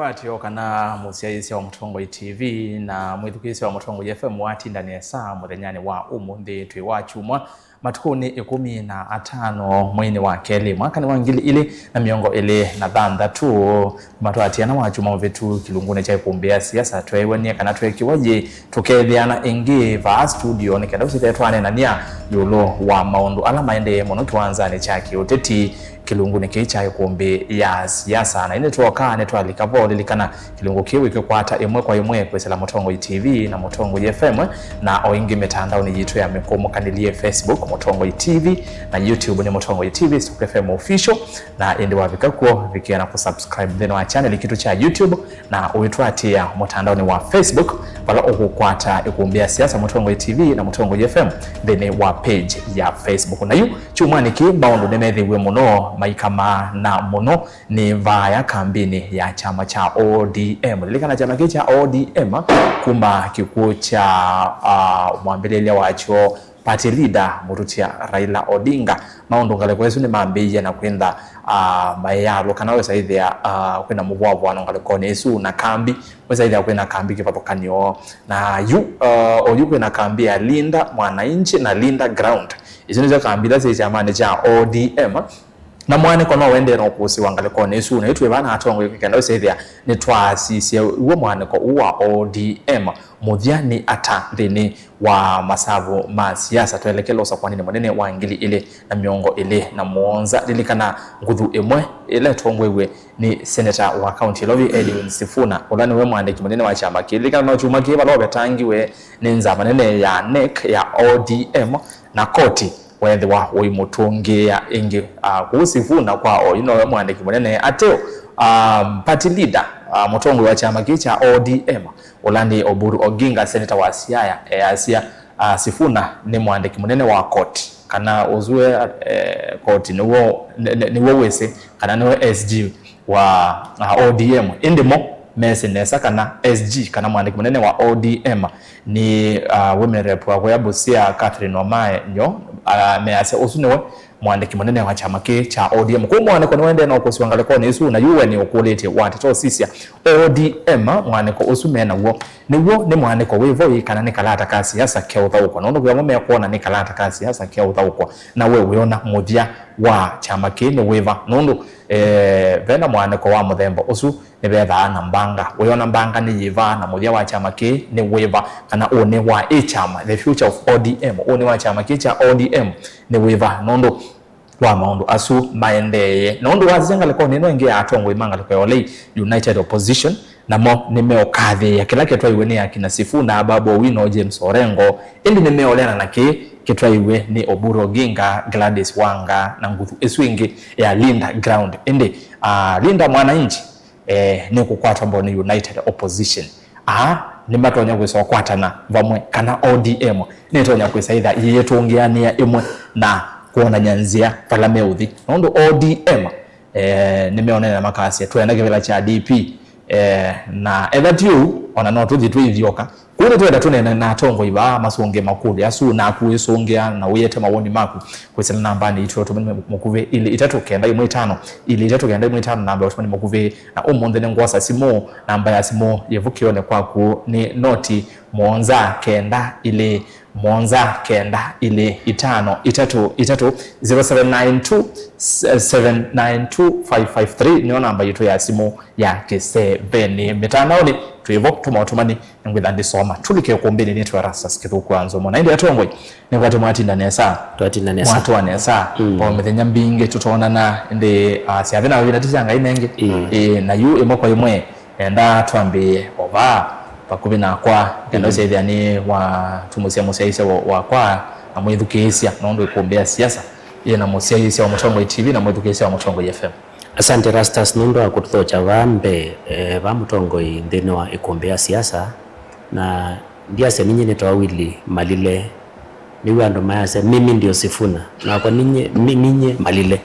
twatyo kana musiaisi wa Mutongoi TV na mwithukisi wa Mutongoi FM wati ndani ya saa muthenyani wa umuthi twi wa chumwa matukuni 15 mwini wa keli mwaka ni wa 2026 matwatiana wa chumwa vetu kilungune cha kumbea siasa twewanie kana twekiwaje tukethiana ingi va studio ni kenda usithetwane na nia yulo wa maundu ala maende mono tuanzane chaki uteti kilungune kicha kumbe ya siasa na ine tuoka ne twalika vole likana kilungu kiwi kwata imwe kwa imwe kwesela Mutongoi TV na Mutongoi FM na oingi mitandao ni yitu ya mikomo kanilie Facebook Mutongoi TV na YouTube ni Mutongoi TV Stock FM official na ende wavikakuo vikiana kusubscribe deno wa channel kitu cha YouTube na uitwatia mutandao ni wa Facebook pala ukukwata ikumbia siasa Mutongoi TV na Mutongoi FM dene wa page ya Facebook na yu chumani kibaundu nemedhiwe muno maikama na muno ni vaya kambini ya chama cha ODM likana chama cha ODM kuma kikuo cha mwambelelia wacho party leader Murutia Raila Odinga maundu ngale kwesu ni mambeje na kwenda mayalo kana wesa idea kwenda mubwavu anongale konesu na kambi wesa idea kwenda kambi kipatokanyo na yu oyu kwenda kambi ya Linda Mwananchi na Linda Ground iziniza kambi la chama cha ODM na mwane kono wende no kusi wangale konesu na itwe bana atongo kenda wesa idea ni twasisi uwo mwane ko uwa ODM mudhiani ata dhini wa masavu ma siasa tuelekelo sa kwanini mwanene wa ngili ile na miongo ile na muonza lilikana ngudhu emwe ile tongwewe ni senator wa county Lovi Edwin Sifuna ulani we mwandiki mwanene wa chama kile likana no chuma kiba lobe tangiwe ninza manene ya NEC ya ODM na koti wendi wa uimutungi ya ingi kusifuna kwao we mwandiki mwanene ateo party leader Mutongoi wa chama cha ODM Olandi Oburu Oginga senator wa Siaya Asia Sifuna ni mwandiki munene wa koti kana uzue koti niwo wese kana niwo SG wa ODM indimo mesenesa kana SG kana mwandiki munene wa ODM ni women rep wa kwa Busia Catherine Wamae nyo mease usunewe mwandiki munene wa chama cha ODM kwa mwana kwa wende na ukosi wangale kwa nesu na yuwe ni ukulete watito sisia ODM mwaniko usumena wo ni mwaniko wevo kana ni kalata kasi hasa kia uthauko na ndugu ya mume kuona ni kalata kasi hasa kia uthauko na wewe ona muthia wa chama ni weva nundu vena mwaniko wa muthembo usu ni betha na mbanga weona mbanga ni yiva na muthia wa chama ni weva kana one wa chama the future of ODM one wa chama cha ODM ni weva nundu wa maundu asu maendeye nundu wazengale ko nino inge atongwe mangale ko ole United Opposition na mo nimeokadhi ya kila kitu iwe ni akina Sifuna Babo Wino James Orengo indi nimeolena na kitu iwe ni Oburu Oginga Gladys Wanga na nguthu eswingi ya Linda Ground indi Linda Mwananchi ni kukwata mbo ni United Opposition ni matonya kweso kwatana vamwe kana ODM ni tonya kwesa idha yetungiania imwe na kuona nyanzia palameuthi nondo ODM nimeonena makasi tuendage vila cha DP na edatyu ona no tuthitu ithioka kune twenda tunena na tongo iba masonge makuli asu na kuisongea na uyete mawoni maku kwesela nambani itwo tumene mukuve ile itatu kenda imwe 5 ile itatu kenda imwe 5 namba tumene mukuve na umonde ngwasa simo namba ya simo yevukione kwaku ni noti monza kenda ile monza kenda ile 5 itatu 0792 792553 ni namba yetu ya simu ya K7 mitandaoni tuivo tumatumani ngwithandi soma tulike kumbeni ni twarasa skithu kwanzo mona indi atongwe ni ngati mwati ndane saa mwatu wane saa kwa mithenya mbinge tutonana ndi siavena wina tishanga inenge na yu imwe kwa imwe enda tuambie ova pakubina kwa kendo seithia ni wa tumusia musiaisa wa kwa amwithukisia nondo ikumbea siasa na musiaisa wa Mutongoi TV na mwithukisia wa Mutongoi FM. Asante Rastas nundo akuthocha vambe va Mutongoi ndene wa ikumbea siasa na ndiase ninyi ni tawili malile niwe ando mayase mimi ndio Sifuna na kwa ninyi malile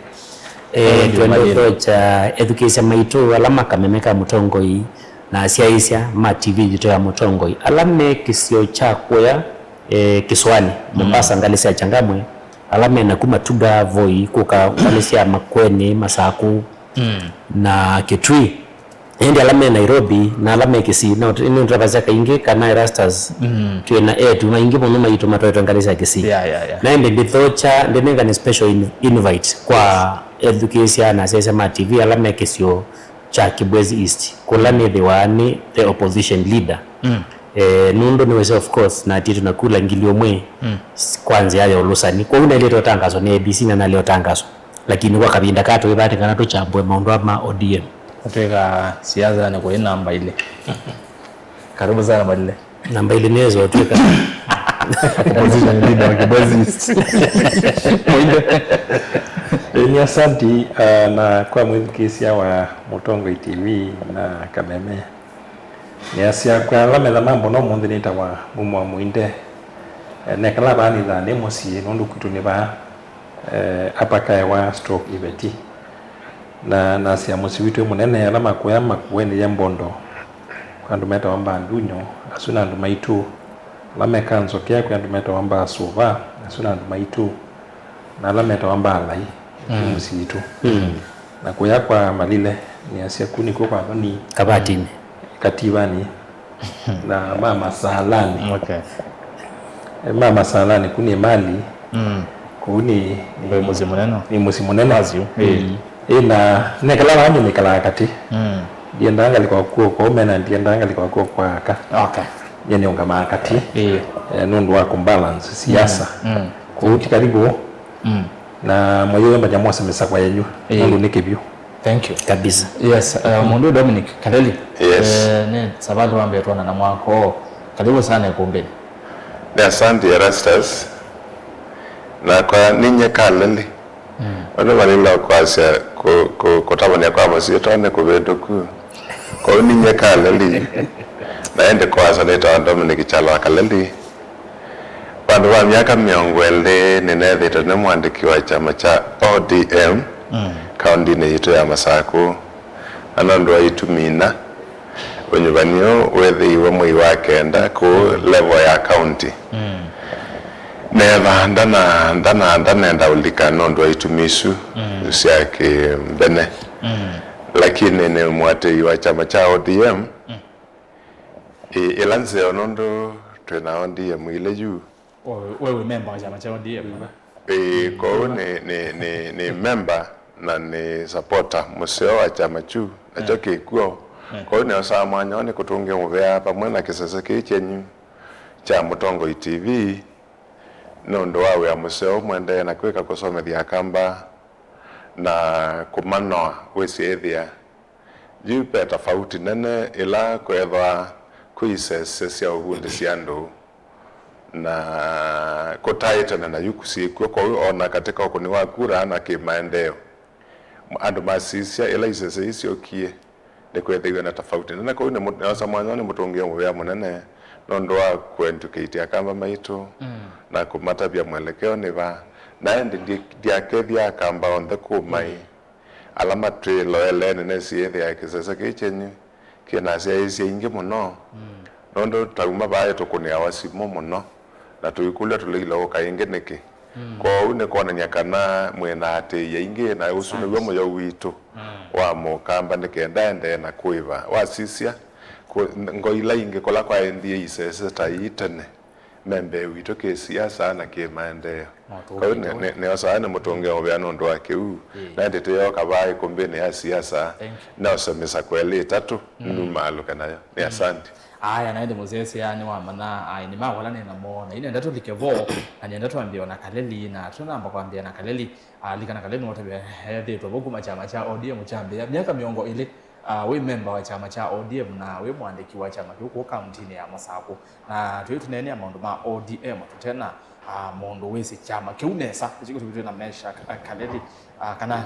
twende thocha education maitu alama kamemeka Mutongoi na siaisia ma TV jito ya Mutongoi alame kisio chako ya Kiswani Mombasa ngalisia changamwe alame na kuma tuga voi kuka ngalisia Makweni Masaku na Kitui hindi alame Nairobi na alame Kisii na ino ntrapasa kaingi kana Erastus tuena tuma ingi muno maitu matoto ngalisa Kisii na ende bithocha ndenenga ni special invite kwa education na sema TV alame Kisio cha Kibwezi East kulani the opposition leader nundo ni wese of course na titu nakula ngilio mwe kwanza ya ulusani kwa una ile tangazo ni ABC na leo tangazo lakini kwa kabinda kato ibate kana to chambwe maundu ama ODM Atweka siasa ni kwa namba ile. Karibu sana Malile. Namba ile nezo atweka. Opposition leader wa Kibwezi. Ni asanti na kwa mwithikisi wa Mutongo TV na Kameme. Ni asia kwa lamela mambo no mundi nita wa mumu wa muinde. Ne kala bani da ne mosi nundu kutu ne ba apaka wa stroke ibeti. Na sia musi witu munene ya lama kuyama kuwende ya mbondo kwa ndumeta wamba ndunyo asuna ndumaitu lame kanzo kia kwa ndumeta wamba suva asuna ndumaitu na lameta wamba alai musi witu na kuya kwa Malile ni asia kuni kwa ni kabatini katibani na mama salani Okay. Mama salani kuni mali kuni Ni muzi muneno. ni musi munene Azio. Ina nekala wanyu nikala kati ndiendanga liko kwa mena ndiendanga liko kwa aka Okay. yene unga makati nundu wa kumbalance siasa kuti karibu na moyo yamba jamwa semesa kwa yenyu nundu nikibyo. Thank you. kabisa. Yes, Mundu Dominic Kaleli. Yes. Ne sababu wambe tuana na mwako. Karibu sana ikumbeni. Ni asante Erastus na kwa ninye Kaleli wano manila kwasya kutabania kwa masio tone kubedoku kwa ninye Kaleli naende kwasa nita Dominic Chalwa Kaleli wandu wa miaka miongwele ninethito ni mwandiki wa chama cha ODM kaundi ni yitu ya Masaku anandu wa itumina unyubanio wethi wa mwei wa kenda ku level ya county neva ndana ulika nondo wa itumisu usiaki mbene lakini ni mwate wa chama cha ODM ilanze onondo twena ODM ile juu Wewe member wa chama cha ODM. Kwa ni member na ni supporter museo wa chama chu na choki kuo kwa ni osa mwanya ni kutunge muvea pamwe na kisasa kichenyu cha Mutongo TV nondo wawe ya museo mwende na kweka kusomethia kamba na kumanoa wesi ethia jupe tofauti nene ila kwethwa kuisese cia uhundi cia ndu na kutaitana na yukusi kwa ona katika ukuni wa kura na kimaendeo andu masisia ila isese icio kie de kwethiwa na tofauti na kwa ni osa mwanzo ni mutungia muvea munene nondo wa kwentukite akamba maitu na kumatabia mwelekeo ni va na ndi diakethia akamba on the kumai alama trilo elene nesiethe ya kisasa kichenyu kina cia isia ingi muno nondo tauma bae tukunia wasimo muno na tuikula tulilo kainge niki kwa une kona nyakana mwena ate yaingi na usune wemo ya witu wa mukamba nikenda ende na kuiva wasisia ngoila ingi kola kwa ndie isese taitene membe witu ke siasa na ke maendeo kwa hiyo ne osana mutonge obya nondo wake u na ndete yo kabai kombene ya siasa na osemesa kweli tatu numaluka nayo ni asante. Aya naende muzesi yani wa mana ai ni mawala nena mona ine ndato likevo anyenda tuambia na Kaleli na tunamba kwambia na Kaleli alikana Kaleli wote hedhi to boku chama cha ODM chambia miaka miongo ile we member wa chama cha ODM na we mwandiki wa chama huko county ya Masaku na tunene amondo ma ODM tutena mondo wese chama kiunesa chiko tuna mesha Kaleli kana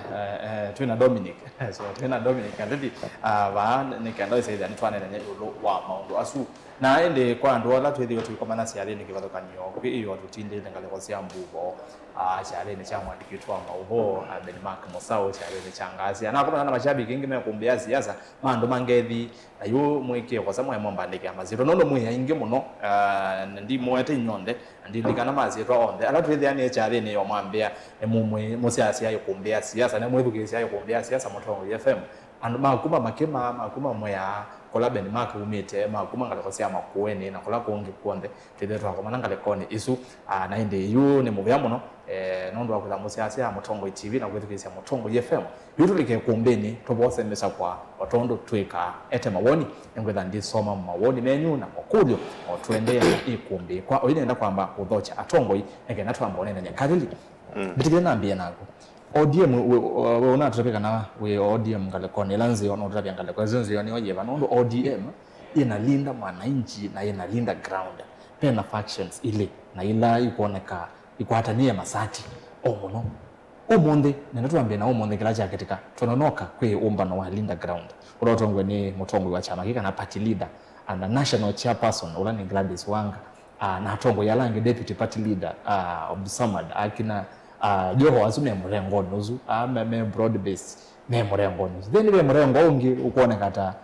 twina Dominic so twina Dominic Kaleli ba nikanda isaida ni twana nanye ulo wa maundu asu na ende kwa ndo la twethiwe tukomana siale ni kivatho kanyo iyo tutinde ngale kwa sia mbugo siale ni chama ndikitwa maubo Denmark Mosao siale ni changazi na kwa na mashabiki ingi mekumbia siasa mando mangethi na yu mwike kwa samu ya momba ndike amaziro nono mwe ingi muno ndi mwete nyonde ndi likana maziro onde ala twethia ni chale ni yo mwambia mumwe musiasa yayo kumbia siasa na mwethuke siasa kumbia siasa Mutongo FM andu makuma makima makuma moya kola ben makumite makuma ngale kosia makueni na kola kongi kuonde tete twako manangale koni isu na inde yu ni muvya muno nondo wakula musiasia Mutongo TV na kwethikisia Mutongo FM yutulike kumbeni tobose mesa kwa watondo twika ete mawoni ngwetha ndi soma mawoni menyu na makulyo otwendea ikumbi kwa oinenda kwamba uthocha atongoi enge natwambone na nyakalili bitikile nambia nako ODM we unatapika na we ODM ngale koni lanzi ono utapia ngale kwa zinzi yoni oje vanondo ODM inalinda mwananchi na inalinda ground pena factions ile na ila ikuoneka ikuhatania masati omuno omonde nenatuambia na omonde kila jaketika tononoka kwe umbano wa linda ground urotongwe ni Mutongo wa chama kika na party leader and national chairperson ulani Gladys Wanga na Tongo yalange deputy party leader Abdusamad akina Joho asume mrengo nuzu me broad base me mrengo nuzu then we mrengo ungi ukuoneka ta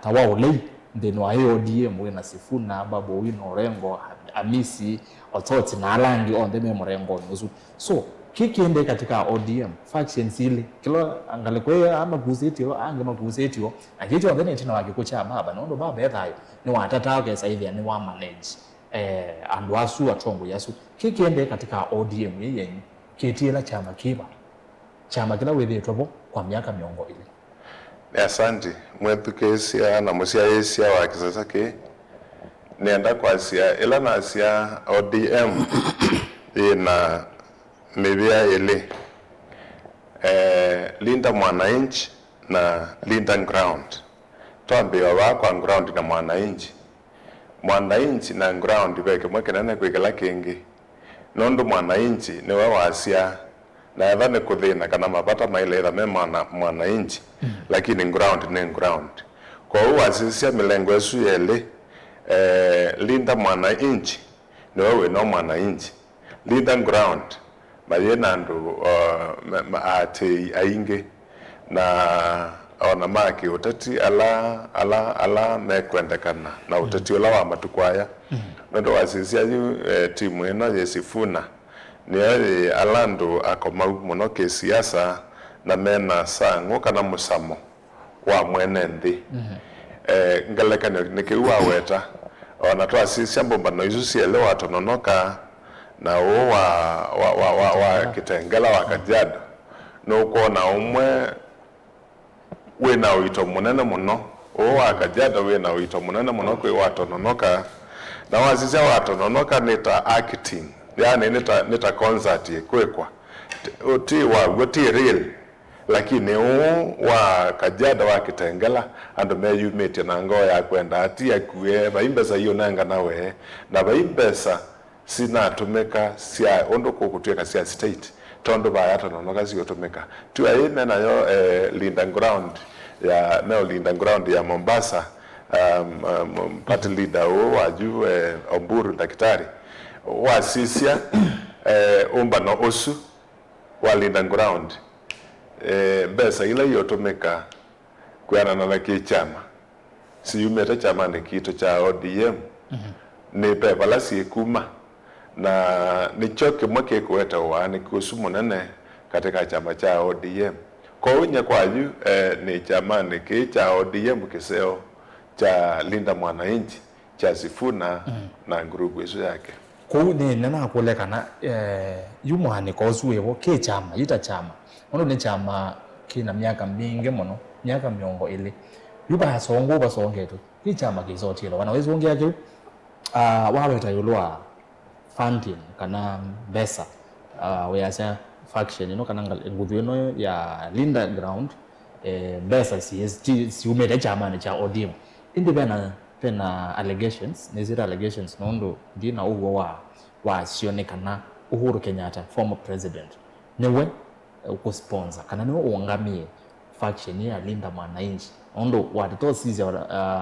tawa ulei ndeno wa ODM we na Sifuna Babu Wino Rengo Amisi Ototi na alangi on the mrengo nuzu so kikiende katika ODM factions ile kilo angale kwa ama guzetio anga maguzetio akicho ndene tina wakikucha baba nondo baba yethayo ni watata wake sasa hivi ni wa manage andu asu atongo yasu kikiende katika ODM yenye kitiela chama kila wethetwo kwa miaka miongo ile. Asante mwethukesia na musiaisia wa kisasa ki nenda kwa sia ila na sia ODM ina mebia ile linda mwananchi na linda ground twambiwa wako ground na mwananchi na ground beke mwekenene kwikala kingi nondo mwananchi ni wasia na yadhane kuthina kana mapata maile me mwananchi lakini ground ni ground kwa hiyo wasisia milengo yesu yele linda mwananchi ni wewe no mwananchi linda ground mayena ndo ate ainge na ona maki utati ala mekwendekana na utati ola wa matukwaya ndo wasisia timu eno yesifuna ni alando akoma muno ke siasa na mena sango kana musamo wa mwenende ngaleka ne ke wa weta ona to asisia bomba no izusi ele watononoka na wa Kitengela wa Kajiado no kuona umwe we na wito munene muno wa Kajiado we na wito munene muno kwe watononoka na wazizia watononoka nita acting yani nita concert kwekwa oti wa goti real lakini wa Kajiado wa Kitengela ando me yumete na ngo ya kwenda ati akuwe baimbesa hiyo nanga nawe na baimbesa sina tumeka sia ondo kokutweka sia state tondo bayata no nogazi yotumeka tu ayene nayo linda ground ya neo linda ground ya Mombasa party leader waju Oburu Daktari wa sisia umba no osu wa linda ground besa ile yotumeka kwana na kichama si yumeta chama ni kitu cha ODM ni pepa la sikuma na nichoke mwake kuweta wani kusumu nene katika chama cha ODM kwa unye kwa yu ni chama ni cha ODM kiseo cha linda mwananchi cha Sifuna na ngurugu isu yake kwa ni nena kulekana yumuhani kwa usuwewo ke chama yita chama ono ni chama kina miaka mingi muno miaka miongo ile yuba songo basongetu ki chama kizotilo wanaweza ongea je waweta yulwa funding kana besa weyasa faction kana ngudweno ya linda ground besa si umete chama cha ODM indi pena allegations nezira allegations nondo dina uwo wa sionekana Uhuru Kenyatta former president newe ukusponsor kana niwe uangamie faction ya linda mwananchi nondo watoto sisi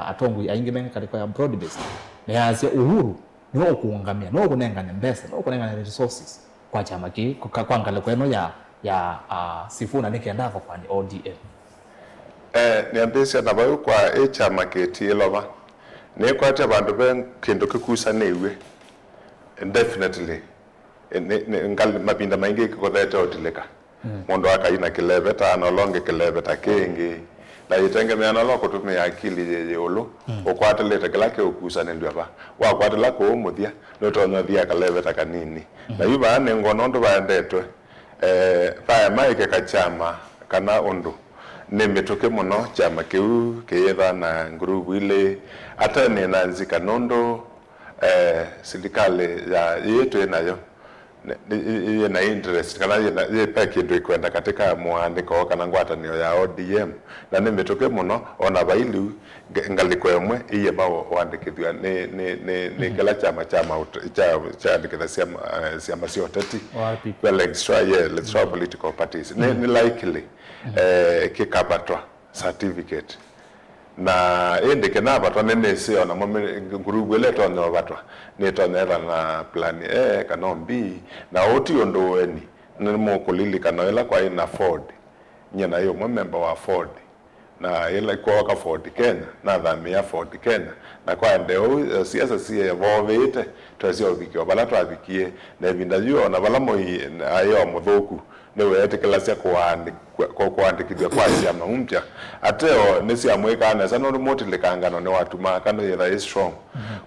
atongo aingemenga katika ya broad based na asia Uhuru niwe ukuangamia niwe kunengana mbesa niwe kunengana resources kwa chama ki kwa ngale kweno ya Sifuna nikenda kwa ni ODM niambia na bayo kwa chama ketielova ne kwate abandu ben kendo kikusa newe definitely ngal mabinda maingi ko leta otileka mundu akaina kileveta no longe kileveta kingi na itengemea na loko kutumia akili yeye ulu ukwatelete kila ke ukusanilwa ba wakwatela ko umuthia no tonyo thia kaleveta kanini na yuba ne ngono ndo baendetwe pa maike kachama kana undu ne metoke muno chama kiu kiyetha na ngurubu ile ata ne nanzika nondo serikali ya yetu inayo na interest kana ye peke ndio kwenda katika muandiko kana ngwatanio ya ODM na nimetoke muno ona bailu ngalikwemwe iye bawo wandikithwa ni kala chama cha andikitha siama sio tati well extra political parties ni likely kikapatwa certificate na ende kena batwa nene sio na ngurubu ile tonyo batwa ni tonera na plan kana B na oti ondo weni nimo kulili kana ila kwa ina Ford nyena yo member wa Ford na ila kwa ka Ford Kenya na dhamia Ford Kenya na kwa ndeo siasa sie vovete twazio bikio bala twabikie na binda yo na bala moi ayo muthuku newe etikela cia kuandikithia kwa ciama umpya ateo ni ciamwika nesa no motilikangano ni watuma kana yetha is strong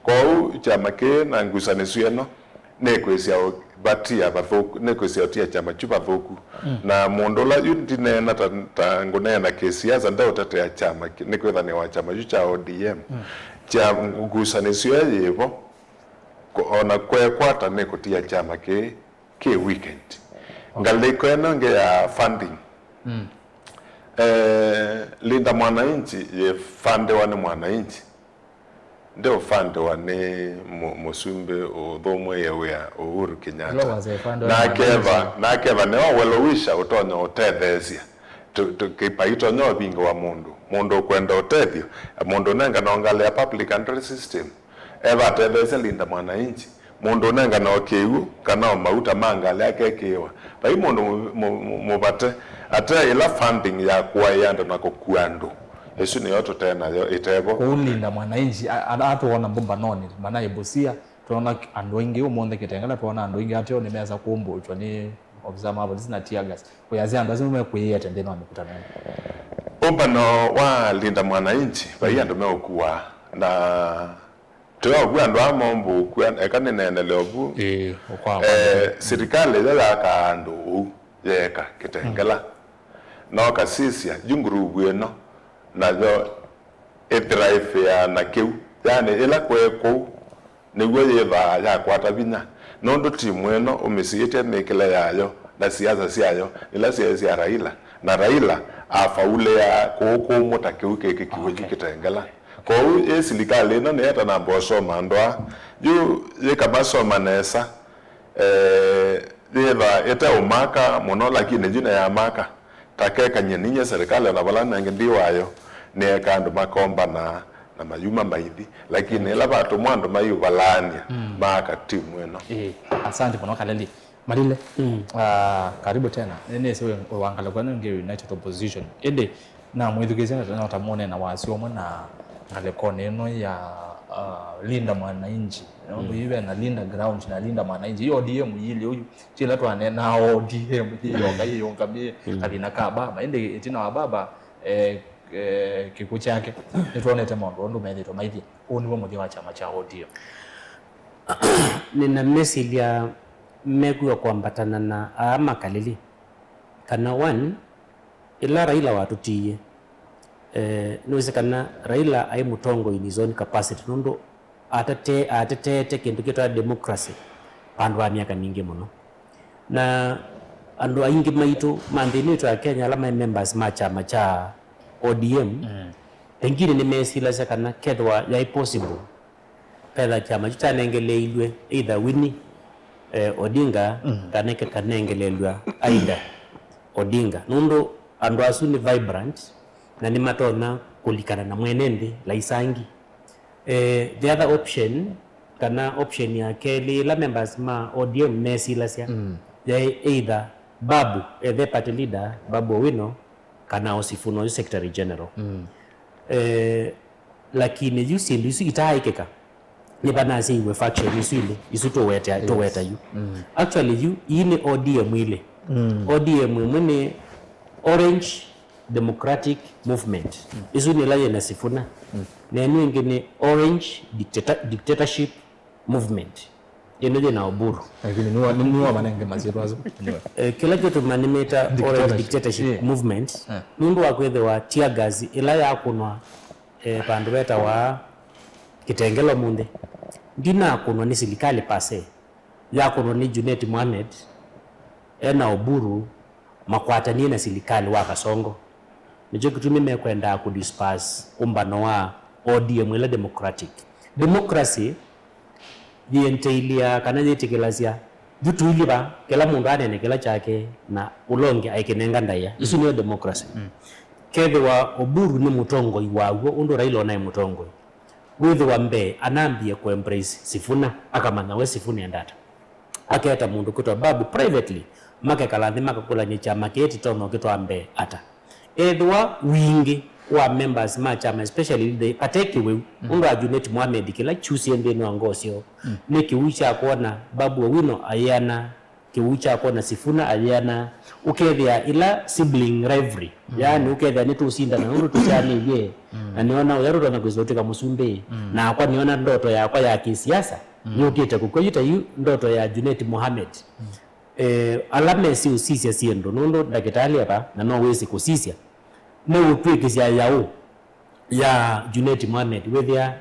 kou chama ki na ngucanio ino ni kwisia batia bathuku ni kwisia tia chama chupa thuku na mundu la unity nena ta ngunena kisiasa ndio tatea chama ni kwetha ni wa chama cha ODM cha ngucanio yivo ona kwekwata ni kutia chama ki weekend ngaliko eno ya funding Linda Mwananchi ye fund wa ni mwananchi ndio fund wa ni Musumbe udhomwe yewe ya Uhuru Kenyatta na keva ne wawelowisha utonyo utethesia tukipaito nyo bingo wa mundu kwenda utethio mundu nenga nongalea public interest system eva tethesia Linda Mwananchi mundu nenga no kiu kana mauta mangale akekiwa bai mundu mubate ata ila funding ya kwa yanda na kukuandu esu ni yoto tena yo itebo kulinda mwananchi atuona mbomba noni maana ibusia tunaona andu wengi umonde kitengela tunaona andu wengi atio nimeza kuombochwa ni observer abo sina tear gas kuyazia andu lazima kuyeta ndeno amekutana umbano wa Linda Mwananchi bai andu mekuwa na tuwa kuandu amombo kuan ekane nene lobu serikali ya kaandu yeka kitengela no kasisia jungurubu eno nazo drive ya na kiu yani ila kweko nigwe yeva ya kwata binya nondo timu eno umesiete mekele yayo na siasa siayo ila siasa ya Raila na Raila afaule ya koko mutakiu keke kiweji kitengela kwa hiyo serikali eno ne hata na mboso mandwa yu yekabaso manesa yeva eta umaka mono lakini jina ya maka takeka nyeninye serikali na balana ngendi wayo ne kandu makomba na mayuma maidi lakini ela batu mwando mayu balania maka timu eno asante kwa kaleli Malile karibu tena nene sewe wangala kwa nge United Opposition ende na mwithugizana tena utamone na wasio mwana ngalekone eno ya Linda Mwananchi no iwe na Linda ground na Linda Mwananchi hiyo ODM yile huyu chila tu anena ODM hiyo ngamie alina ka baba ende itina wa baba kiku chake nituone tema ndo methito maithi uniwo muthi wa chama cha ODM nina mesilia megwa kwambatana na ama kalili kana one ila Raila watutie nuweze kana Raila ai mutongo in his own capacity nundo atatete kintu kita democracy pandu wa miaka mingi muno na andu aingi maitu mandini ya Kenya alama members chama cha ODM pengine ni mesila kana kedwa ya possible pela chama cha nengeleilwe either Winnie Odinga kaneke kanengelelwa aida Odinga nundo andu asuni vibrant na ni matona kulikana na mwenende laisangi the other option kana option ya keli la members ma ODM mesila sia either Babu the party leader Babu Owino kana Osifuno secretary general lakini yusi yusi itaikeka ni bana si we faction yusi isuto weta yu actually you ini ODM ile ODM mwini Orange Democratic Movement isu ni laye na Sifuna na enu ingine Orange Dictatorship Movement enoje na Oburu lakini ni manenge maziro azo kila kitu manimeta Orange Dictatorship Movement nundu wakwethe wa tear gas ila ya kunwa pandu beta wa Kitengela munde ndina kunwa ni serikali pase ya kunwa ni Junet Mohamed ena Oburu makwatanie na serikali wa Kasongo nicho kitu nimekwenda kudisperse umbano wa ODM ile democracy dientailia kana yetekelazia vitu iliba kila mundu anene kila chake na ulonge aikenenga ndaya isu ni democracy kebe wa Oburu ni mutongo iwawo undo Raila naye mutongo withi wa mbe anambie ku embrace Sifuna akamana we Sifuna endata aketa mundu kutwa babu privately make kalathi makakula ni chama keti tono kitwa mbe ata edwa wingi wa members ma chama especially the patekiwe undo Junet Mohamed kila chusi endeni wangosio ni kiwicha kuona babu Owino ayana kiwicha kuona Sifuna ayana ukethia ila sibling rivalry yani ukethia ni tusinda na undo tuchani ye na niona uyaruto na kuzotika musumbe na kwa niona ndoto yakwa ya kisiasa yukite kukoyita yu ndoto ya Junet Mohamed alame si usisia siendo nundo dakitali hapa na no wezi kusisia ne utwikisia yao ya Junet Mohamed wethia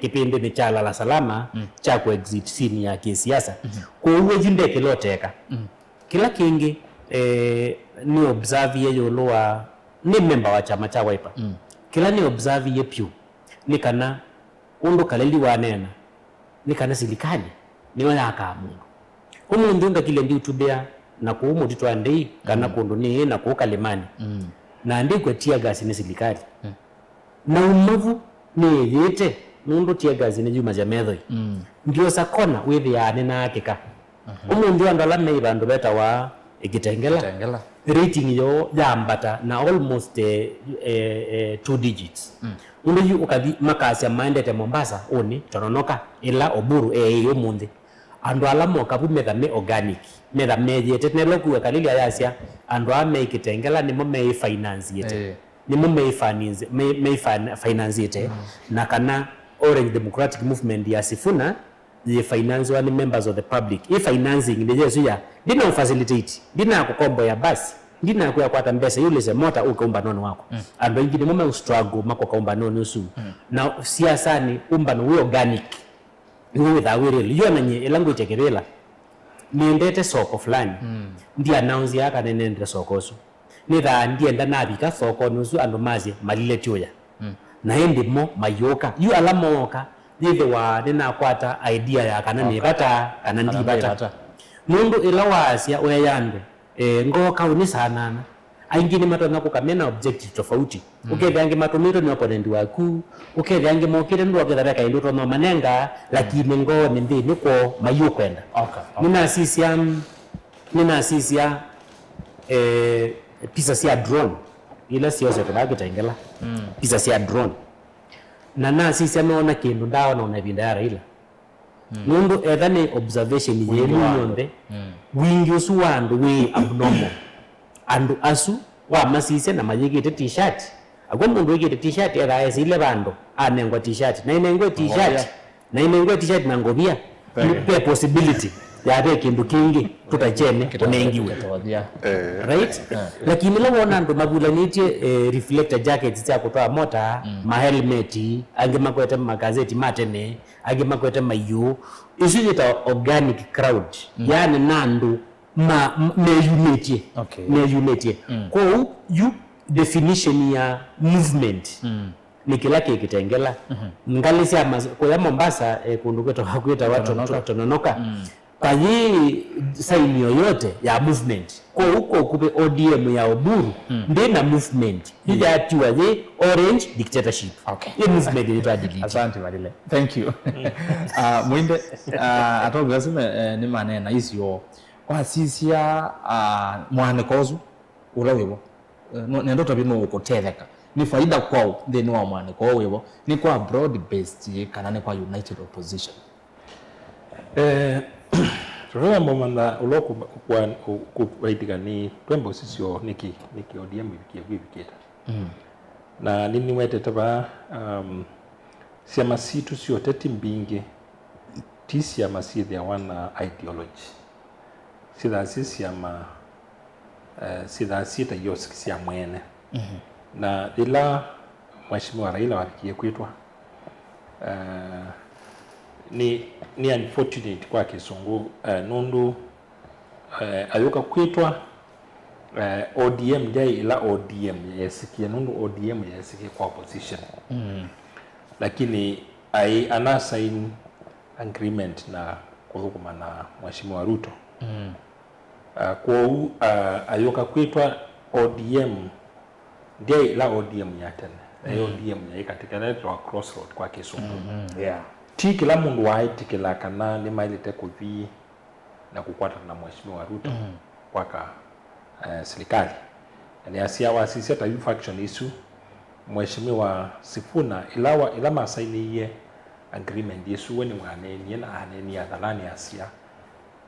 kipindi ni chala la salama cha ku exit scene ya kisiasa kwa uwe jinde kiloteka kila kingi ni observe yeyo loa ni member wa chama cha Wiper kila ni observe yepyu ni kana undo kaleli wanena ni kana serikali ni wana akamundu umundu ndakile ndi utubea na kuumu titwa ndei kana kundu ni na kukalimani na ndi kwa tear gas ni serikali na umavu ni yete mundu tear gas ni juma jamedho ndio sakona withi ya nena hakika umundu andala me bandu beta wa Kitengela rating yo jambata na almost 2 digits undu ukadi makasi amandete Mombasa oni tononoka ila Oburu yo munde andu alamo kabumetha me organic metha mejete nelokuwa kalili ayasia andu ame Kitengela ni mo me finance yete ni mo me finance yete na kana Orange Democratic Movement ya Sifuna the finance one members of the public financing ni jesu ya dina facilitate dina kukombo ya basi dina kuya kwata mbesa yule se mota ukaumba nono wako andu ingine mo struggle mako kaumba nono usu na siasa ni umba no organic ni witha wirili yo nanye language kerela niendete soko fulani ndi announce yaka nenende soko su ni tha ndienda nabika soko nusu andu mazi malile tioya na endi mo mayoka yu alamoka ndive wa nina kwata idea ya kana ni bata kana ndi bata mundu ila wasia oyayande ngoka uni sanana aingine matona kukamena objective tofauti ukethange matumiro ni opponent waku ukethange mokire ndo akethara kaindu tono manenga lakini ngo ni ndi niko mayukwenda nina sisia pisa sia drone ila siose Kitengela pisa sia drone na sisia naona kindu ndawa na vinda ya Raila mundu ethane observation yenu yonde wingi usu wandu we abnormal andu asu wa masise na majigite t-shirt agwa mundu wigite t-shirt era esile bando anengwa t-shirt na inengwa t-shirt na ngobia pe possibility ya be kindu kingi tutachene kunengiwe right lakini lawona ndo mabulanite reflector jackets za kutoa mota ma helmet ange makwete magazeti matene ange makwete mayu isijita organic crowd yani nandu unity kwa you definition ya movement ni kila Kitengela ngali sia kwa Mombasa kundu kwetu hakuita watu tononoka kayi saini yoyote ya movement kwa huko kupe ODM ya Oburu ndina movement hija atiwa the Orange Dictatorship hii movement ilitwa delete. Asante Malile, thank you. Mwinde atoga sime ni manena isio kwa sisia mwane kozu ulawewo nendo tabino ukotetheka ni faida kwao thini wa mwane kwao wewo ni kwa broad based kana ni kwa united opposition Tuna mbona uloku kwa kuwaitika ni twembo sisio niki ODM vikita. Na nini wete taba siama situ sio teti mbingi tisi ya masithi ya wana ideology. Sida sisi ama sida sita yosikisi ya mwene. Na ila Mheshimiwa Raila wafikie kwitwa ni unfortunate kwa kisungu nundu ayuka kwitwa ODM jai ila ODM yesikia nundu ODM yesikia kwa opposition lakini ana sign agreement na kulukuma na Mheshimiwa Ruto kwa ayuka kwitwa ODM jai ila ODM ya tena ODM ya katika netwa crossroad kwa kisungu ti kila mundu waitikila kana ni mailite kuvi na kukwata na Mheshimiwa Ruto kwaka serikali yani asia wasisi hata faction issue Mheshimiwa Sifuna ila masaini ye agreement yesu weni mwaneni na aneni ya dhalani asia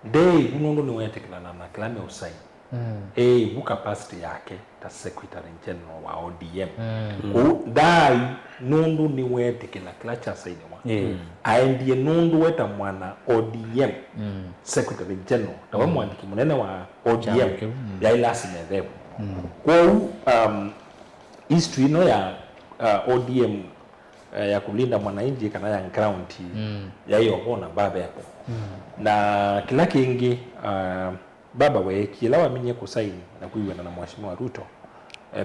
dei mundu ni wetikila na klame usai buka capacity yake ta secretary general wa ODM dai nundu ni wetikila klacha saidi aendie nundu weta mwana ODM secretary general tawa mwandiki munene wa ODM ya ilasi medhebu kwa history no ya ODM ya kulinda mwananchi kana ya ground ya hiyo bona baba yako na kila kingi baba we kila wamenye kusaini na kuiwena na Mheshimiwa Ruto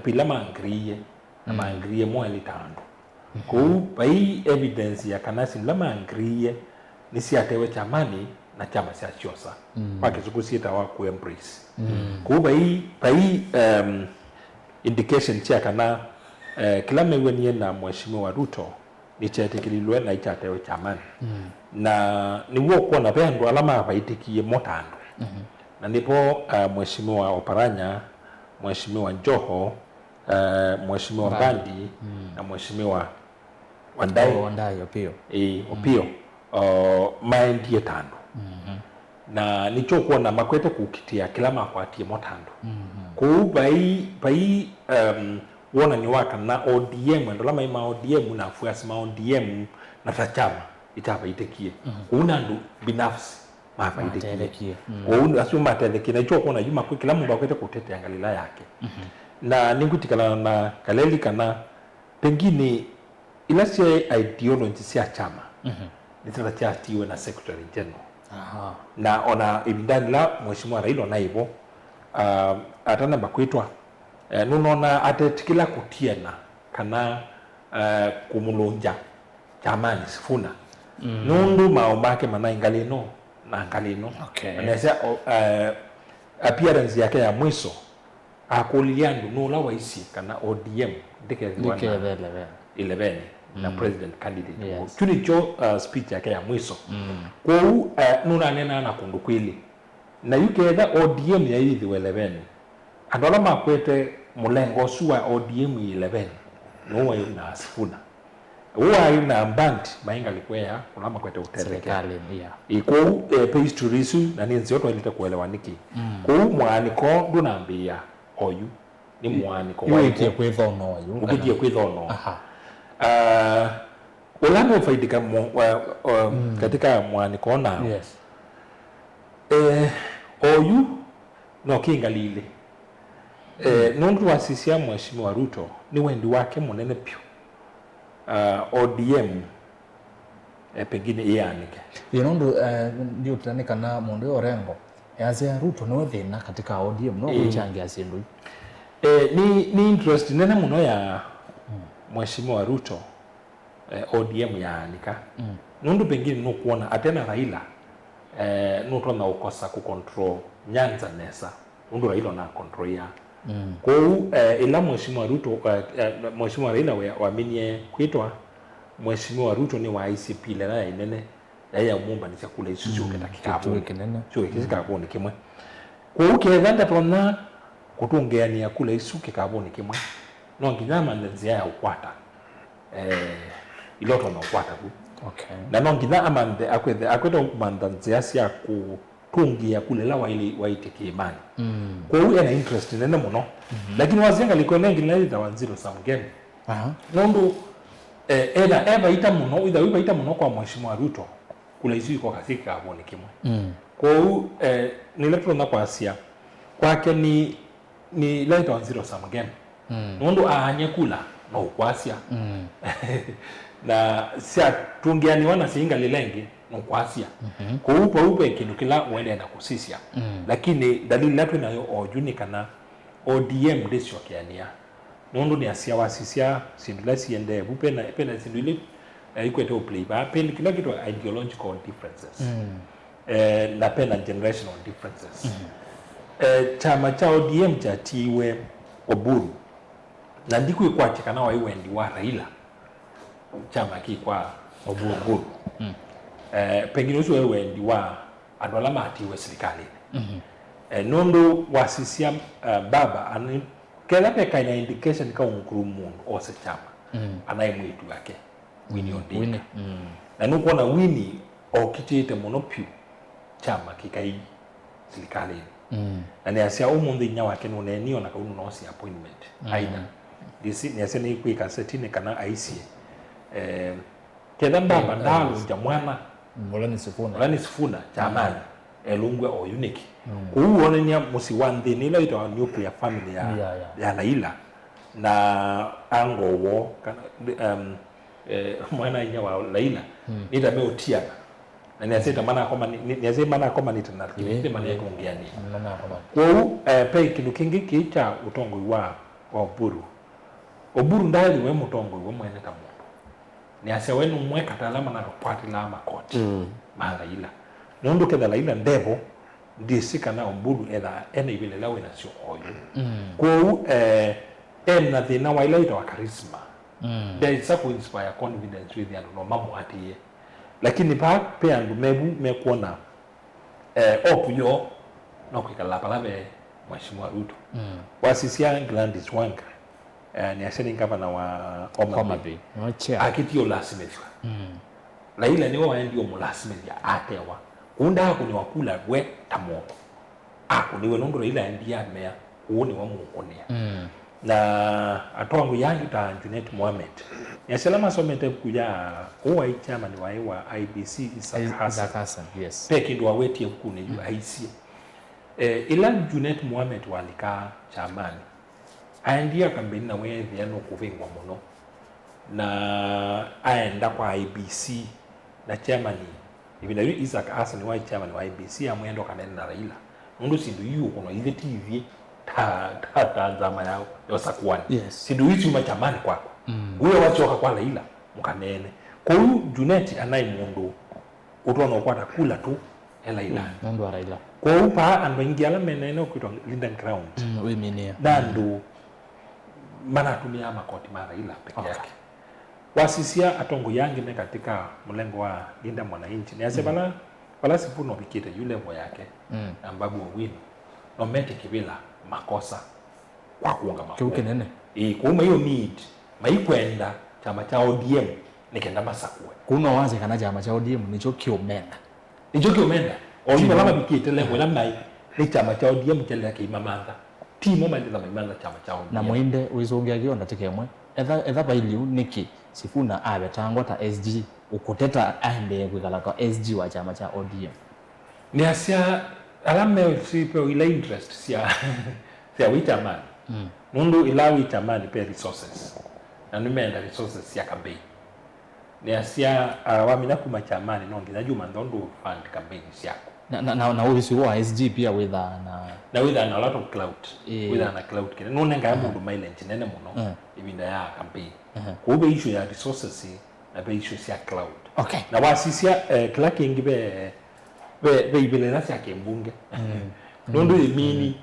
pila maangriye mwali tando ku pai evidence ya kanasi lama angriye nisi atewe chamani na chama cha chosa kwa kizukusita wa ku embrace ku pai indication cha kana kila mewenye na Mheshimiwa Ruto ni chetekililwe na ichatewe chamani na niwo kuona pendo alama baitikie motando na ndipo Mheshimiwa Oparanya, Mheshimiwa Joho, Mheshimiwa Bandi na Mheshimiwa Wandai Opio Opio maendie tando na nicho kuona makweto kukitia kila makwatie motando ku bai wona ni waka na ODM ndo lama ima ODM na fuasi ma ODM na tachama itapa itekie kuna ndo binafsi mafaidiki asuma teleki na icho kuona yuma kila mundu akwete kutete angalila yake na ningutikana na kaleli kana pengine ila si ideology si chama nitata chatiwe na secretary general na ona ibindani la Mheshimiwa Raila na hivyo atana bakwitwa nunona atetikila kutiena kana kumulonja chamani Sifuna nundu maombake mana ingalino na ngalino anasema appearance yake ya mwiso akuliliandu nula waisi kana ODM ndike 11 na president candidate tulicho speech yake ya mwiso kwa nuna nena na kundukwili na yuketha ODM ya hithi 11 andola makwete mulengo suwa ODM 11 no wayo na Sifuna uwa na Mbanti mainga likwea kulama kwete utereke iko page to risu na ninzi yoto ilita kuelewaniki ku mwaniko ndunambia oyu ni mwaniko waitie kwithono oyu ukitie kwithono ulano ufaidika katika mwaniko na oyu no kingalile nundu wasisia Mheshimiwa Ruto ni wendi wake munene pio ODM pengine yanike nundu ndio tutanikana mundu orengo yaze Ruto no thina katika ODM no kuchangia sindu ni interest nene muno ya Mheshimiwa Ruto ODM yanika nundu pengine no kuona atena Raila nuto na ukosa ku control Nyanza Nesa nundu Raila na control ya kwa ila Mheshimiwa Ruto Mheshimiwa Raila waminie kwitwa Mheshimiwa Ruto ni wa ICP lela inene ya mumba ni chakula isusu ketakikabu kinene sio kizikaboni kimwe kwa ukethanda tona kutungeania kula isuke kaboni kimwe no ngizama nzia ya ukwata iloto na ukwata ku okay na no ngizama amande akwete mandanzia sia tungi ya kulela waiteke imani kwa hiyo ana interest nene muno lakini wazenga liko nengi nalita wanziro samgeni nondo eva ita muno ita muno kwa mheshimiwa Ruto kula isu iko katika abone kimwe kwa hiyo nileto na kwa asia kwake ni laita wanziro samgeni nondo aanye kula na ukwasia na sia tungiani wana siinga lilengi nokwasia kwa upe kindu kila uende na kusisia lakini dalili latu nayo ojunika na ODM desho kiania nondo ni asia wasisia sindula siende bupe na pena sindule ikwete play ba pen kila kitu ideological differences na pena generational differences chama cha ODM cha tiwe Oburu na ndiku ikwatikana wa iwendi wa Raila chama kikwa Oburu pengine uso wewe wa adwala mati we serikali nondo wasisia baba ani kela peka ina indication ka unkuru mundu ose chama anayemwitu yake Winnie Odinga na nuko na Winnie okitete monopiu chama kikai serikali na ni asia umundu nya wake no nenio na kaunu no si appointment aina disi ni asia ni kwika setine kana aisie keda baba ndalo jamwana Mulani Sifuna chamani elungwe o unique kuuone nya musiwandi ni laita wa nuclear family ya Raila na angowo kana mwana nya wa Raila nita me otia na ni aseta mana koma ni asema mana koma ni tena ni mana yako ngiani kwa pe kindu kingi kicha utongo wa Oburu ndali we mutongo we mwene tamu ni ase wenu mweka talama na kupati la makoti Raila nondo ke Raila ndevo ndisika na Oburu ena ibile lawe na sio oyo kwa na thina wa ilaita wa charisma there is some inspire confidence with and no mamu atiye lakini pa pe andu mekuona opuyo no kwikala palabe mheshimiwa Ruto wasisia Gladys Wanga ni aseni gavana wa Homa Bay akitio lasimezwa Raila ni wa ndio mulasimezya atewa unda ko ni wakula we tamo ako niwe nondo Raila ndia mea uone wa muonia na atongo yangu ta Junet Mohamed ni selama somete kuja huwa ichama ni wa IBC Isaac Hassan yes peki ndo aweti kune yu IC ila Junet Mohamed walika chamani aendia kambeni na wewe no kuvingwa muno na aenda kwa IBC na chairman ibina Isaac Hassan wa chairman wa IBC amwendo kanene na Raila ndo sindu yu kono ile TV ta zama yao yosakwani yes. Sindu hizi machamani kwako wewe wachoka kwa Raila mkanene kwa hiyo Junet anai mundu utona ukwata kula tu Raila mundu wa Raila kwa hiyo pa ando ingiala menene ukitwa Linden Ground we minia dandu mana tumia makoti mara Raila peke yake wasisia atongo yangi me katika mlengo wa Linda Mwananchi ni ase bala Sifuna bikite yule mbo yake ambabu wawili no mete kibila makosa kwa kuonga makosa kinene kuma hiyo need maikwenda chama cha ODM nikenda masakwe kuna wazi kana chama cha ODM nicho kiomenda olimba lama bikite level lamai ni chama cha ODM chele kimamanga timo mandela maimanda chama cha ODM na mwinde uizongea kionda tekemwe etha bailiu niki Sifuna abetangwa ta SG ukuteta aende kwikala kwa SG wa chama cha ODM ni asia alame sipo ile interest sia witamani mundu ila witamani pe resources na nimeenda resources ya campaign ni asia wamina kuma chamani nongi na juma ndondo fund campaign yako na obviously wa SG pia with a lot of clout with a clout kile no nenga mundu mileage nene muno ibinda ya campaign ko be issue ya resources na be issue ya clout okay na wasisia kila kingi be ibele nasi yake mbunge ndondo imini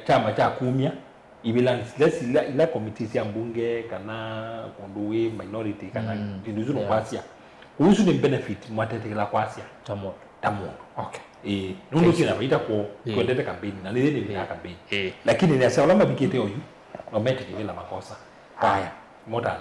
chama cha kumia ibila ila committees ya mbunge kana kondowe minority kana ndizo kwasia usu ni benefit mwatetekela kwasia tamo okay ndondo kina baita ko kwendete kampeni na nile ni kampeni lakini ni asema lama bikete oyu no mete kivila makosa haya modern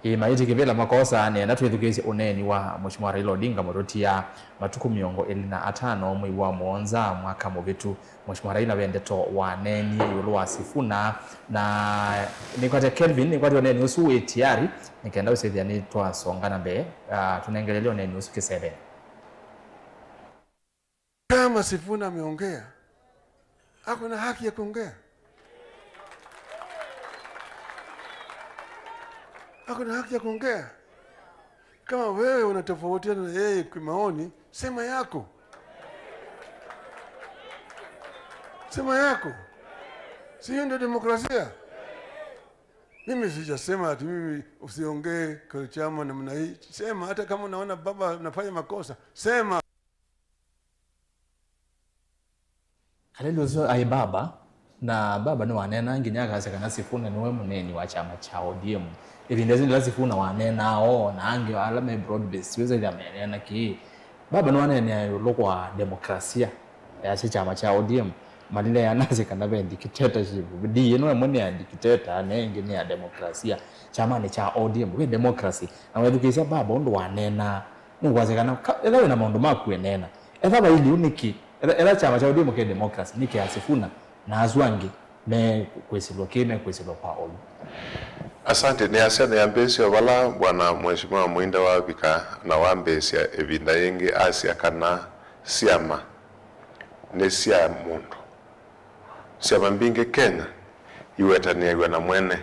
maiti kivela makosa nenda twithukisi uneni wa Mheshimiwa Raila Odinga murutia matuku miongo 25 mwezi wa Mwanza mwaka muvitu. Mheshimiwa Raila wendeto wa neni yulu wa Sifuna na nikwate Kelvin nikwate neni usu tayari nikaenda usethia ni twasongana mbe tunaengelelea neni usu kisebe. Kama Sifuna ameongea ako na haki ya kuongea. Ako na haki ya kuongea. Kama wewe unatofautiana na yeye kwa maoni, sema yako. Sema yako. Sio ndio demokrasia? Mimi sijasema ati mimi usiongee kwa chama namna hii. Sema hata kama unaona baba anafanya makosa, sema. Haleluya ai baba na baba ni wanena nginya akasekana Sifuna niwe muneni wa chama cha ODM. Hivi ndezi ndila Sifuna wanena na ange alame broad based weza ile amenena ki baba ni wanena lokwa demokrasia ya chama cha ODM malile yanasekana be dictatorship bidi no mune ya dictator na ngine ya demokrasia chama ni cha ODM we democracy na wedukisia baba ndo wanena ngwasekana elewe na maundu makwenena ethaba ili uniki ela chama cha ODM ke democracy niki ya Sifuna na azwangi me kwesilo kime kwesilo Paolo. Asante ni asante ya mbesi wala bwana Mheshimiwa Mwinda wa bika na wambesi ya evinda yengi asia kana siama ne sia mundu siama mbinge Kenya iwetaniwa na mwene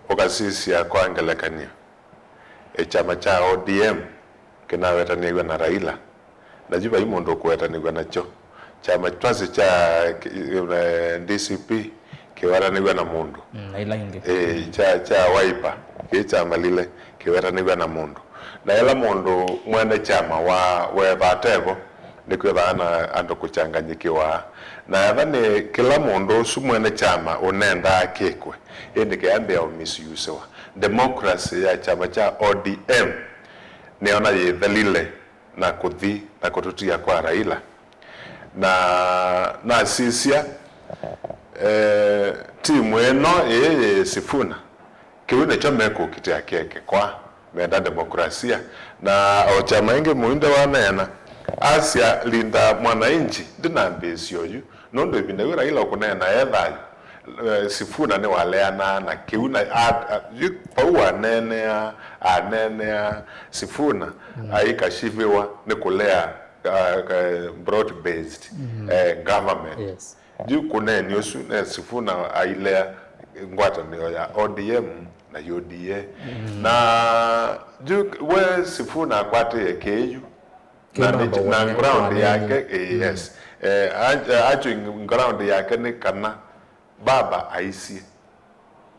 okasisi ya kwa angelekania chama cha ODM kina wetaniwa na Raila na juba imondo kuwetaniwa na cho chama twasi cha DCP kiwaraniwa na mundu Raila inge cha Wiper chama lile kiwaraniwa na mundu na ela mundu mwene chama wa batebo nikwe bana ando kuchanganyikiwa na yadhani kila mundu su mwene chama unenda akekwe indike ambe ya misuse wa democracy ya chama cha ODM niona yethalile na kuthi na kututia kwa Raila na sisia timu eno Sifuna kiune chomeko kitia keke kwa menda demokrasia na chama inge muinde wanena asia linda mwananchi ndinambesi oyu nondo ibinde Raila kunena etha Sifuna ne waleana na kiuna pauwa anene Sifuna aikashiviwa ni kulea broad based government. Yes. Juu kuneni osu na Sifuna ailea ngwatanio ya ODM na UDA na juu we Sifuna akwate KU na ground yake yes ground yake ni kana baba aisi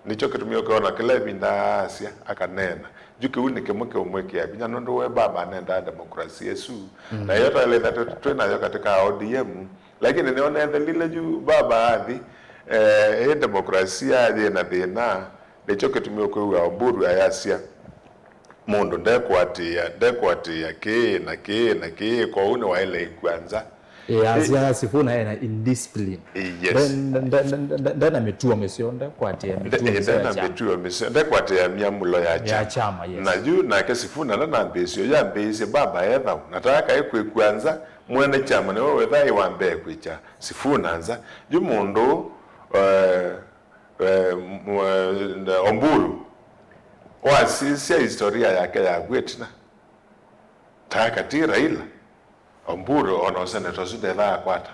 nicho kitumio kuona kile binda asia akanena juke unike mke umweke ya binya ndo we baba nenda demokrasia Yesu na yote ile tena yo katika ODM lakini niona lile juu baba adhi demokrasia je na bina nicho kitumio kwa mburu ya asia mundu ndekwatia ke kwa une wa ile kwanza asia Sifuna ena indiscipline yes ndana metua mesionda kwatia metua kwatia miamulo ya chama yes na juu na ke Sifuna na mbesio ya mbese baba etha nataka ikwe kwanza mwene chama ne wewe thai wambe kwicha Sifuna anza juu mundu Omburu wasisia historia yake ya Gwetina takati Raila Omburu ona senator sude la kwata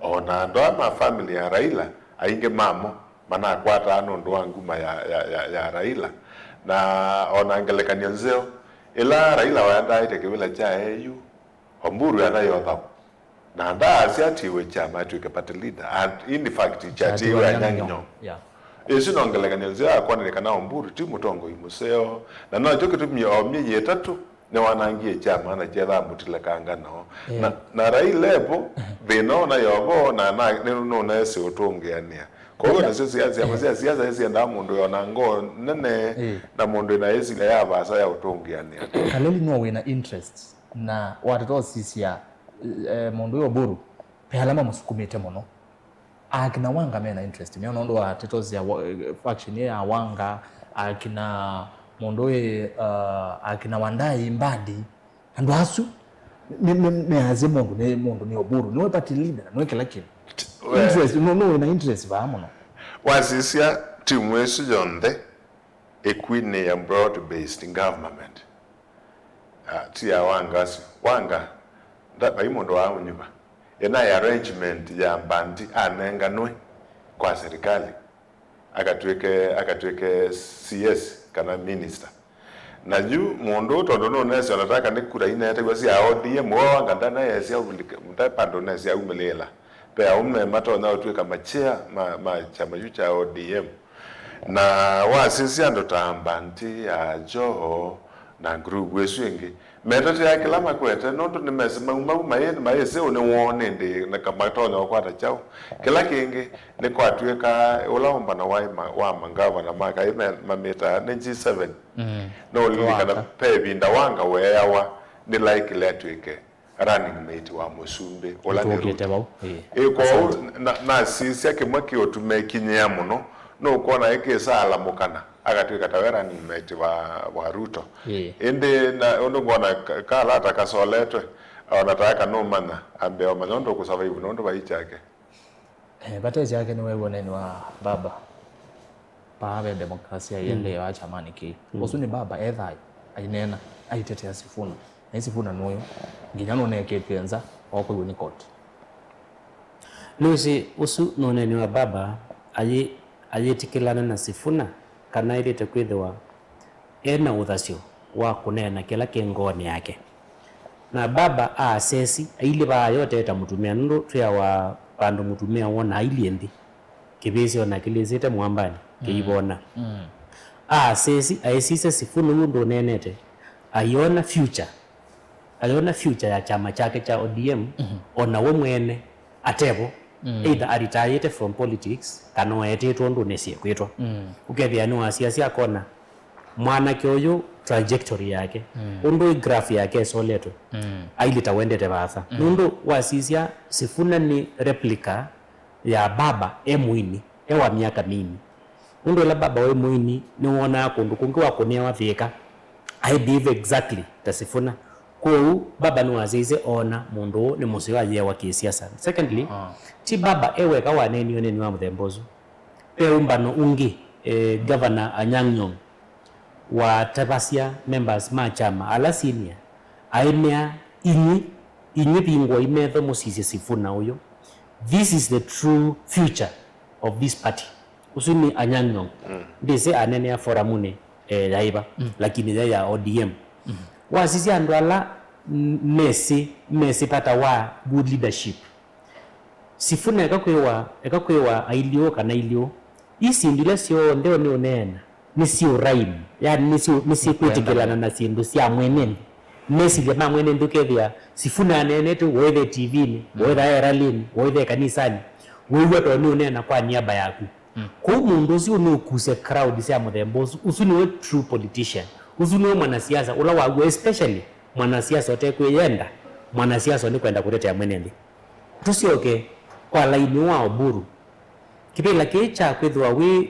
ona ndo ama family ya Raila ainge mamo mana kwata ano ndo nguma ya Raila na ona angelekania nzeo ila Raila waenda itekewela cha EU Omburu anayo na nda asiatiwe chama tukapata leader and in fact chatiwe anyanyo yeah esi nongelekania nzeo akwana kana Omburu timu tongo imuseo na no joke tumyo mye tatu ne wanangie chama na chetha mutilekanga no na Raila ebo bino na yobo na no na ese utongeania kwa hiyo na siasa hizi nda mundu yona ngo nene na mundu na hizi la yabasa ya utongeania kaleli no we na interest na watoto sisi ya mundu yo buru pe alama musukumite mono akina wanga mena interest mimi naondo wa tetozi ya faction ya wanga akina mundu akina Wandai Mbadi andu asu ne azimo mundu ni Oburu niwe party leader niwe kila kintu interest no na interest ba muno wasisia timu esu jonde equine ya broad based government tia wanga ndaba imondo wa unyuba ena arrangement ya mbandi anenganwe kwa serikali akatweke CS kana minister na juu mundu tondo no nesi anataka nikura inete kwasi ODM wanga ndana yesi mtapando nesi umelela pe aume mato na utweka machea chama cha ODM na wasisi ando tambandi ya Joho na group wesuingi metete ya kila makwete nondo nimesema mayese one ndi na kamatonya okwata chao kila kingi ni kwatweka ulaomba na wa mangava na maka mameta 97 no likana pebinda wanga weyawa ni like letweke running mate wa Musumbe ola ni ko na sisi yake mwaki otumekinya muno no kona yake sala mukana agatwika tawera ni mate wa Ruto ende na ondongona kala atakasoletwe onataka no mana ambe o manyondo ku survive nondo baichake batezi yake ni wewe nani wa baba pawe demokrasia yende ya chamani ki osuni baba ethai ainena aitetea Sifuna na Sifuna noyo nginyano neke penza oko yuni court Lucy usu noneni wa baba ayitikilana na Sifuna kana ilite kwithwa ena uthasio wa kunena kila kingoni yake na baba asesi ile ba yote eta mutumia ndo tya wa pandu mutumia wona ailiendi kibisi ona kilizite mwambani kiibona asesi aisise Sifuna ndo nenete ayona future ya chama chake cha ODM ona we mwene atebo either aritayete from politics kana waetetwo ndo nesie kwitwa ukethia no asiasia kona mwana kyoyo trajectory yake undo graph yake soleto ailita wendete batha nundo wasisia Sifuna ni replica ya baba emuini ewa miaka mini undo la baba we muini ni wona kundu kungiwa kunewa thika I believe exactly ta Sifuna ko baba no azize ona mundu ni musio ayewa kisiasa secondly ti baba ewe kawa neni wa mthembozo pe umbano ungi governor Anyang' wa tabasia members ma chama ala senior aimea inyi bingwa imetho musisi Sifuna uyo this is the true future of this party usuni Anyang' ndise anene ya foramune yaiba lakini ya ODM wasisi andwala Messi pata wa good leadership Sifuna ekakwewa ailio kana ilio isi ndile sio ndeo ni onena ni sio rhyme yani ni sio kwitikilana na sindu sia mwenene Messi jamaa mwene ndukethia Sifuna anene tu wethe TV ni wethe rally wethe kanisani wewe to ni onena kwa niaba yaku kwa mundu sio ni ukuse crowd sia muthembozu usuni we true politician usuni we mwanasiasa ula wagu especially mwanasiasa otekwiyenda mwanasiasa ni kwenda kutetea mwenende tusioke kwa laini wa Oburu kipela kicha kwithwa we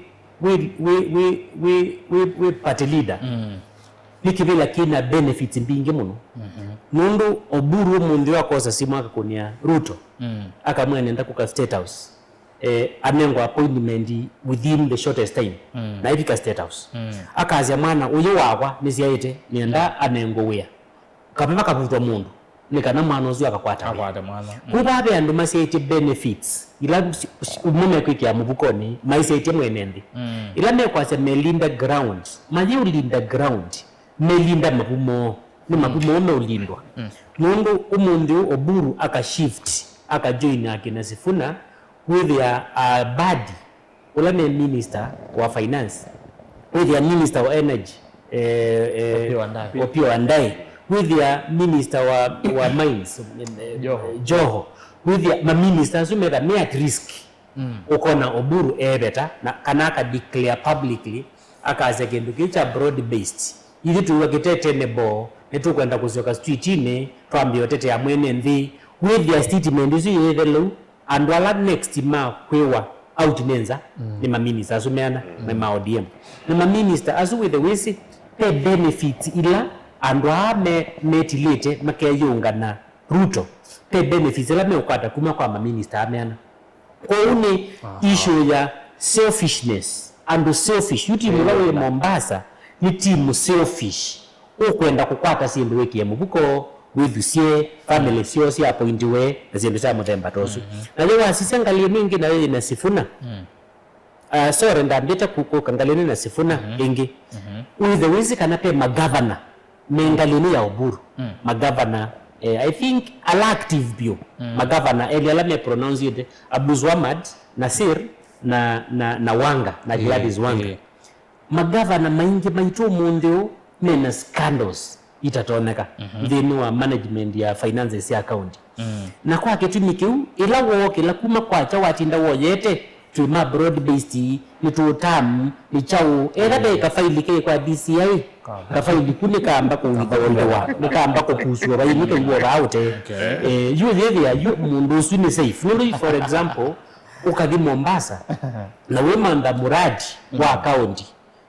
party leader ni kipela kina benefits mbingi muno mundu Oburu mundu wakosa simu akakunia Ruto akamwenenda kuka State House anengo appointment within the shortest time na ifika State House akaza mwana uyu wakwa nisiaite nienda anengo wea kapema kaputwa mundu nikana mwana uzu akakwata mwana kubabe andu masiaite benefits ila umume kwikia mubukoni maisaite mwenende ila mekwase melinda ground maji ulinda ground melinda mapumo ni mapumo umeulindwa mundu umundu Oburu akashift akajoin akina Sifuna with their body ulame minister wa finance with their minister wa energy Opiyo Wandayi with their minister wa mines Joho with their minister sumeda me at risk ukona Oburu ebeta na kanaka declare publicly akaze kindu kicha broad based ili tuwakitete nebo netu kwenda kusoka street ine twambio tete ya mwene nthi with their statement isu yethelo and wala next ma kwewa out nenza ni ma minister asumeana na ma ODM ni ma minister asu with the wisi pe benefits ila andwa metilite makeyunga na Ruto pe benefits ila meukata kuma kwa minister amena kwa uni issue ya selfishness and selfish yuti mulawe Mombasa ni timu selfish ukwenda kukwata sindu wiki mubuko withusie family sio si appointiwe na zindu za muthemba tosu na leo asisangalie mingi na wewe na Sifuna sorry ndambita kukangalini na Sifuna ingi with the wizi kana pe magavana mengalini ya Oburu magavana I think active bio magavana eliala me pronounce it Abdulswamad Nasir na Wanga na Gladys Wanga magavana maingi maito mundio mena scandals itatoneka thini wa management ya finances ya county na kwa ketumi kiu ila woke ila kuma kwa cha watinda woyete tuma broad based ni tutam ni chau era de ka faili ke kwa DCI ka faili kuni kaamba ko widolewa ni kaamba ko kuswa bai ni ko raute you there you mundu suni safe no for example ukadi Mombasa na we manda muradi wa county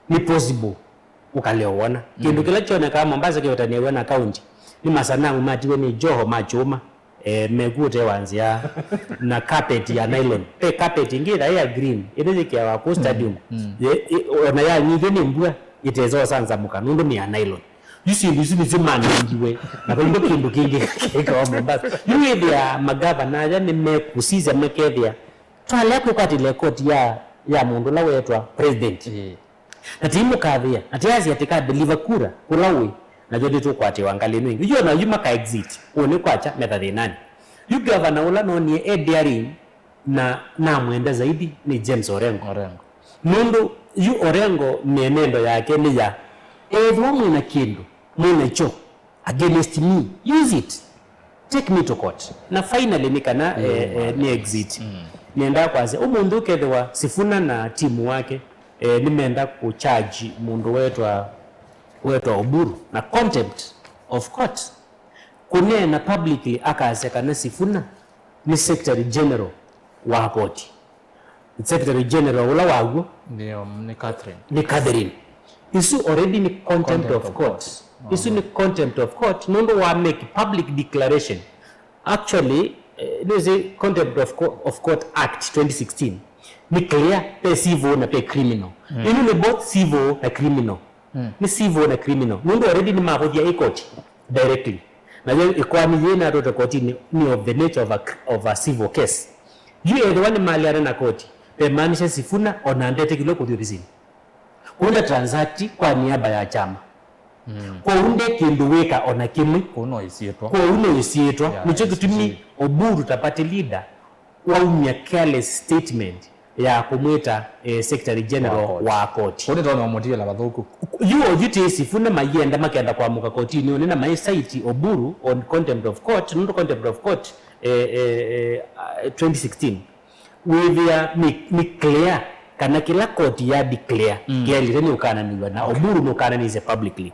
ni possible ukaleona kindu kila chone kama Mombasa kiotaniwe na county ni masanamu matiwe ni Joho machuma megute wanzia na carpet ya nylon pe carpet ingira ya green ineze kia wa stadium ona ya nyige ni mbua itezo sanza mukanundu ni ya nylon yusi ni zimani ngiwe na kwa kindu kingi kwa Mombasa yuwe ya magavana ya ni mekusiza mekedia twale kwati lekoti ya mundu la wetwa president na timu kadhia atiazi atika deliver kura kulawi na jodi tu kwati wangalini wingi hiyo na yuma ka exit uone kwacha methali nani you governor ula no ni Ediaring na mwenda zaidi ni James Orengo mundu yu Orengo mienendo yake ni ya edwa mwina kindu mwina cho against me use it take me to court na finally nikana ni exit nienda kwaze umundu kedwa Sifuna na timu wake nimeenda kucharge mundu wetwa Oburu na contempt of court kunena publicly akaseka na Sifuna ni secretary general wa court secretary general ula wago ndio ni Catherine isu already ni contempt of court isu ni contempt of court nondo wa make public declaration actually there's a contempt of court act 2016 ni clear pe civil na pe criminal ni both civil na criminal ni civil na criminal mundu already ni mahodhi ya court directly na yeye ikwani yena roto court ni of the nature of a civil case you are the one mali na court pe maanisha Sifuna onandete kilo kudhirizini unda transact kwa niaba ya chama kwa unde kindu weka ona kimwi kuno isietwa nicho kitumi Oburu tapati leader wa umya careless statement ya kumwita secretary general wa court kone tona motia la bathuku yuo jiti Sifuna mayenda makenda kwa muka kotini onena my site Oburu on contempt of court no contempt of court 2016 with their ni clear kana kila koti ya declare kile tena ukananiwa na Oburu no kananize publicly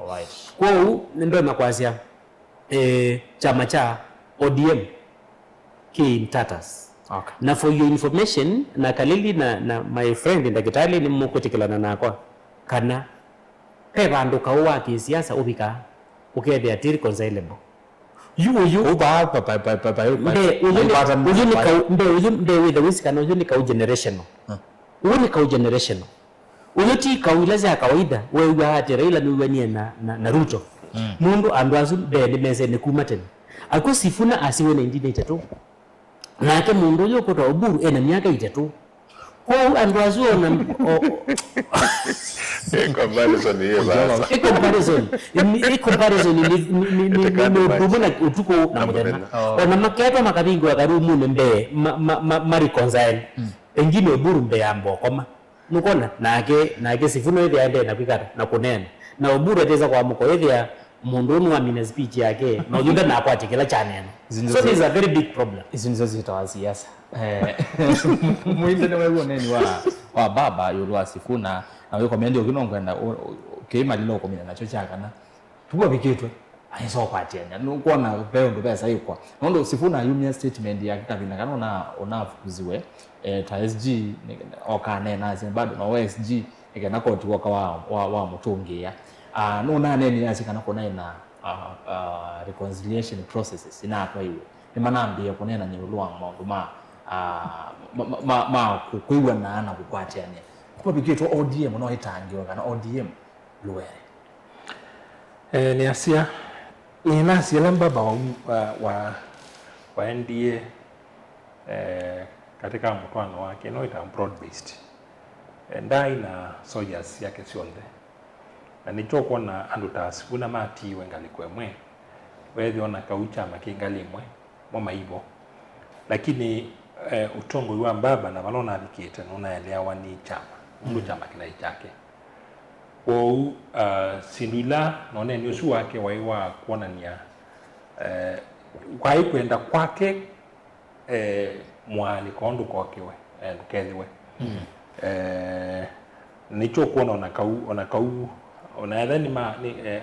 kwa hiyo ndio nakwazia chama cha ODM ki tatas na for your information na kalili na my friend ndakitali ni mukutikilana nako kana pe bandu kawa kisiasa ubika ukede atiri reconcilable you uba mbe with the wish kana ujuni ka generational generational uloti kauilaza kawaida wewe hata Raila niwe na Ruto mundu andwazu be meze ne kumateni ako Sifuna asiwe 1982 na yake mundu yoko to Oburu ena miaka 32 kwa andwazu na comparison hiyo basi comparison ni bubuna utuko na mudena ona maketo makabingo akarumu nembe mari konzael engine Oburu mbe ambo koma nukona nake Sifuna ile ende na kwikara na kunena na Oburu ateza kwa muko ile mundu nu amina speech yake na ujunda na akwati kila chaneno so this is a very big problem izinzo zitawasiasa muinde ne wewe neni wa baba yulwa Sifuna na wewe komende ukinongwenda kema lilo komina nacho chakana tuwa bikitwe aiso kwatianya nukuona peo ndo pesa ikwa nondo Sifuna union statement ya kabina kana onafuziwe ta SG okane na bado na OSG ikana koti waka wa mutungia no na neni asikana kona ina reconciliation processes ina atwa iwe ni manambia kunena ni ulwa maundu ma kuigwa na ana kukwatiania kwa bikito ODM no hitangiwa kana ODM luwere ni asia ina siela mbaba wa NDA katika mkutano wake no ita broad based ndai na soldiers yake cionthe na nichoko na andu tasifuna mati wengali kwemwe wethi ona kaucha makingali mwe mwa ibo lakini utongo wa mbaba na balona alikete nona elewa ni chama mundu chama kila chake kwa sindula none ni usu wake waiwa kuonania kwa kwenda kwake mwali kondo kwakewe ndukethiwe nicho kuona ona kau ona thani ma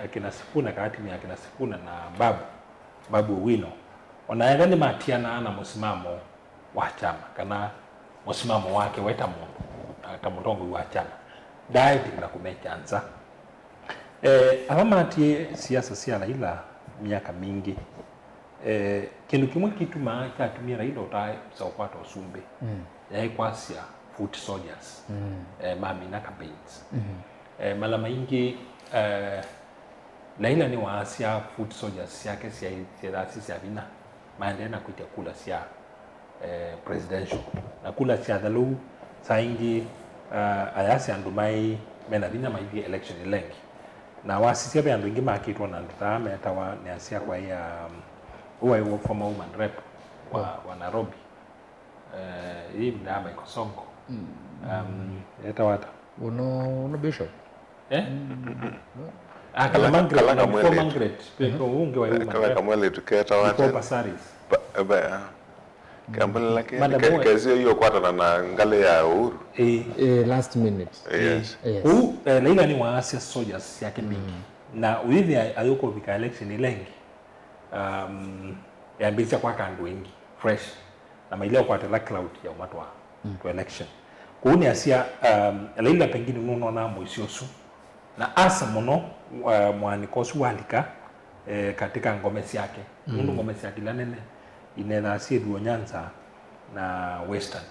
akina Sifuna kati ni akina Sifuna na babu Wino ona thani matiana na musimamo wa chama kana musimamo wake weta mundu kama mutongo wa chama dai na kumechanza alama ati siasa sia Raila miaka mingi kindu kimwe kitu katumia Raila utai saupata usumbe yaikwasia foot soldiers mami na campaigns mala maingi Raila ni waasia foot soldiers yake sia vina maendena kuitia kula sia presidential na kula sia dalu saingi ayasi andumai mena vina maivi election ilengi na wasisia be andu ingi makitwa na ndutame tawa ni asia kwa ya uwa former woman rep wa Nairobi hii mdama iko Sonko eta wata uno bishop kala Margaret kwa unge wa woman kala kamwele tuketa wata kwa Pasaris kambele lakini kazi hiyo kwata na ngale ya Uhuru last minute yes Raila ni waasia soldiers yake mingi na uithi ayoko vika election ilengi yambisha kwa kandu wengi fresh na maileo kwa tela cloud ya umatwa to election kuuni asia Raila pengine nuno na moisiosu na asa muno mwanikosu walika katika ngomesi yake mundu ngomesi yake lanene inena asia duo Nyanza na Western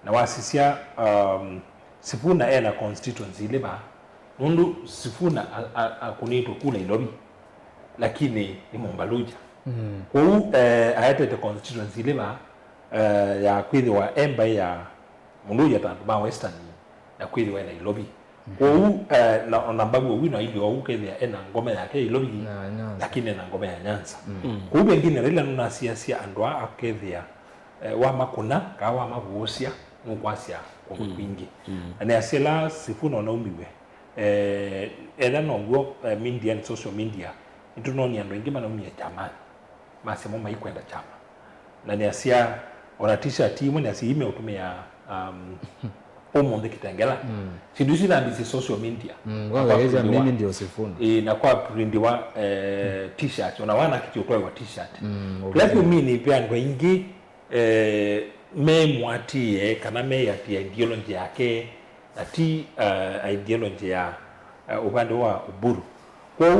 na wasisia Sifuna na constituency leba mundu Sifuna akunito kula Ilobi lakini ni Mombaluja kwa ayatete constituency leba ya kwithi wa emba ya mundu ya tantu ba Western ya kwithi wa na Ilobi kwa na babu Wino ili wa ukethia ena ngome yake Ilobi lakini na ngome ya Nyanza kwa bengine Raila nuna siasia andwa akethia wa makuna kawa mabuosia nukwasia kwa kwingi na asela Sifuna na umiwe no go media and social media ntunoni ando ingima na umia chama masemo maikwenda chama na ni asia ona t-shirt timu ni asia ime utumia omonde kitengela sindusi na ndisi social media kwanza hizo mimi ndio Sifuna na kwa print wa t-shirt ona wana kichotwa wa t-shirt lakini mimi pia ngo ingi me mwatie kana me ya ideology yake na ideology ya upande wa Uburu kwa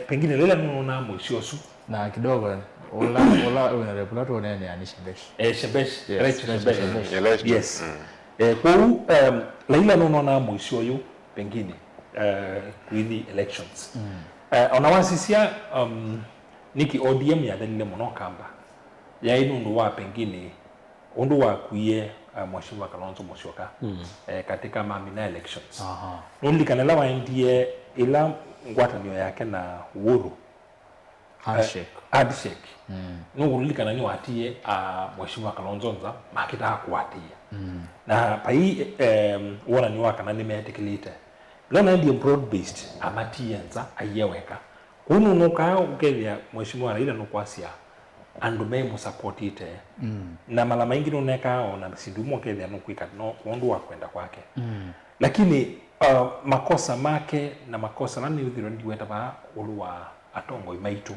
pengine Raila nuno moisiosu na kidogo ola unarepulato nene yani Shebesh yes kwa Raila nuno moisioyu pengine with the elections onawasisia niki ODM ya dalile muno kamba ya inundu wa pengine undu wa kuye Mheshimiwa Kalonzo Musyoka katika mamina elections nundi kanela wa NDA ila ngwatanio yake na Uhuru handshake nungulili kanani watie Mheshimiwa Kalonzo nza makita kuwatia na pai wona ni waka nani metikilite lona ndi broad based amatie nza ayeweka kunu nuka ukethia Mheshimiwa Raila nukwasia andu me mu support ite na mala maingi noneka ona sindumo kethia nukwika no ondu wa kwenda kwake lakini makosa make na makosa nani uthiro ndiweta ba uluwa atongo imaitu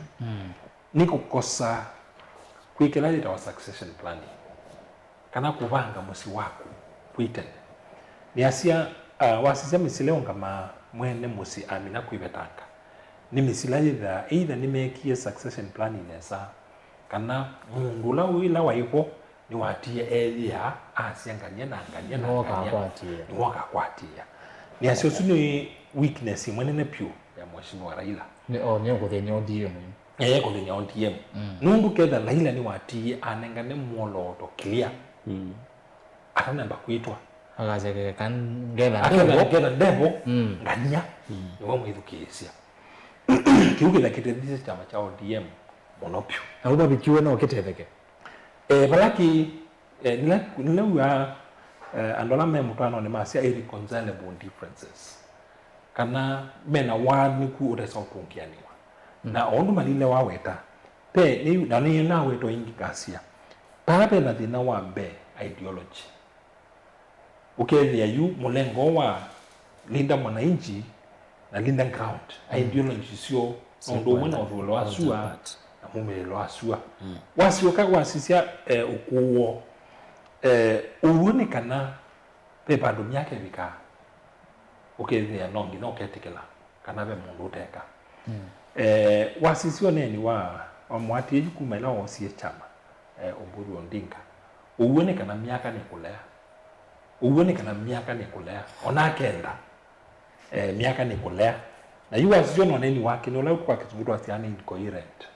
ni kukosa kwikela ita wa succession planning kana kubanga musi wako kwite ni asia wasisema misile ngama mwene musi amina kuibetanga ni misila either nimekie succession plan inesa kana mundu la wila waiko ni watie elia asianganye na anganye na ni waka kwatia ni asio suni weakness mwene ne pio ya mheshimiwa Raila ni onyo kuthenya ODM kuthenya ODM nundu ketha Raila ni watie anengane mwoloto clear atana bakwitwa agazeke kan getha ndebo nganya ni wa mwithukisia kiuke la kitethia chama cha ODM monopio na uba bikiwe no kitetheke balaki nilewa andola me mutano ni masia irreconcilable differences kana mena wani ku uresa utungianiwa na ondu malile waweta pe ni na weto ingi kasia pape na dina wa mbe ideology ukethia yu mulengo wa linda mwananchi na linda ground ideology sio ndo mwana ulo asua na mumelo asua wasioka wasisia ukuo uone kana pepa ndo myake bika ukethia nongi no ketikela kana be mundu uteka wasisio neni wa mwati yikuma ila osie chama Oburu Ondinga uone kana myaka ni kulea ona kenda miaka ni kulea na yuwa sio noneni wake no leo kwa kitu asiani incoherent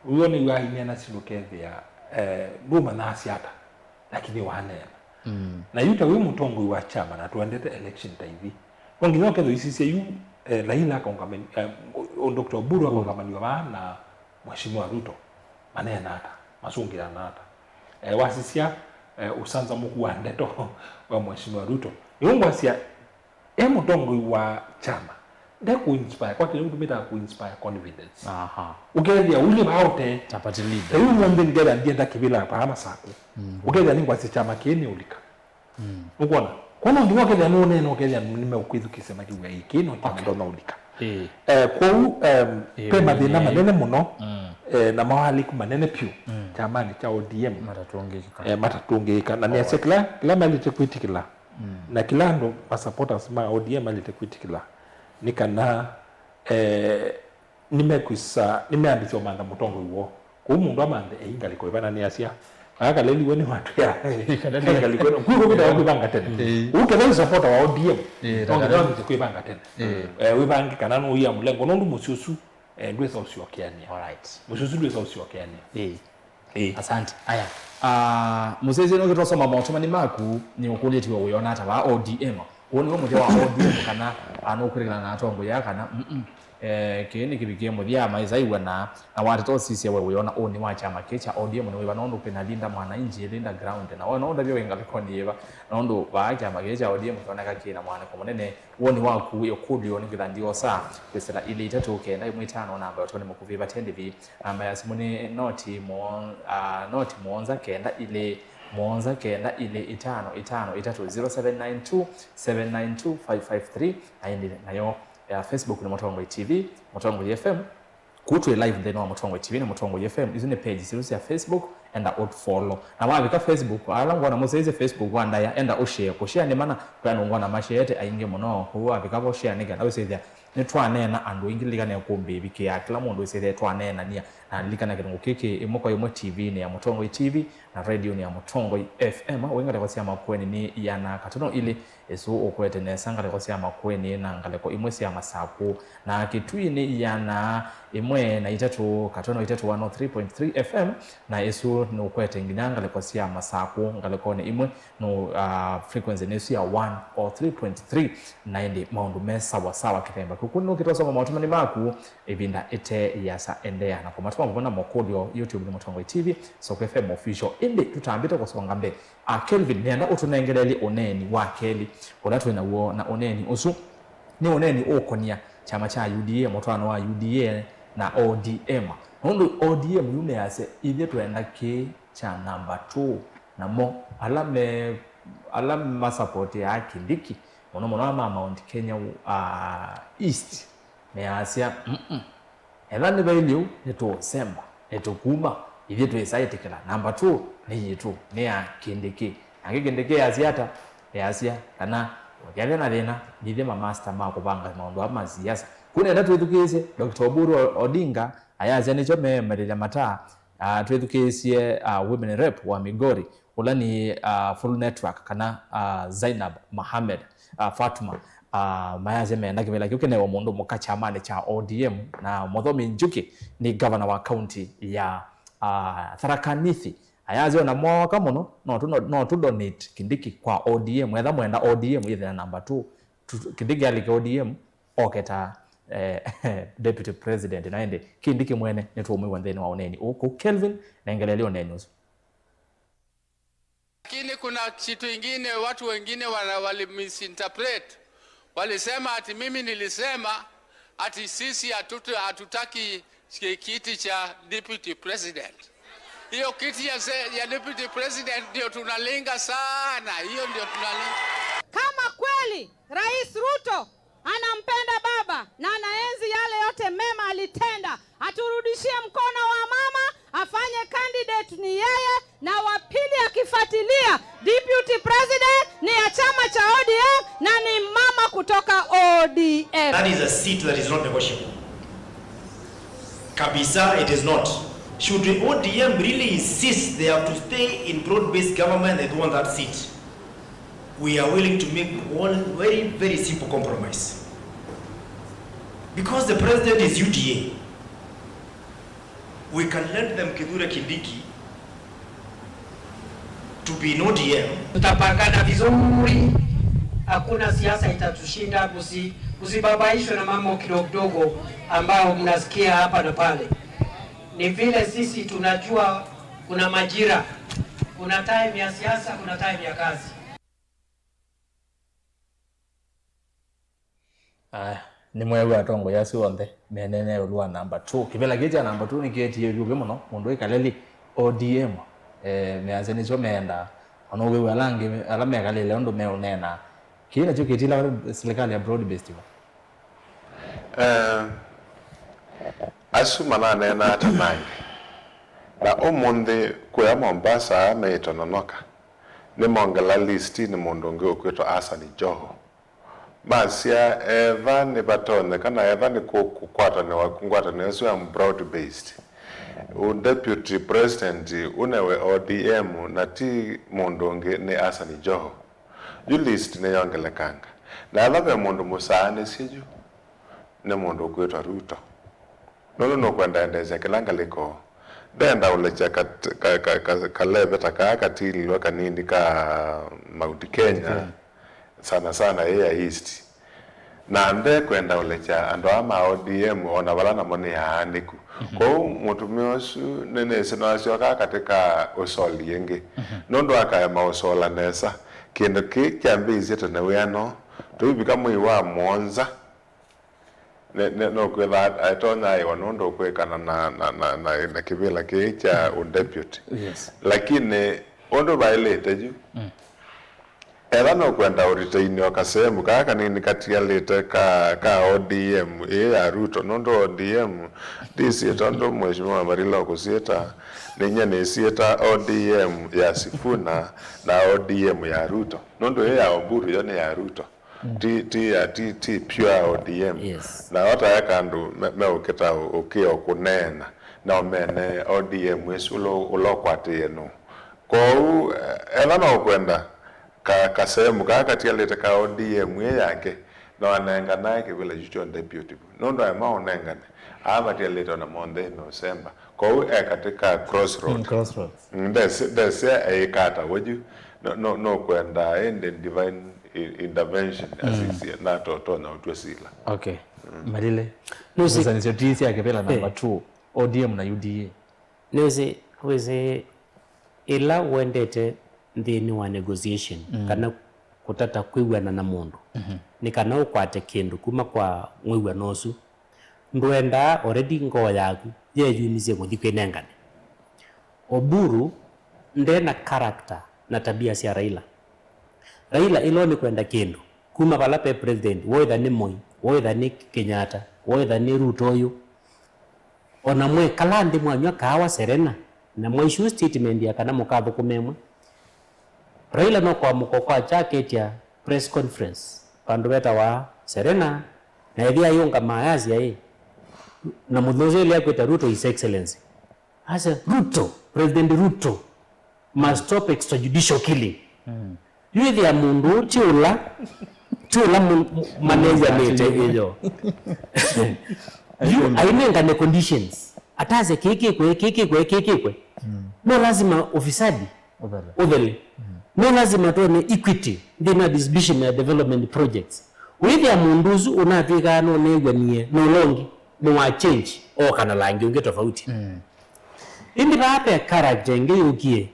huyo ni wa hinyana silukethia nduma na asiata lakini wanena na yuta we mutongo wa chama na tuendete election time wangizo kezo isisi yu Raila kongamani Dr. Oburu kongamani wa na mheshimiwa Ruto manena hata masungira nata wasisia usanza muku wa ndeto wa mheshimiwa Ruto yongwasia mutongo wa chama nde ku inspire kwa kile mtumita ku inspire confidence ukethia uli baote tapati leader eyu mwambe ngela ndienda kibila pa sako ukethia ningwa si chama kini ulika ukona kono ndiwa kethia no kethia nimeukwithu kisema kiwa ikino chama ndo ulika kwa pema dina manene muno na mawali manene pio chama ni cha ODM matatungika na ni sekla kila mali tekwitikila na kila ndo supporters ma ODM mali tekwitikila nikana nimeambiswa manda mutongo uwo ku mundu amande ingaliko ibana ni asia aka leli woni watu ya ingaliko kuko kuda kubanga tena ukele supporter wa ODM tongo kubanga tena wibangi kana no ya mulengo no mususu ndwesa usiwakiania alright mususu ndwesa usiwakiania asante aya musezi no kitosoma mautuma maku ni ukuletiwa uyona hata wa ODM woni wo muthi wa ODM kana anokurikana na atongo ya kana kini kibikie muthia maizaiwa na watu sisi wewe uyona oni wa chama kecha ODM ni wewe nondo pena linda mwananchi linda ground na wewe nondo byo wenga bikoni yeba nondo ba chama kecha ODM kona kakina mwana ko munene woni wa ku yokudio ni ndio saa kwesera ile itatu kenda imwitano namba yotone mukuviva tendivi amba yasimuni noti monza kenda ile Monza kenda ile 553 792 553 aindi nayo ya Facebook ni Mutongo TV Mutongo FM kutwe live then wa Mutongo TV na Mutongo FM izine page sirusi ya Facebook enda follow na wabika Facebook alangwa na museze Facebook wanda ya enda share ni mana kwa ngwana mashete ainge muno huwa bikabo share niga na wesezia ni twanena andu ingiliga kumbi biki ya kila mundu wesezia twanena nia na likana kitungu kiki imoko yomo TV ni ya Mutongo TV na radio ni ya Mutongo FM wenga kwa sia makweni ni yana katono ili esu okwete ne sanga kwa sia makweni na ngaleko imwesi ya masaku na kitui ni yana imwe na itatu katono itatu 103.3 FM na esu no kwete nginyanga leko sia masaku ngaleko ne imwe no frequency ne sia 103.3 na ndi maundu mesa sawa kitemba kukuno kitosoma mautuma maku ebinda ete yasa endea na kwa matuma mbona mokodio YouTube ni Mutongo TV so FM official indi tutambita kusonga mbe Kelvin nenda utunengeleli oneni wa Kelly onatwe na wo na oneni usu ni oneni okonia chama cha UDA motwana wa UDA na ODM nondo ODM yume yase ile twenda ke cha number 2 na mo alame support ya Kindiki mono ama Mount Kenya East me asia elande bailiu neto semba neto kuma ile twesite kila number 2 ni yitu ni ya Kindiki angekindiki asiata ya asia kana yale na thina nithe ma master ma kubanga maundu ama siasa kunenda twithukise Dr. Oburu Odinga ayaze nicho memerera mata twithukise women rep wa Migori ulani full network kana Zainab Mohamed Fatuma mayaze mena kibela kikene wa mundu mukachamane cha ODM na Muthomi Njuki ni governor wa county ya Tharaka Nithi ayaze ona mwaka muno no to donate Kindiki kwa ODM wetha mwenda ODM ithe number 2 Kindiki alike ODM oketa deputy president naende Kindiki mwene netumwe wantheni wa uneni uku Kelvin na engeleleo neni usu. Lakini kuna kitu ingine watu wengine wali misinterpret. Walisema ati mimi nilisema ati sisi hatutaki kiti cha deputy president. Hiyo kiti ya deputy president ndio tunalinga sana. Hiyo ndio tunalinga. Kama kweli Rais Ruto anampenda baba na anaenzi yale yote mema alitenda, aturudishie mkono wa mama, afanye candidate ni yeye, na wa pili akifuatilia deputy president ni ya chama cha ODM na ni mama kutoka ODM. That is a seat that is not negotiable. Kabisa, it is not. Should the ODM really insist they have to stay in broad-based government, they don't want that seat, we are willing to make one very, very simple compromise. Because the president is UDA, we can let them Kithure Kindiki to be in ODM. Tutapangana vizuri, hakuna siasa itatushinda, usibabaishwe na mambo kidogo ambao mnasikia hapa na pale. Ni vile sisi tunajua kuna majira, kuna time ya siasa, kuna time ya kazi. Ni mwewe atongo yasi wonde menene ulwa number 2 kibela geja number 2 niketi yuge muno mundu ikaleli ODM meaze nicho menda ono wewe alangi alame kalele ndo me unena kile cho kitila serikali ya broad based asuma na nena atanangi na omonde kwa Mombasa meitononoka ni mongala list ni mundu ngi okwetwa Hassan Joho Masia Evan Batone kana Evan kukwata ne wakungwata ne so am broad based. Deputy president unewe ODM na ti mondonge ne Hassan Joho. You list ne yongele kanga. Na alabe mondo musane siju ne mondo kwetwa Ruto. No kwenda endeze kelanga liko. Denda ulecha kalebe takaka tili waka nindi ka Mount Kenya. Sana ya East na nde kwenda ulecha ando ama ODM ona wala na mone ya andiku kwa mutumiosu nene sinasyo katika usoli yenge nondo aka mausola nesa kendo kiambizi teneweano tuibika mwiwa monza no kwetha atona iwa nondo kwekana na kibila kicha deputy lakini ondo bailete ju Ela no kwenda uritaini wakasemu kaka nini katialete ka ODM ya Ruto nondo ODM disi tondo mheshimiwa Marila kusieta ninya nisieta ODM ya Sifuna na ODM ya Ruto nondo ya Oburu yone ya Ruto ti pure ODM na hata yakandu meuketa ukio kunena na omene ODM wesulo ulokwati no kwa ela no kwenda kasemu katialete ka ODM yake no anenga naike vile jicho deputy nondo ama onengane ama tialete na monde no semba ko katika crossroads ndese kata woju no kwenda in the divine intervention asisi na toto na utwesila okay Marile nusa nisio tisi yake vela number 2 ODM na UDA weze ila wendete ndini wa negotiation kana kutata kwiwana na mundu ni kana ukwate kindu kuma kwa mwiwa nosu ndwenda already ngo yaku ye yumize muthi kwenengane Oburu ndena character na tabia cia Raila ilo ni kwenda kindu kuma bala pe president wether ni Moi wether ni Kenyatta wether ni Ruto yu ona mwe kalandi mwanywa kawa Serena na mwe issue statement ya kana mukatho kumemwe Raila no kwa mukokwa jacket ya press conference pandu beta wa Serena na ethia yunga mayazi ya na mudhoze ile yakweta Ruto His Excellency asa Ruto President Ruto must stop extrajudicial killing yuthi ya mundu chula manager mete hiyo you ainenga ne conditions ataze keke kwe no lazima ofisadi udhali no lazima tuone equity ndina distribution ya development projects withi ya munduzu unafika no negwanie no longi no wa change o kana langi unge tofauti indi bape character ngeyukie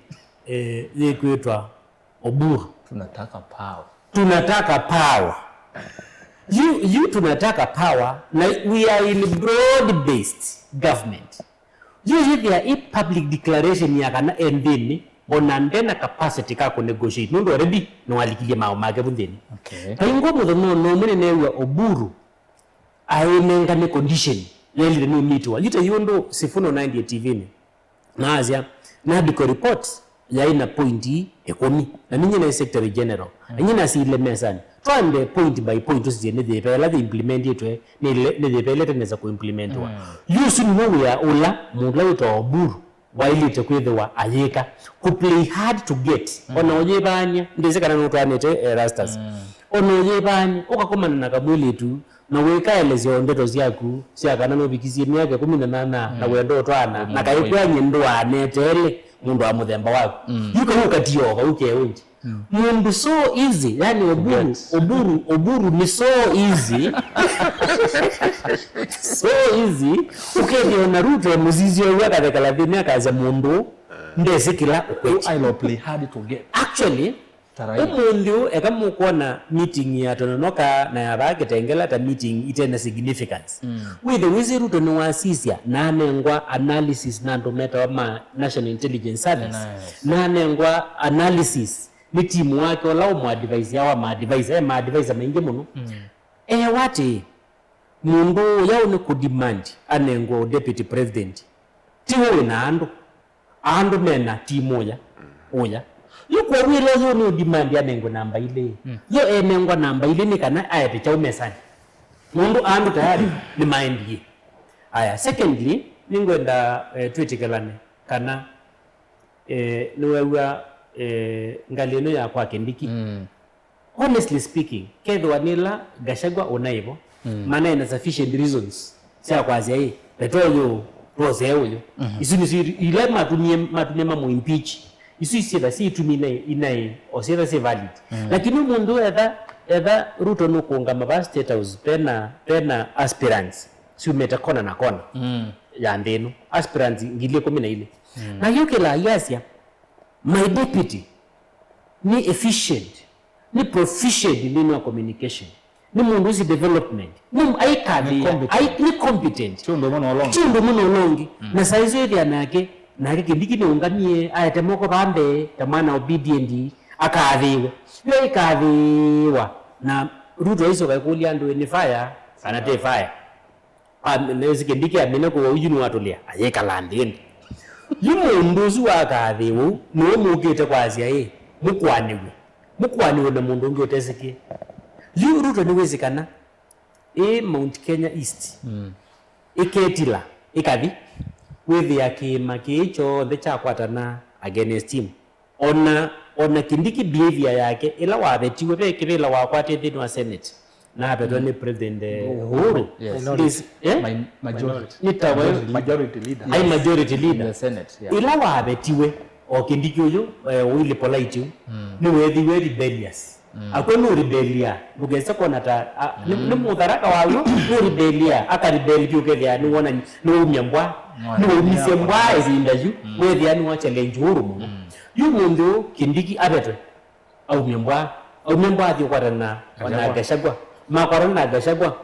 yekwetwa Oburu tunataka power you tunataka power na we are in broad based government you there a public declaration ya kana endini onandena capacity ka ku negotiate ndo already no alikiye mao make bundeni kaingo mutho no mune newa Oburu ainenga ne condition yeli no mitwa yite yondo Sifuno 90 TV ni naazia na diko reports ya ina pointi ekomi na ninyi na secretary general nyina si ile mesani twande point by point usije ne pela implement yetu ne pela teneza ku implementwa yusu ni wewe ya ula mula wetu Oburu wailite kwethwa ayeka ku play hard to get ona oyebanya ndizikana no twanete rastas ona oyebanya ukakomana na kabuli tu na wekaelezyo ndeto ziaku siakana no bikizie miaka 18 na wendo twana na kaikwanye ndo anetele mundu wa muthemba wako yuko ukatioga ukeunji mundu so easy yani Oburu ni so easy so easy ukedio na Ruto muzizio waka dekala bine akaza mundu ndesikila ukweti I play hard to get actually umundu ekamukona meeting ya tononoka na yabage tengela ta meeting itena significance with the wizi Ruto ni wasisia na anengwa analysis na ndometa wa National Intelligence Service na anengwa analysis ni timu wake wala mu advise yawa ma advise maingi muno wati mundu yao ni ku demand anengwa deputy president tiwo na ando mena timu oya yuko wile yo ni demand ya nengo namba ile yo enengwa namba ile ni kana ayate cha umesani mundu ando tayari ni maindi aya secondly ningwenda twitikelane kana niwewa ngalino ya kwa Kindiki honestly speaking kedho wanila Gachagua onaibo maana ina sufficient reasons sia kwazi hii petoyo rose huyo isini ile matunye mamu impeach isi da si tumine inai osira si valid lakini mundu edha Ruto no kuungama ba state house pena aspirants si umetakona na kona ya ndeno aspirants ngile 11 na yoke la yasia my deputy ni efficient ni proficient in communication ni mundu si development ni ni competent chundo muno olongi na saizo ya nake na Kindiki ni ungamie ayate moko bambe tamana obedient akathiwe yo ikathiwa na Ruto hizo kaikulia ndo ni fire anate fire nezi Kindiki amene ko uyinu watulia ayeka landeni yumo ndozu akathiwe no mugite kwazia mukwaniwe na mundu ngi oteseke Ruto ni wezekana Mount Kenya East iketila ikathi with ya kimakicho the chakwatana against him ona Kindiki behavior yake ila wabetiwe bekirila wakwate thini wa Senate na abeto ni President Uhuru majority leader in the Senate ila wabetiwe o Kindiki uyu Willy Polite ni wethi rebellious akwenu rebellia bugesa kona ta ni mutharaka wayo ni rebellia rebel byukethia ni wona ni umyambwa ni umisembwa izindaju wethi ani wa challenge huru yu mundu Kindiki abetwe au myambwa athi kwarana na Gachagua makwarana na Gachagua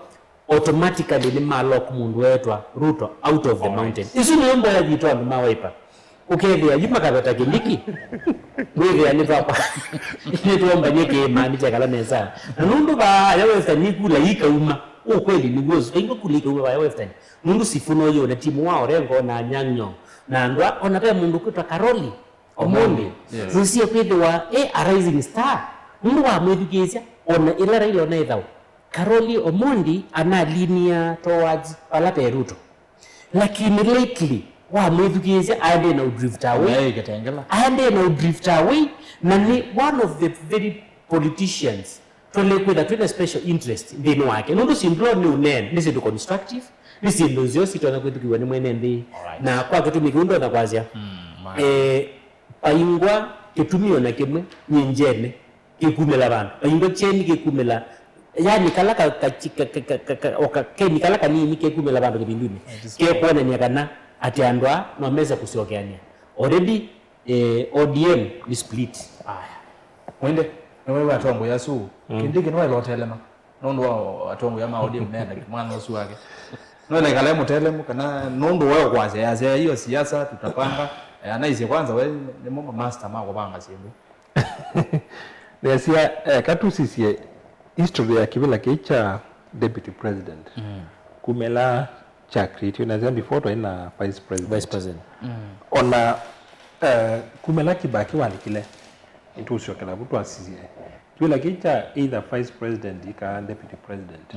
automatically ni malok mundu wetwa Ruto out of the mountain isu ni mbo ya jitwa mawaipa ukethia yuma kabeta Kindiki wewe ani papa ni tuomba nyeke mani chakala nesa nundu ba ya western ni kula ikauma ukweli ni gozo ingo kulika uwa ya western nundu Sifuno yo na timu wao rengo na nyanyo na ndwa onata mundu kwitwa Karoli Omondi usie kwithwa a rising star nundu wa mwithikisia ona ila Raila onaithao Karoli Omondi ana linear towards Alape Ruto, lakini lately wa mwithukizia aende na drift away na ni one of the very politicians tole kwenda twende special interest ndino wake ndo simple ni unen ni sido constructive ni sido ziosi tona kwithukiwa ni mwene ndi na kwa kitu migundo na kwazia paingwa kitumio na kimwe nyenjene kikumela bana paingwa cheni kikumela yani kalaka ni kalaka ni kikumela bana kibinduni ke kuona ni kana ati andwa no meza kusiokeania already ODM ni split mwende wewe atongo yasu kindiki no elotelema nondo atongo ya ODM nenda mwana wasu wake no ile kale mutelemu kana nondo wewe kwanza yaze hiyo siasa tutapanga anaize kwanza wewe ni mama master mako banga simbu Nesia katusisie history ya kibila kicha deputy president kumela cha create na zambi photo ina vice president ona kumela kibaki wali kile intusio kana butu asisie kibila kicha either vice president ika deputy president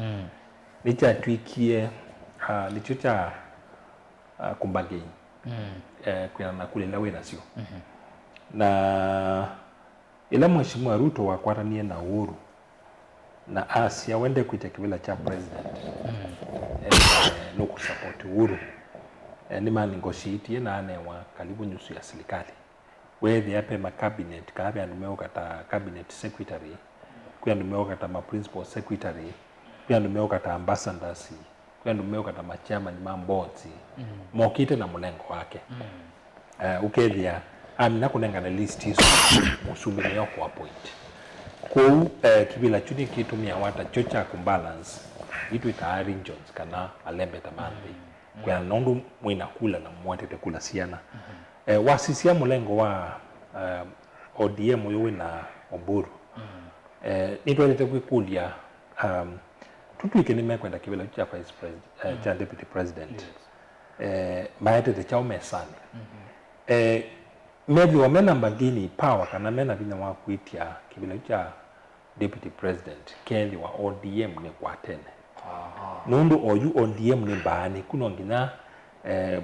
nicha twikie nichucha kumbageni kwa na kule lawe na sio na ila mheshimiwa Ruto wakwaranie na Uhuru na Asia wende kuita kibila cha president no kusupport Uhuru ni man negotiate na anewa karibu nusu ya serikali wewe yape ma cabinet kabe andumeo kata cabinet secretary kwa andumeo kata ma principal secretary kwa andumeo kata ambassadors kwa andumeo kata ma chairman ma boards mokite na mlengo wake ukethia amina kunenga na list hizo usubiri yako appoint ku kibila chuni kitumia wata chocha kumbalance itu ita regions kana alembe tamandi kwa nondo mwina kula na mwatete kula siana wasisia mlengo wa ODM yowe na Oburu nitwalete kwikulia tutuike nimekwenda kibila cha vice president cha deputy president maete chao mesani maybe wamena mbagini power kana mena vina wa kuitia kibila cha deputy president kendi wa ODM ni kwatene nundu oyu ODM ni baani kuno ngina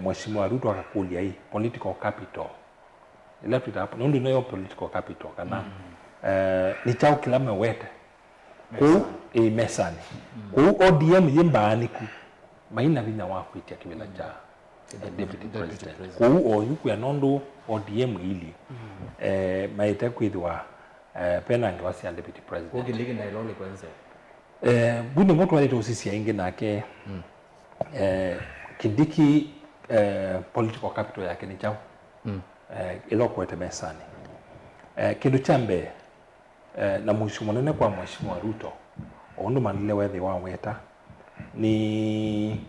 mheshimiwa Ruto akakulia hii political capital ila tuta hapo nundu nayo political capital kana ni chao kilame wete ku mesani ku ODM yimbaani ku maina vina wa kuitia kibila cha deputy president ku oyu kwa nondo ODM ili maita kwithwa pena ngwasi deputy president ukiliki na ilole kwanza buni moto wale tosisi ingi nake Kindiki political capital yake ni chao ilo kwete mesani kindu chambe na mheshimiwa nene kwa mheshimiwa Ruto ondo manile wethi wa weta ni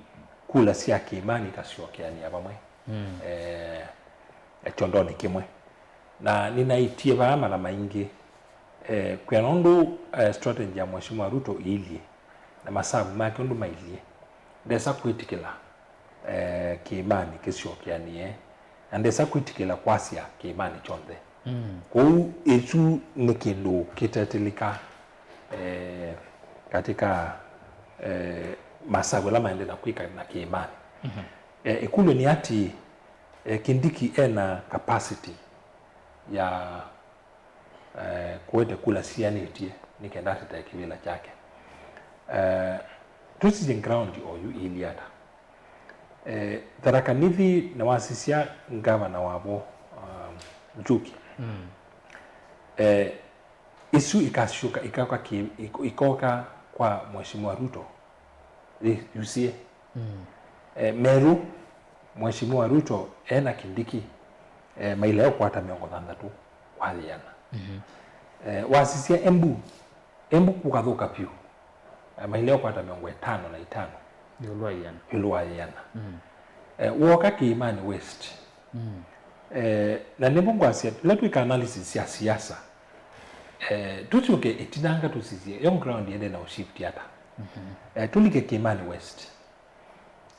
kula sia kimani kasiokiani abamwe chondoni kimwe na ninaitie vama na maingi kwa nondo strategy ya mheshimiwa Ruto ili na masabu make ndo mailie ndesa kwitikila kimani kisiokiani ndesa kwitikila kwasia kimani chonde ku echu nikindu kitetilika katika masabu la maende na kuika na kimani ikulu ni ati Kindiki ena capacity ya kuwete kula sianitie nikenda tata kibila chake tusi ground oyu iliata Tharaka Nithi na wasisia gavana wabo Njuki isu ikashuka ikoka kwa mheshimiwa Ruto yusie Meru mheshimiwa Ruto ena Kindiki maileo kwata miongo thandatu waliana wasisia Embu kukathuka piu maileo kwata miongo 5 na 5 yuluwaiana woka Kiimani West na nibungu asia letu ika analysis ya siasa tuchuke itinanga tusizie young ground yende na ushift yata tulike Kiimani West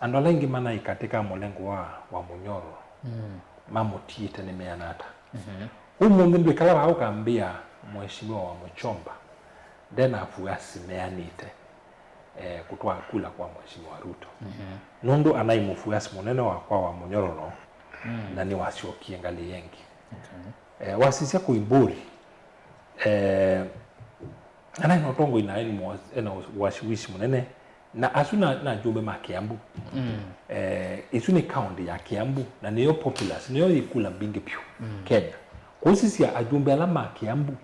andola ingi mana ikatika molengo wa Munyoro mamutiite nimeanata umungu ndwe kala haukaambia mheshimiwa wa Muchomba ndena afuasi meanite kutoa kula kwa Mheshimiwa Ruto nundu anaimufuasi munene wakwa wa Munyororo na ni wasiokie ngali yengi wasisia kuimburi anaino tongo ina washiwishi munene na asuna na jumbe ma Kiambu isu ni county ya Kiambu na niyo populous niyo ikula bingi pyu Kenya kusisia ajumbe ala ma Kiambu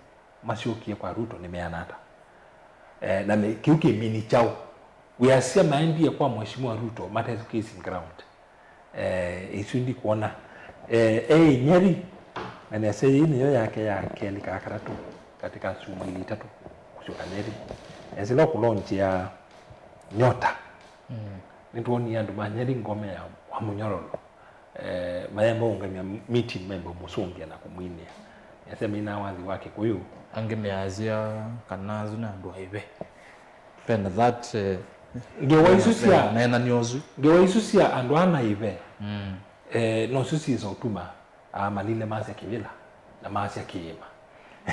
masiokie kwa Ruto ni meanata na kiuke mini chao wiasia maendi ya kwa Mheshimiwa Ruto matter is case in ground isu ndi kuona Nyeri na nese niyo yake ya Keli kakaratu katika sumili tatu kushuka Nyeri ensilo kulonchi ya nyota nituoni andu manyeri ngome ya wa Munyororo mayembo ungamia meeting member musungia na kumwinia yasema ina wazi wake kuyu angemeazia kanazu na andu haive pena that ngewaisusia na nyozu ngewaisusia andu ana ive no susi za utuma amalile masi ya kivila na masi ya kiima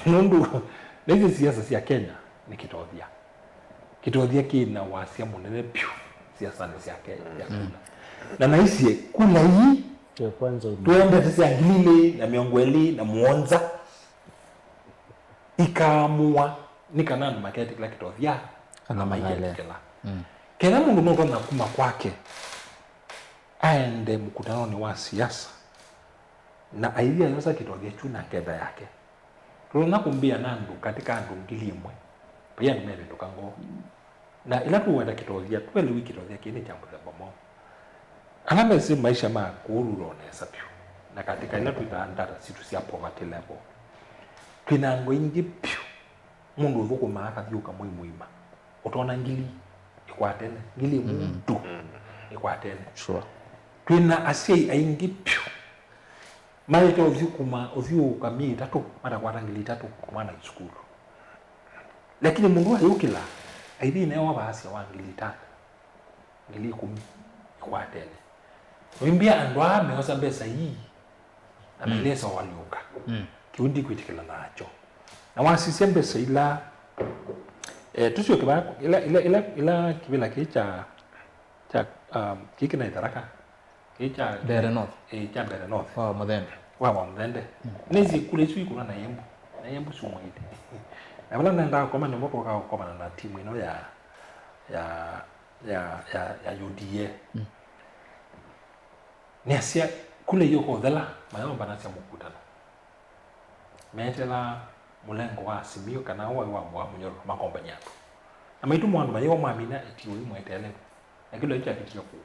nundu nezi siasa sia Kenya ni kitodhia kina wasia munene pyu siasa ni sia Kenya ya kula na naisi kula hii kwanza tuende sisi angilile na miongweli na muonza ikaamua nikanani maketi kila kitodhia ana maile kena mundu noto na kuma kwake aende mkutanoni wa siasa na aidia yosa kitodhia chuna kedha yake tulona kumbia nandu katika andu ngilimwe pia nimebe tukango na ila tuwenda kitodhia twele wiki kitodhia kini jambo la bomo alama si maisha ma kururo nesa pyu na katika ila tuitaandara situ sia poverty level kinango ingi pyu mundu thuko maaka thiuka muima utona ngili ikwatene ngili mundu ikwatene sure twina asiai aingi pyu maite uthiuka mii tatu mara kwata ngili tatu mwana isukuru lakini mundu ayukila aithi neo baasi wa ngili tatu ngili 10 ikwatene wimbia andu ameosa mbesa hii amelesa waliuka kiundi kwitikila nacho na wasisi mbesa ila tusio kiba ila kibila kicha kikina itaraka kicha Bere North cha Bere North wa Mudhende wa Mudhende nezi kule sui kuna na yembu sumo ite na wala nenda koma ni moto ka koma na timu ino ya UDA nesia kule yoko dhela mayo banasi mkutano metela mulengo wa simio kana wa Munyororo makompanya tu na maitu mwandu mayo mwamina etiwe mwetele akilo icha kitia kuwa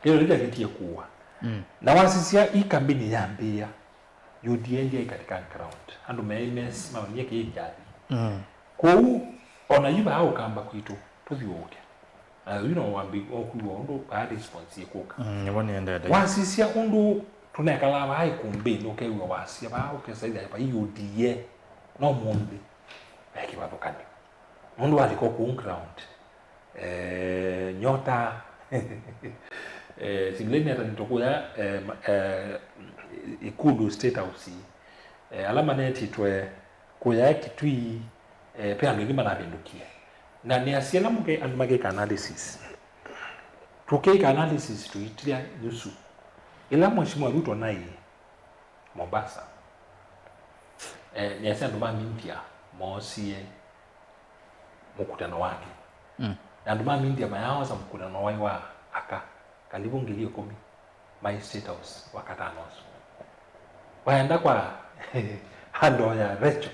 kilo icha kitia kuwa na wasisia ikambini yambia UDA ndia katika ground andu memes mawanye kijadi kwa ona yuba au kamba kwitu tuthiuke wambi okuwa undu a response yekuka nyaboni enda wasisia undu tunekala bai kumbi nukewa wasia ba ukesaida ba UDA no mundi ekibabukani mundu aliko ku ground nyota simleni hata nitokuya Ikulu State House alama neti twe kuya kitui pia ndo ngima na bindukia na ni asiela muke andumage analysis tuke analysis tuitilia nusu ila Mheshimiwa Ruto nai Mombasa ni asiela nduma mindia mosie mkutano wake na nduma mindia mayao za mkutano wa aka karibu ngilio 10 my State House wakatanoso waenda kwa hando ya Recho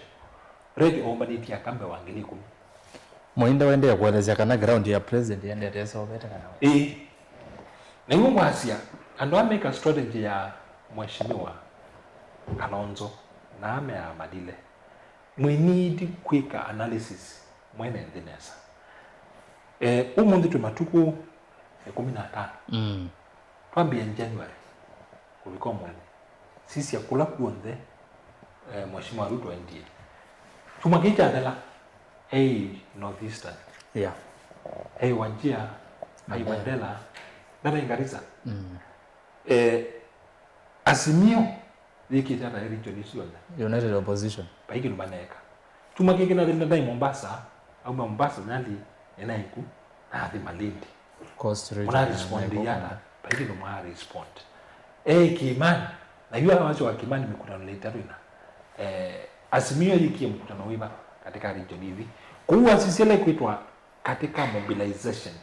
ombaditi ya kambe wangili 10 Moinda wende ya kuelezea kana ground ya president yende tesa obeta kana na hiyo mwasia ando ameka strategy ya Mheshimiwa Kalonzo na amadile we need quicker analysis mwene ndinesa umundi tumatuku 15 twambia January kuliko mwene sisi ya kula kuonde Mheshimiwa Ruto ndiye tumakicha dela Northeastern Wajir Mandela dala Garissa Azimio likitata region isiona United Opposition paiki lumaneka chuma kiki na ndai Mombasa au Mombasa nandi enaiku na hadi Malindi cost rate mwana respondi yana baidi ndo mwana respond Kimani na yule wacho wa Kimani mikutano leta rina Azimio hiki mkutano wiba katika region hivi kwa sisele kuitwa katika mobilization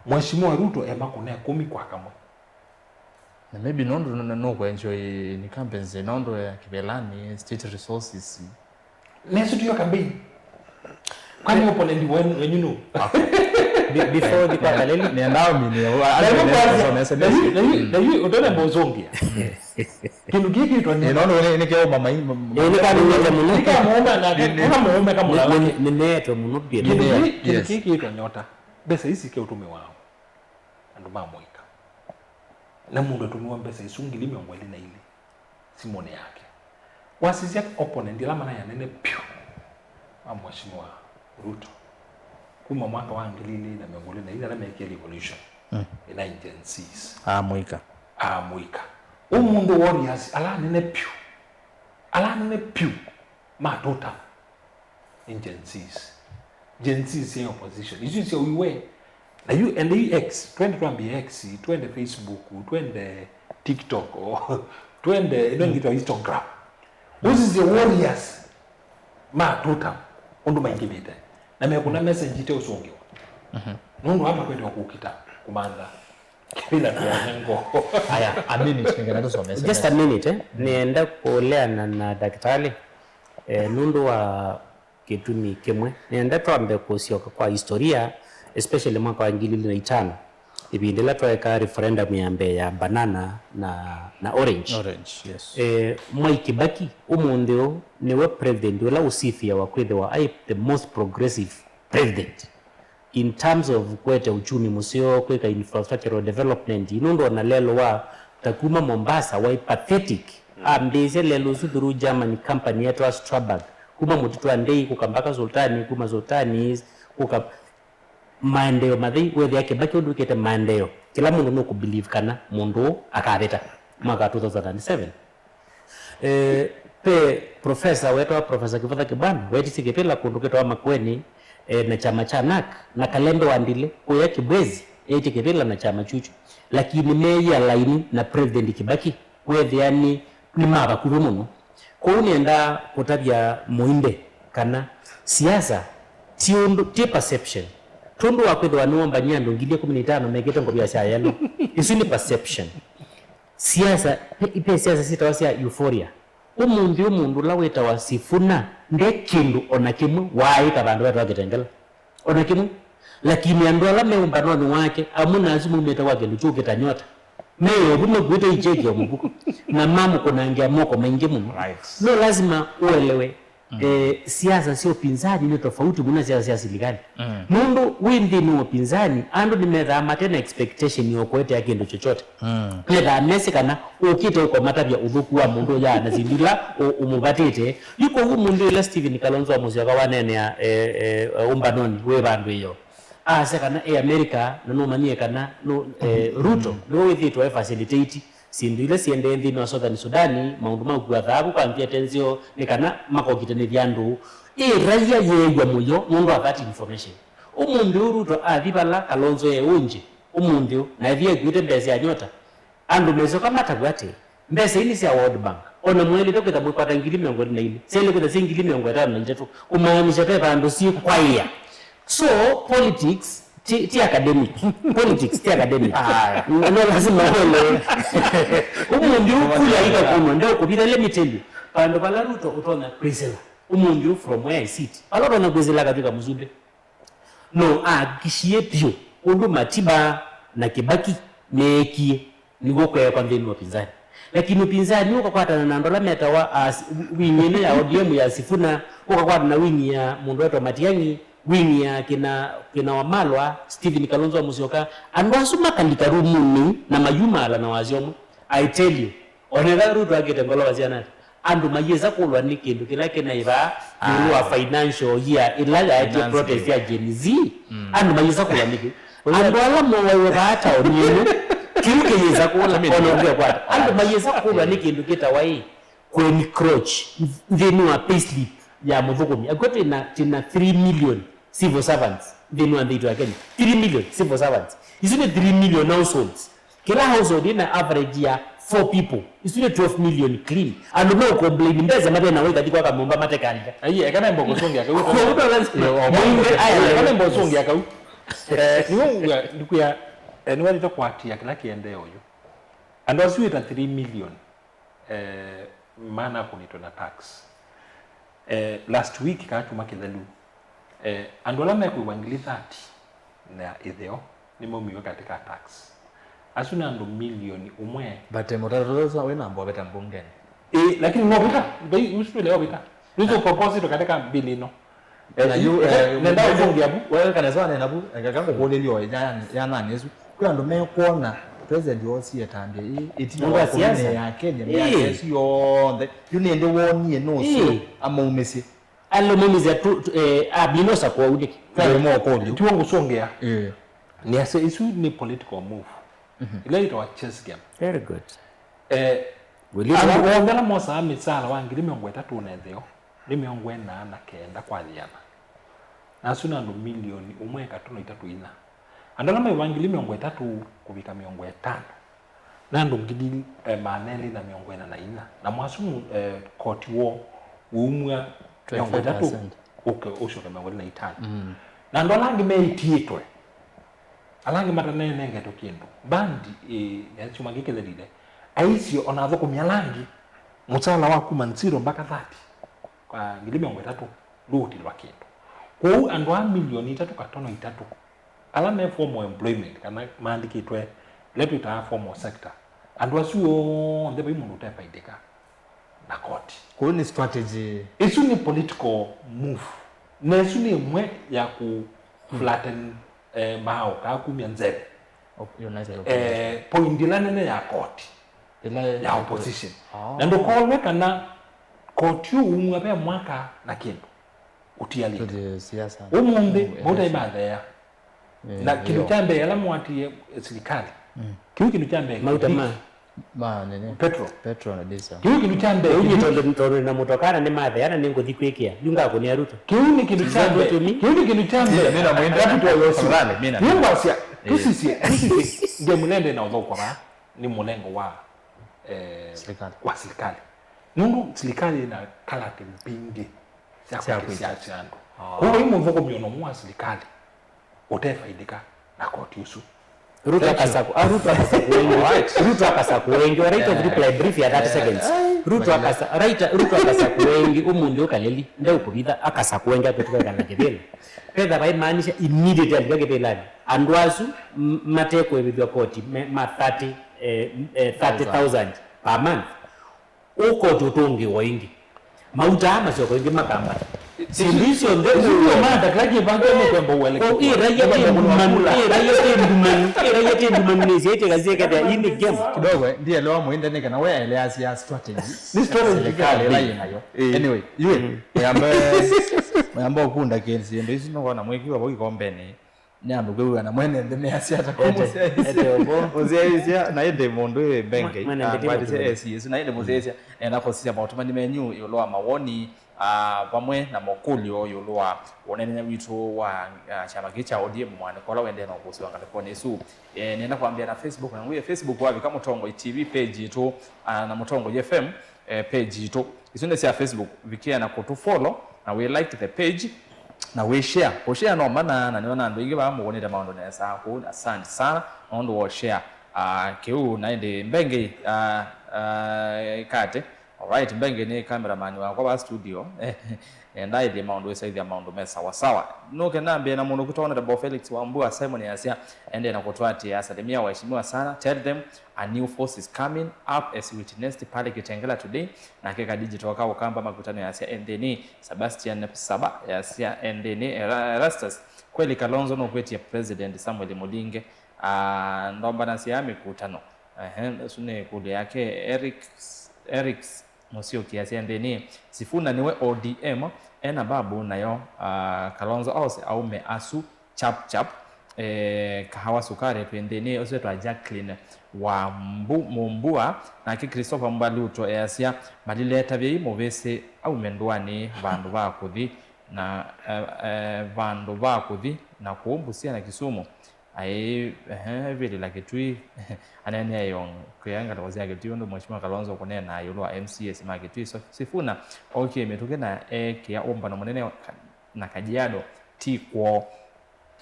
Mheshimiwa Ruto kuna 10 kwa kamwe na maybe no kwa enjoy ni campaigns nondo ya Kibelani state resources nesu tu campaign kwani opponent when you know before the parallel ni ndao mimi na hiyo utone mbozongia kindu giki tu ni nondo ni kwa mama ni kama ni kama muomba na kama muomba kama ni neto munubie kindu giki tu nyota besa hizi ke utume wao ndo mamoika na mundu atumiwa mbesa isungili miongweli na ile simone yake wasizia opponent la maana ya nene pio Mheshimiwa Ruto kuma mwaka wa 2000 na ile na make revolution in agencies muika umundu warriors ala nene pio matota agencies agencies in opposition you see we were na you and the X twende X twende Facebook twende TikTok twende ndio Instagram those the warriors matota undu maingibite na mimi kuna message ite usongewa nundu hapa kwenda kukita kumanda bila tuanengo haya amini chingana tuso message just a minute nienda kuoleana na daktari nundu wa kitumi kimwe nienda tuambe kusioka kwa historia especially mwaka wa 2005 ibindela tweka referendum ya banana na orange yes Mwai Kibaki umundo niwe president wala usifia wa kwetwa the most progressive president in terms of kweta uchumi musio kweka infrastructural development inundo na lelo wa takuma Mombasa wa pathetic ambeze lelo suduru German company yetu Strabag kuma mutitwa ndei kukambaka sultani kuma sultani kuka maendeleo madhi wewe yake baki udukete maendeleo kila mundu no kubelieve kana mundu akabeta mwaka 2007 pe professor Kivutha Kibwana wewe tisikepela kunduketwa Makueni na chama cha NAK na Kalembe Wandile kwa Kibwezi tikepela na chama chuchu lakini meya laini na president Kibaki wewe yani ni maba kurumuno kwa unienda kutabia muinde kana siasa ti perception tundu wakwethwa nuomba nyando 15 megete ngo biashara yano isu ni perception siasa sitawasia euphoria umundu laweta wasifuna ndekindu onakimwe waita bandu wetu wakitengela onakimwe lakini andu ala meumba noni wake amuna azimu meta wake luchuke nyota meyo buno gwete icheki ya mubuko na mamu kunangia moko mengi muno no lazima uelewe siasa sio pinzani ni tofauti muna siasa silikali mundu windi ni upinzani ando ni medha tena expectation yokwete yake ndo chochote medha mesikana ukite uko matabia udhuku wa mundu ya nazindila umubatete yuko hu mundu ila Stephen Kalonzo Musyoka wanene ya umbanoni we bandu iyo sekana America no manie kana no Ruto no withitwa facilitate sindu ile siende nthi no Southern Sudani maundu magwa thabu kwa mpia tenzio nikana makogitane vyandu raia yeya muyo mundu akati information umundu Ruto athibala Kalonzo unje umundu na thie gwite mbese ya nyota andu mezo kama tagwate mbese ini sia World Bank ona mweli toketa mwipata ngili miongo na ile sele kwa ngili miongo 5 na njetu kumaanisha pepa andu si kwaia so politics ti academic politics ti academic no lazima wale umundu kula ika kuno ndio kupita let me tell you pando pala Ruto utona Priscilla umundu from where I sit aloro na Priscilla katika mzube no kishie pio undu Matiba na Kibaki neki nigo kwa ndeni wa pinzani lakini upinzani uko kwata na ndola meta wa wingine ya ODM ya Sifuna uko kwata na wingi ya mundu wetu Matiang'i wingi ya kina Wamalwa Stephen Kalonzo Musyoka andu asuma kandika rumuni na mayuma ala na waziomu I tell you onera Ruto agete ngolo waziana andu mayeza kulwa ni kindu kilake na iba wa financial year ilala ya protest ya Gen Z andu mayeza kulwa niki andu ala mwawe bata onyewe kiruke yeza kulwa onongea kwa andu mayeza kulwa ni kindu kitawai kweni crotch ndinu wa payslip ya muthukumi akwete na 3 million civil servants thini wa thitu Kenya 3 million civil servants isune 3 million households kila household ina average ya 4 people isune 12 million clean and no complain mbeza mate na wega dikwa kamumba mate kalika ayi kana mbogo songi akau kana mbogo songi akau niwe ndikuya niwe ndikwatia kila kiende oyo and was with 3 million mana kunito na tax last week kaatuma kithelu andola meku wangili 30 na itheo nimomiwe katika tax asuna ndo milioni umwe but mutatoza wena ambo beta mbungeni lakini ngobita msitule ngobita nizo propose katika bili no na you nenda ufungia bu wewe kana zana na bu akakango kolelio ya nani yesu kwa ndo mekuona president yosi yatambye itinga siasa ya Kenya ya yesu yonde yunende wonie no so ama umesi allo mumiza tu abinosa kwa ule kwa mo kolio tuongo songea ni ase isu ni political move ile ito chess game very good wongela mosa misala wangi miongo 3 na theo ni miongo 8 na kenda kwa thiana na suna ndo milioni umwe 3.3 ina andala mai wangi miongo 3 kubika miongo 5 na ndo ngidi maneli na miongo 4 na ina na mwasumu koti wo umwa miongo 3 ushoka miongo 4 na 5 na ndo langi meitiitwe alangi matanene ngeto kindu bandi ya chuma gikele lile aisio onatho kumyalangi mutsala wa kuma 0 mpaka 30 kwa ngilime 3 luti lwa kindu kwa andu a milioni 3.5 alama form of employment kana maandikitwe letu ita form of sector andu asuo ndebe mundu tafaidika na koti kwa ni strategy isu ni political move na isu ni mwe ya ku flatten mao ka kumya nzebe point nene ya koti ya opposition na ndo kolwe kana koti umwe pe mwaka na kindu utiali siasa umumbe boda ibadha ya na kitu chambe yala mwati serikali kitu chambe mautama nene petro na diesel kitu chambe uji na motokana ni mathe yana ningo thikwikia lunga ko ni aruto kitu chambe mimi na mwenda kitu wa yosurale mimi na nyumba sia kusisi ndio mlende na udhoko ba ni mlengo wa serikali nungu serikali na kalate mpingi siasa ndo kwa hiyo mvoko miono mwa serikali utafaidika na koti usu Ruto akasaku wengi right of reply brief ya 30 seconds Ruto akasaku wengi umundu kaleli ndio kubitha akasaku wengi apetuka kana kithini pedha bai maanisha immediately alikagethelani andwasu mateko ebithwa koti ma 30,000 per month uko tutungi wengi mauta ama sio wengi makamba solution ndio mada kaje bange mkwembo uelekeo raia nduman ni zete gazie kada ini game kidogo ndiye leo muende nika na wewe elea strategy ni strategy kale lai nayo anyway yue yamba ukunda kensi ndio hizo ngona mwekiwa bogi kombeni nyambo gwe na mwene ndene asiata komusia ozia na ende mondo benge bali esi na ende mozesi na kosisia mautuma menyu yoloa mawoni pamwe na mokulio yoloa onene witu wa chama kicha ODM mwana kola wende na kusi wangale pone su nenda kuambia na Facebook na nguye Facebook wapi kama Mutongo TV page to na Mutongo FM page to isonde sia Facebook vikia na kutu follow na we like the page na we share no mana na niona ndo ingi ba muone maondo na sa ku asante sana ndo wa share keu na ende mbenge kate alright mbenge ni cameraman wa kwa studio ndai de maondo esa ile maondo mesa sawa no kenambia na muno kutaona Double Felix Wambua Simon Yasia ende na kutwati asalimia waheshimiwa sana tell them a new force is coming up as witnessed pale Kitengela today na keka digital kwa kamba makutano ya Yasia endeni Sebastian Saba Yasia endeni Erastus kweli Kalonzo no kweti ya President Samuel Mulinge ndomba na sia mikutano sune kule yake Eric Musio kiasi endeni Sifuna niwe ODM ena babu nayo Kalonzo ause au measu chap kahawa sukari twendene oswetwa Jacqueline wa Mumbua na ki Christopher Mbaluto easia malileta byi movese au mendwani bandu bakuthi na bandu bakuthi na kuumbusia na Kisumu ai vile la kitui anene ayo kuyanga tawazia kitui ndo mheshimiwa Kalonzo kunena yulo MCS ma kitui Sifuna okay metuke na kia omba na munene na Kajiado tikwo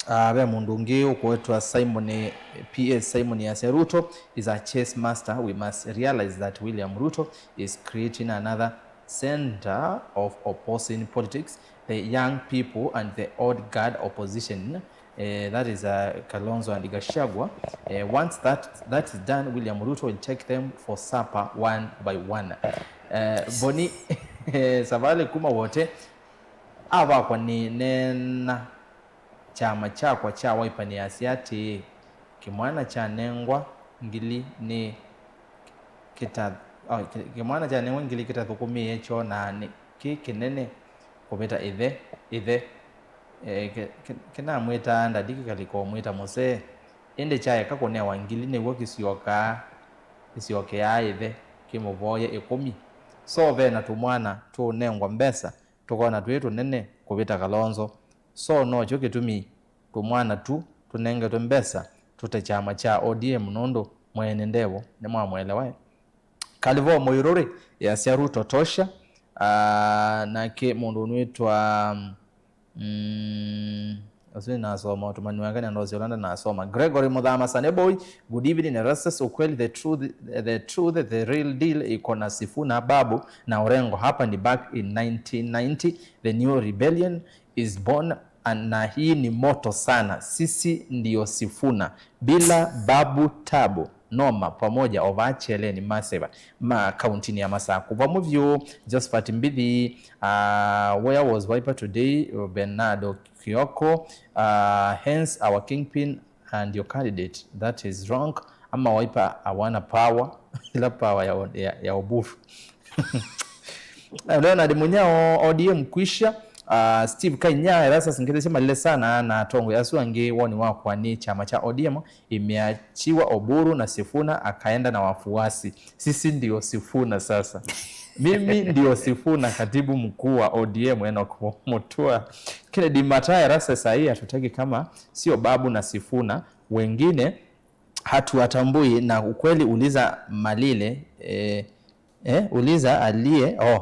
abe mundu ngi ukwetwa Simon PS Simon Yaseruto is a chess master. We must realize that William Ruto is creating another center of opposing politics, the young people and the old guard opposition. That is Kalonzo and Gachagua. Once that is done, William Ruto will take them for supper one by one. Boni Savale kuma wote aba kwa ni nena chama chakwa cha Wiper ni asiati kimwana cha nengwa ngili ni kita kimwana cha nengwa ngili kita thukumie cho na ni kinene kubeta ithe kina mwita ndadiki kaliko mwita mose ende chaya kakone wangili ne wokisioka isioke ya ithe kimuvoye 10 so ve na tumwana tu nengwa mbesa tukona twetu nene kubeta Kalonzo so no choke tumi tumwana tu tunenge tumbesa tute chama cha ODM nondo mwene ndevo ne mwamwelewa Kalivo Moirori ya Ruto tosha na ke mundu nwitwa asina soma tumani wangani ndo Yolanda na soma Gregory Mudhama Saneboy. Good evening Erastus, ukweli the truth the real deal iko na Sifuna Babu na Orengo hapa ni back in 1990 the new rebellion is born na hii ni moto sana. Sisi ndio Sifuna bila Babu Tabu noma pamoja ovachele ni maseba ma county ya Masaku vamuvyo Josephat Mbidhi where was Wiper today Bernardo Kioko hence our kingpin and your candidate that is wrong ama Wiper awana power ila power ya obufu Leonard Munyao ODM kwisha Steve Kainya Erasa singeze sema lile sana na tongo yasuange woni wako ni chama cha ODM imeachiwa Oburu na Sifuna akaenda na wafuasi. Sisi ndio Sifuna sasa. Mimi ndio Sifuna katibu mkuu wa ODM Enoch Mutua. Kennedy Mataya Erasa sahi hatutaki kama sio Babu na Sifuna wengine hatuwatambui na ukweli uliza Malile uliza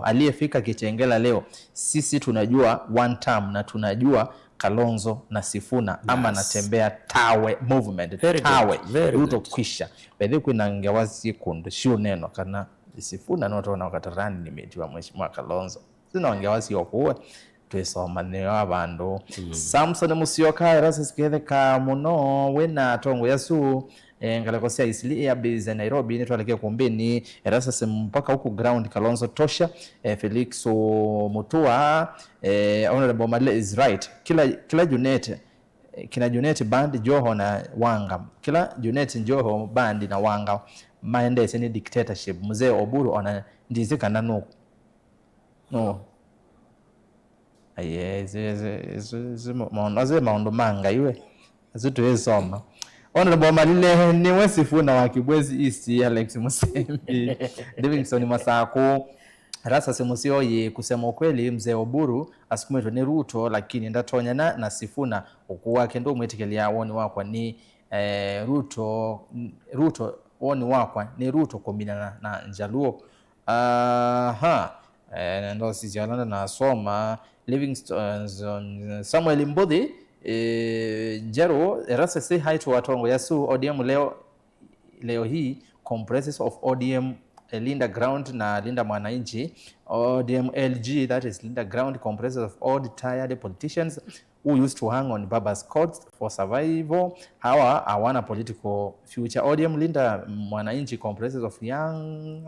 aliyefika Kitengela leo. Sisi tunajua one term na tunajua Kalonzo na Sifuna ama natembea tawe movement tawe Ruto kwisha bedhi kuna ngewazi kundu sio neno kana Sifuna noto na wakatarani nimetiwa mheshimiwa Kalonzo sina ngewazi yokuwe twesoma ne abandu Samson Musyoka Erasa sikethe ka muno wena tongo yasu ngalakosia isili ya base Nairobi ni twalekea kumbeni Erasa mpaka huku ground Kalonzo tosha Felix Mutua honorable Malile is right kila unit kina unit band Joho na Wanga kila unit Joho band na Wanga maende seni dictatorship mzee Oburu ona ndizika nanu no maondo manga iwe azituwezoma honorable Malile ni Sifuna wa Kibwezi East Alex Musembi Livingston Masaku Erasa semusio ye kusema ukweli mzee Oburu asikumweto ni Ruto lakini ndatonya na Sifuna ukuwake ndo mwetikelia woni wakwa ni Ruto woni wakwa ni Ruto kombina na Njaluo ndo sisi Yolanda na soma Livingston Samuel Mbodhi Jero Erasa say hi to watongo yasu ODM leo hii compresses of ODM Linda Ground na Linda Mwananchi ODM LG that is Linda Ground compresses of old tired politicians who used to hang on Baba's courts for survival hawa hawana political future. ODM Linda Mwananchi compresses of young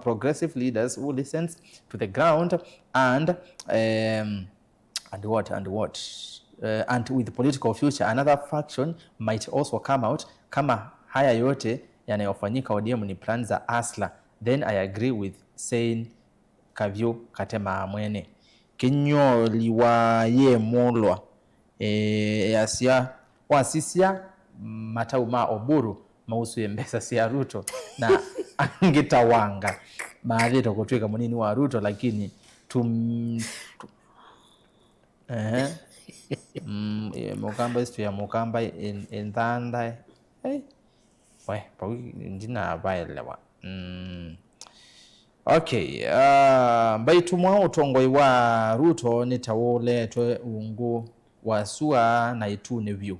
progressive leaders who listens to the ground and with political future. Another faction might also come out kama haya yote yanayofanyika ODM ni plan za asla. Then I agree with saying Kavyo Katema Amwene Kinyoli wa ye molwa asia wasisia matau ma Oburu mausu embesa sia Ruto na angitawanga maadhito kutwika munini wa Ruto lakini mukamba istu ya mukamba inthanda we pawi ndina abaelewa okay mbaitumwa utongoi wa Ruto ni tawuletwe ungu wasua na itune view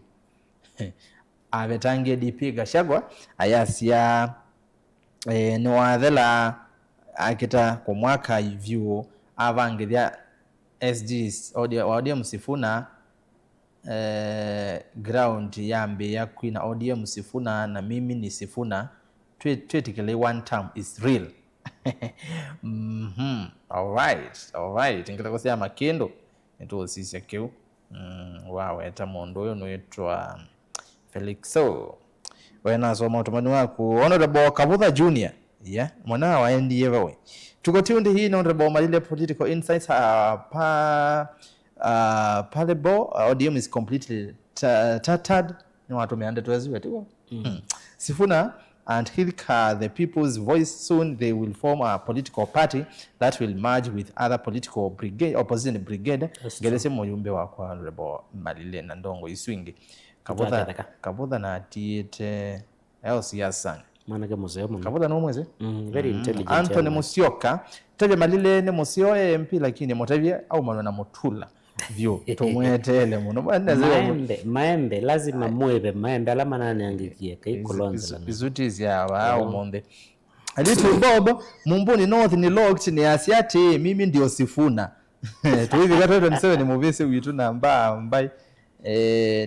abetangie DP Gachagua ayasia ni wathela akita kwa mwaka view avangithia SGs ODM Sifuna ground yambe ya Queen ODM Sifuna na mimi ni Sifuna twetikele one term is real. All right ngita kosia makendo nito sisi keu wow eta mondo yo noitwa Felixo wena soma utumani wako Honorable Kavutha Junior mwana wa NDA wewe tuko tunde hii na Honorable Malile Political Insights palebo ODM is completely tattered ni watu meande tuwezi wetu Sifuna and Hilka the People's Voice soon they will form a political party that will merge with other political brigade opposition brigade gelese moyumbe wa kwa Honorable Malile na ndongo iswingi Kavutha na tiete siasa manake museo Kavutha no mweze very intelligent Anthony Musyoka tebe Malile ne musio MP lakini motavia au manona motula vyo tumwetele muno maembe lazima muebe maembe alama nani angikie kai kolonza bizuti ya wao monde Little Bob Mumbuni North ni locked ni asiate mimi ndio Sifuna tuivi gato 27 ni muvese witu namba ambai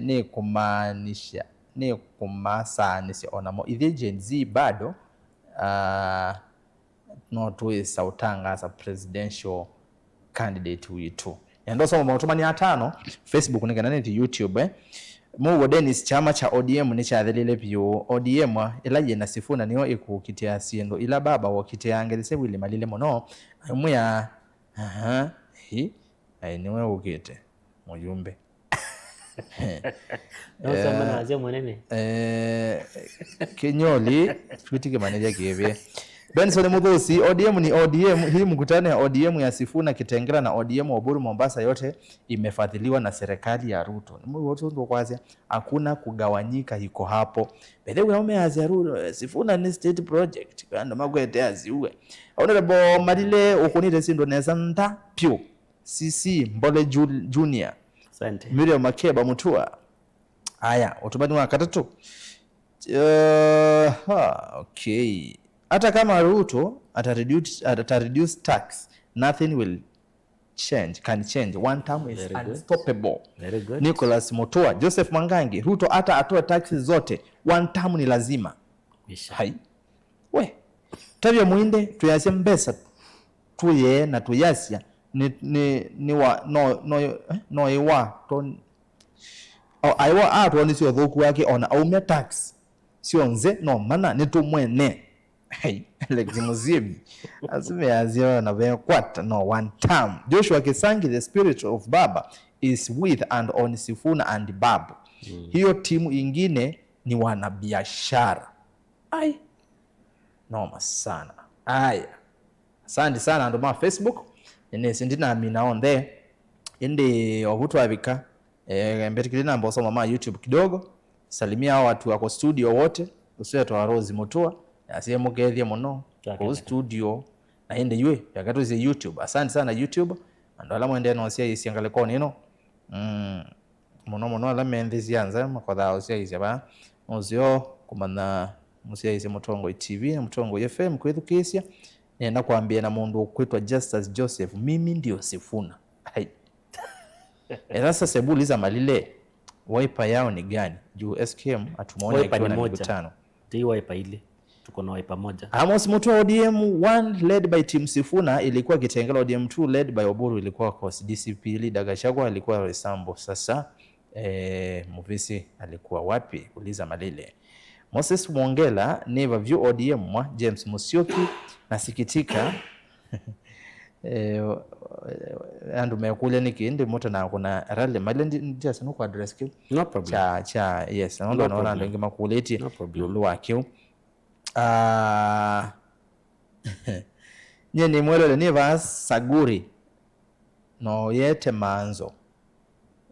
ni kumaanisha ni kumasanisha onamo ithi Gen Z bado not with Sautanga as a presidential candidate witu endo so mautumani atano Facebook ni kanani YouTube Mugo Dennis chama cha ODM ni cha thelile pyo ODM ila na Sifuna niyo ikukitia siendo ila baba wakitia angelise wili malile mono muya niwe ukite muyumbe Sema na aje mwenene Kenyoli twitike maneja kiebe Benson Muthosi ODM ni ODM hii mkutano ya ODM ya Sifuna Kitengela na ODM Oburu Mombasa yote imefadhiliwa na serikali ya Ruto. Wote ndo kwazi hakuna kugawanyika iko hapo. Bede wewe azia Ruto Sifuna ni state project ndo magwete aziwe. Honorable Malile ukunite sindo neza nta pyo CC Mbole Junior. Asante. Miriam Makeba Mutua. Haya, utubani wa katatu. Okay. Hata kama Ruto reduce tax, nothing will can change. One term is unstoppable. Very good. Nicholas Mutua, Joseph Mangangi, Ruto hata atoe taxes zote, one term ni lazima. Hai. We. Tabia muinde tuyasia mbesa tuye na tuyasia ni wa no iwa ton aiwa atoni sio thoku wake ona aume tax. Sio nze no mana ni tumwene. Hey, Muziemi. Asime azio na vekwata no one term. Joshua Kisangi, the spirit of Baba is with and on Sifuna and Babu. Hiyo timu ingine ni wanabiashara. Ai. Noma sana. Aya. Asante sana ndo ma Facebook. Ine sindina amina on there. Indi ovutu wabika. Mbetikilina mboso mama YouTube kidogo. Salimia watu wako studio wote. Usuya toa Rose Mutua. Asiye mugethie muno ku studio na inde yue yakatuze YouTube. Asante sana YouTube ando ala mwende no sia isiangale ko nino muno ala mendezi yanza makoda sia isia ba ozio kumana musia isia Mutongo TV na Mutongo FM kwethukisia nenda kuambia na mundu kwitwa Justus Joseph mimi ndio Sifuna. Hai. Sasa sebuliza Malile wiper yao ni gani? Juu SKM atumuona ikiwa na mikutano. Ti wiper ile tuko na wiper moja. Amos Mutua ODM 1 led by Team Sifuna ilikuwa Kitengela, ODM 2 led by Oburu ilikuwa kwa DCP leader Gachagua alikuwa Roysambu. Sasa Muvisi alikuwa wapi? Uliza Malile. Moses Mwongela never view ODM James Musyoki nasikitika andu mekule nikindi moto na kuna rally mali ndia sanu kwa address ki No problem. cha yes naona naona ndo ngema kuleti No problem. lulu wakio nyeni mwelele ni vas Saguri no yete manzo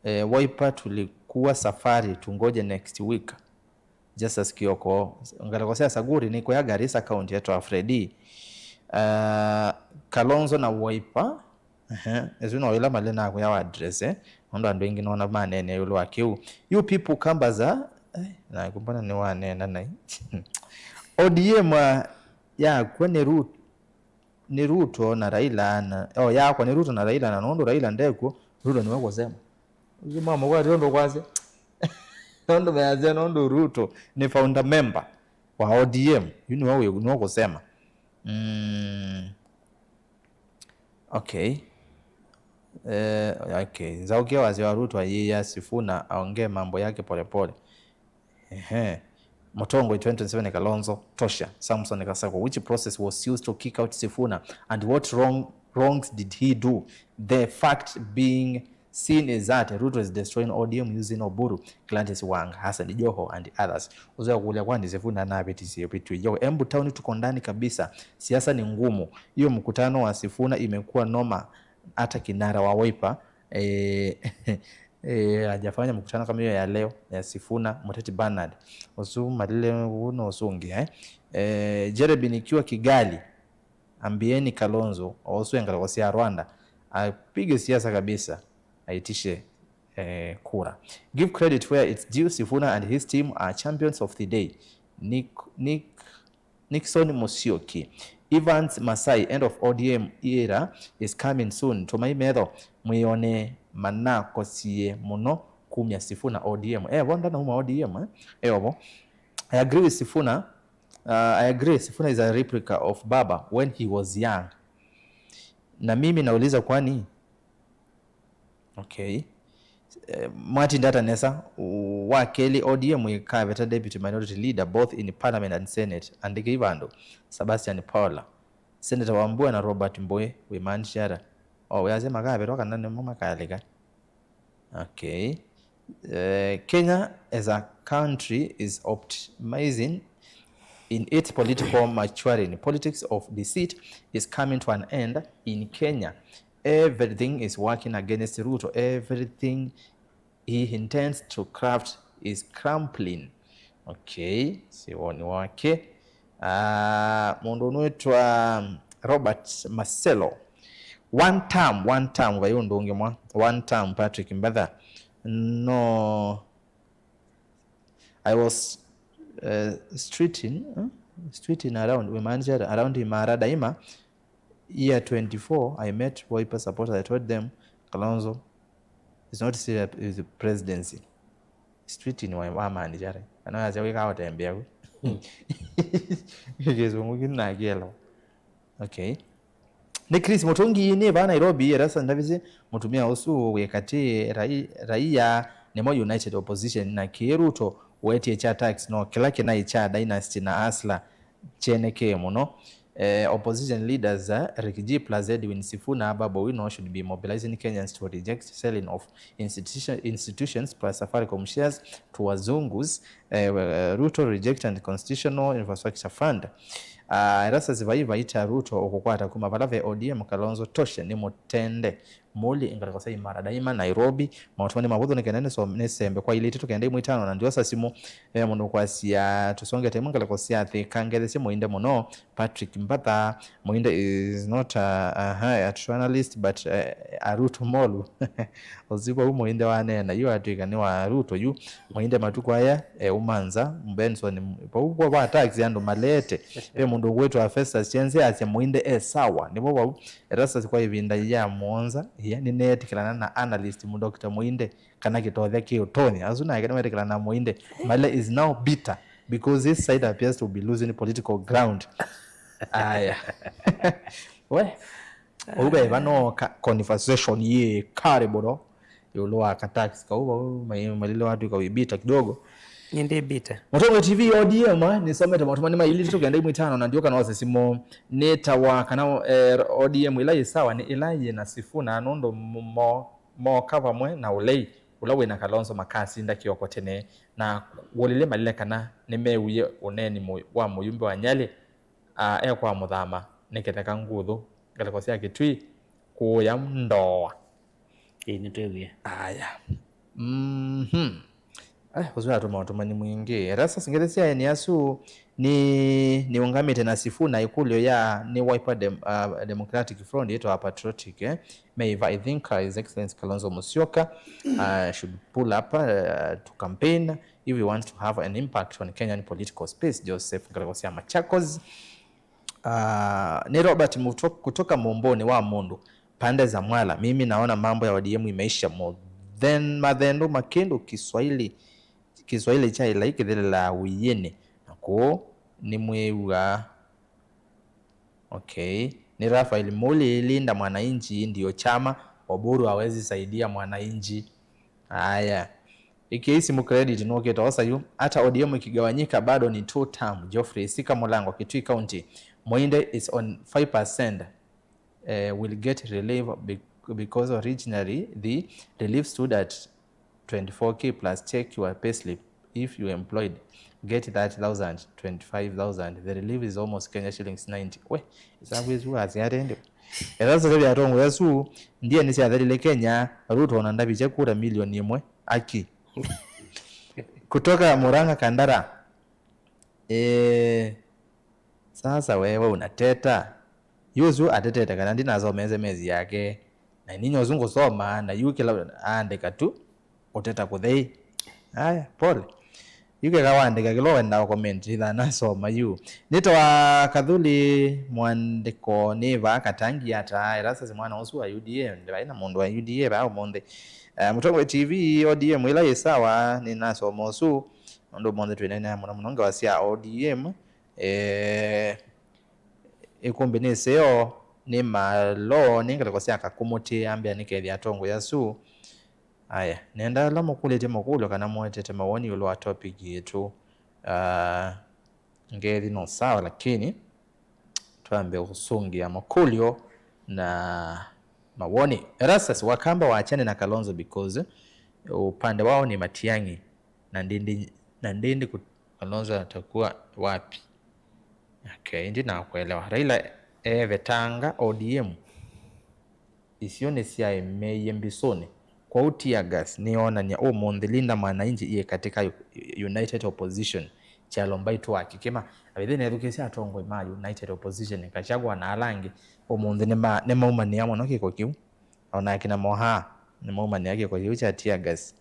Wiper tulikuwa safari tungoje next week Justus Kioko ngalakosea Saguri niko ya Garissa county yetu wa Freddy Kalonzo na Wiper ezino ila malena kwa address ndo ando ingi naona manene yulo wakiu you people kambaza na kumbana ni wanena na ODM ya kwenye ni Ruto na Raila na ya kwa ni Ruto na Raila na nondo Raila ndeko Ruto niwe kusema uzima mwa ndo kwaze nondo meazia nondo Ruto ni founder member wa ODM yuni wewe niwe kusema okay okay zaukia wazi wa Ruto yeye Sifuna aongee mambo yake polepole Mutongo 2027 Kalonzo tosha Samson Kasako which process was used to kick out Sifuna and what wrongs did he do? The fact being seen is that Ruto is destroying ODM using Oburu, Gladys Wanga, Hassan Joho and others. Uzoea kulia kwani Sifuna na BTC pitu yo Embu town tuko ndani kabisa. Siasa ni ngumu. Hiyo mkutano wa Sifuna imekuwa noma hata kinara wa Wiper hajafanya mkutano kama hiyo ya leo ya Sifuna Muteti Bernard osu malile uno osungi Jeremy nikiwa Kigali ambieni Kalonzo osu engalakosia Rwanda apige siasa kabisa aitishe kura. Give credit where it's due. Sifuna and his team are champions of the day. Nixon Musyoki Evans Masai end of ODM era is coming soon. Tumai medho mwione manako siye muno kumya Sifuna ODM wanda na huma ODM obo I agree with Sifuna. I agree Sifuna is a replica of Baba when he was young. Na mimi nauliza kwani okay Martin Data Nessa wa Kelly ODM ikaveta deputy minority leader both in parliament and senate and Givando Sebastian Paula Senator Wambua na Robert Mbowe we manshara yazema kabe toka nane mama kaleka okay Kenya as a country is optimizing in its political maturing. Politics of deceit is coming to an end in Kenya. Everything is working against Ruto. Everything he intends to craft is crumbling. Okay, siwoni wake. Mundu unaitwa Robert Marcelo. One term vayundungi mwa. One term Patrick Mbadha. No, I was streeting around. We managed around Imara Daima. Year 24, I met Wiper supporters. I told them, Kalonzo is not serious with the presidency. Street in wa manager. I know as we go out and be out. Okay. Ni Chris Mutungi ni ba Nairobi rasa ndavize mutumia osu wekati raia ni mo United Opposition na Kiruto weti cha tax no kilake na cha dynasty na asla cheneke muno. Opposition leaders Rikiji Plus Edwin Sifuna Babo Wino should be mobilizing Kenyans to reject selling of institutions plus Safaricom shares to wazungus. Ruto reject and constitutional infrastructure fund. Rasa zivaiva ita Ruto okukwata kuma balave ODM Kalonzo toshe ni mutende muli ingalikosa Imara Daima Nairobi mawatwani mabudu nikenene so nesembe kwa iliti tukende mwitano na ndiyo sasimu muno kwa siya tusonge temu ngalikosia thikangele si muinde muno Patrick Mbadha muinde is not a journalist but a Ruto molu ozibo hu muinde wanena yu atuika ni wa Ruto yu muinde matuku haya umanza Benson pa ukwa wa taxi ando malete mundu wetu wa Festus chenze asya muinde sawa nibo wa rasa kwa ivinda ya muonza ni netikilana na analyst mu Dr. Muinde kana kitothe kiotoni azuna yakana metikilana na Muinde Male is now bitter because this side appears to be losing political ground. Aya we ube bano conversation ye karibu no yolo akatax ka uba malile watu ka wibita kidogo Nyinde bita. Mutongo TV ODM nisomete matumani maili tugenda imwitano na ndio kana simo neta wa kana ODM ila isawa ni ilaye na Sifuna nondo mo cover mwe na ulei ulawe na Kalonzo Makasi ndakio tene na wolile malile kana nimeuye uneni wa muyumbe wa Nyali kwa muthama niketeka nguthu galakosia kitwi kuya ndoa Nitwewe. aya uzwa tumatumani mwingi rasa singeresia ni asu ni ungamite na Sifuna ikulio ya ni Wiper Democratic Front yetu patriotic Meiva. I think His Excellency Kalonzo Musyoka should pull up to campaign if he wants to have an impact on Kenyan political space. Joseph Galagosia Machakos ni Robert kutoka Momboni wa Mundu pande za Mwala. Mimi naona mambo ya ODM imeisha madhendo makendo Kiswahili cha ilaiki dhile la uyene nako ni mweuga. Okay, ni Rafael Muli linda mwananchi ndio chama Oburu hawezi saidia mwananchi. Haya, ikiisi mu credit no ketosa yu hata ODM ikigawanyika bado ni 2 term. Geoffrey Sika Molango Kitui County Moinde is on 5%. Will get relief because originally the relief stood at 24k plus check your payslip. If you employed, get 30,000, 25,000. The relief is almost Kenya shillings 90. We, isangwe zuwa ziarende. Erazo kebi atongo yasu ndiye nisi adhalile Kenya Ruto wanandabi chakura milioni imwe aki. Kutoka Muranga Kandara. Sasa wewe unateta. Yuzu ateteta kana ndinazo mezi yake. Na ninyo zungu soma na yuki andika tu uteta kuthei. Haya, pole. Yuke kawandika kilowe na comment itha nasoma yu. Nito wa Kathuli mwandiko neva katangi ata erasa simwana usu wa UDA. Ndiba ina mundu wa UDA ba monde. Mutongo TV ODM ila yesawa ni nasoma usu. Ndo monde tuenene munonga wasia ODM. Ikumbini seo ni malo ningala kwa siaka kumuti ambia nike ya tongo yasu. Aya, nenda la mkulete mkulo kana mwete mawoni ulo wa topic yetu. Ngezi no sawa lakini tuambe usungi ya mkulio na mawoni. Erasas wakamba waachane na Kalonzo because upande wao ni Matiang'i na ndindi Kalonzo atakuwa wapi. Okay, ndi na kuelewa. Raila Vetanga ODM isione siya emeye mbisone kwa utia gas niona ni mondhilinda mwananchi iye katika United Opposition chalombai tu akikema abithene edukesi atongo ma United Opposition kachagwa na alangi mondhi ne maumani yamo no kiko kiu ona kina moha ne maumani yake kwa kiu cha tia gas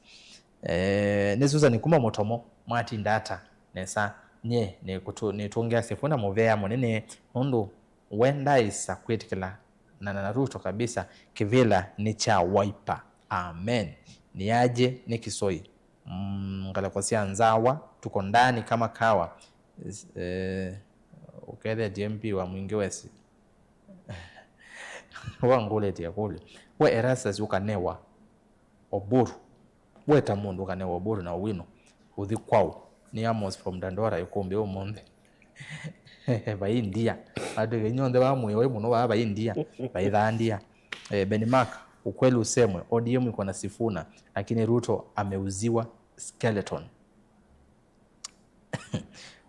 nesuza ni kuma motomo mwati ndata nesa nye ni tuongea Sifuna muvea monene nondo wenda isa kwetikila na Ruto kabisa kivila ni cha Wiper. Amen. Ni aje ni Kisoi. Ngalakosia nzawa tuko ndani kama kawa. Ukede DMP wa mwingi wesi. Wangule tia kule. We Erastus ukanewa Oburu. We Tamundu ukanewa Oburu na Owino. Uthi kwao. Ni Amos from Dandora yukumbi umunde. Ba India. Ade nyonde ba mwe we muno ba India. Ba India. Benimark ukweli usemwe ODM iko na Sifuna lakini Ruto ameuziwa skeleton.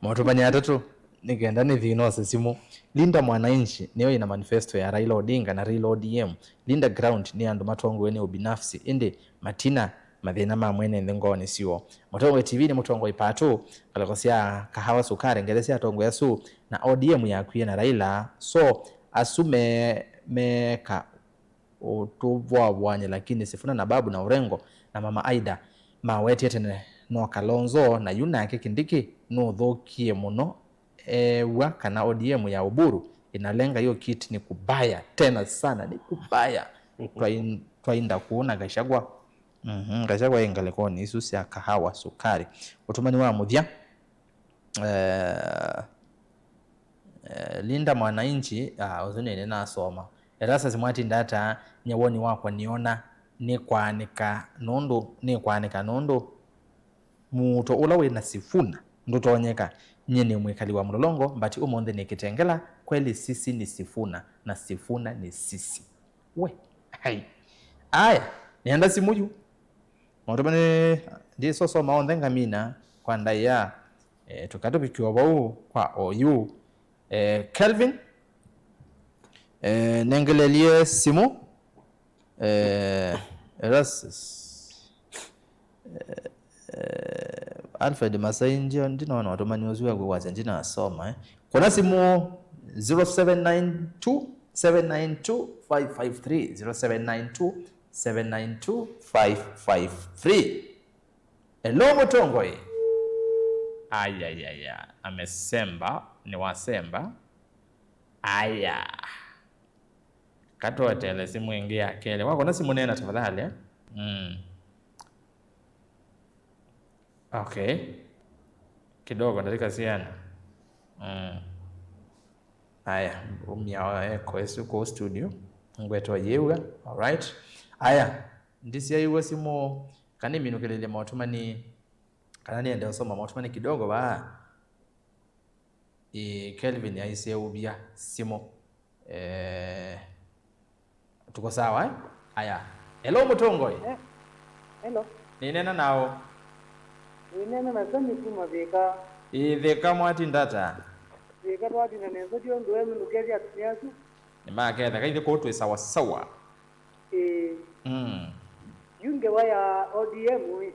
Motobani atatu nigenda ni vinose simu linda mwananchi niyo ina manifesto ya Raila Odinga na Raila ODM. Linda ground ni ando matongo wene ubinafsi inde matina mathina mamwene ngoni sio. Mutongo TV ni mutongo ipatu kalakosia kahawa sukari ngelesi atongo yasu na ODM yakwiye na Raila so asume meka utuvwa wanye lakini Sifuna na babu na Orengo na mama Aida maweti etene no Kalonzo na yuna yake Kindiki no thokie muno wa kana ODM ya Oburu inalenga hiyo kiti ni kubaya tena sana ni kubaya twainda kuona Gachagua Gachagua ingaleko ni isusi ya kahawa sukari utumani wa muthia linda mwananchi uzune na soma erasa zimwati ndata nyawoni wako niona ni kwanika nondo muto ula wina Sifuna ndutonyeka nyene mwikali wa Mlolongo mbati umonde ni Kitengela kweli sisi ni Sifuna na Sifuna ni sisi we hai aya nienda simuju mautumane ndi soso maonde ngamina kwa ndaya tukatupikiwa bau kwa oyu Kelvin nengelelie simu Alfred Masai ndio ndinaona watomani wazuwa kwa njina asoma kuna simu 0792 792 553 0792 792 553. Hello Mutongoi. Aya amesemba ni wasemba aya kato tele simu ingia kele wako na simu nena tafadhali Okay. Kidogo ndalika siana. Aya, umya kwa studio. Ngweto yewa. All right. Aya, ndisi yayiwa simu kanimi nukelele mautumani kanani ende osoma mautumani kidogo ba. Kelvin yaise ubia simu. Tuko sawa Aya. Hello Mutongoi. Hello. Ni nena nao. Inena na sami kuma beka. Beka mwati ndata. Beka mwati na nenzo dio ndo emu nukezi atiyasu. Ni maa keda kaide kotu sawa sawa. Yunge waya ODM ui.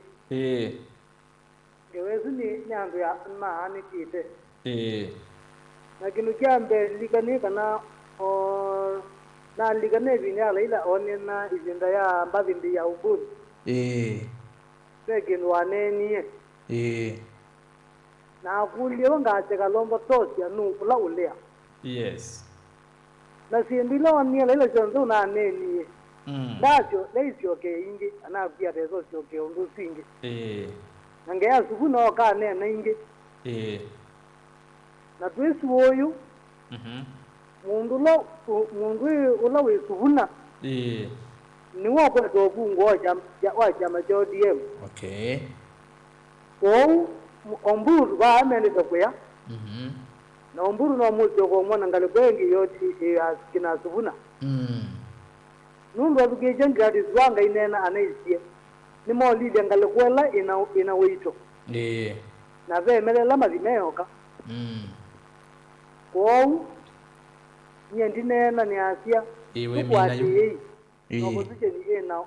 Gewezu ni nyandu ya maani kite. Na kinukia mbe ligani kana na ligane vini ala ila oni na izinda ya mbavindi ya ubuni. Begin waneni na kulio ngacheka lombo tosi anu kula ulea. Yes. Na siendila wania lela jonzo na neni. Ndacho leisio ke ingi ana pia rezo sio ke undu singi. Nange ya Sifuna oka nena ingi. Na twesu oyu. Mundu ula we Sifuna. Ni wako dogu ngoja wa chama cha ODM. Okay. Omburu ba amene tokwea. Na omburu no muto ko mwana ngale bengi yoti kina Sifuna. Nundu abugeje ngadi zwanga inena anaisiye. Ni mo lile ngale kwela ina wito. Na ve melela mazimeoka. Nyendinena ni asia. Iwe mina yu. Opposition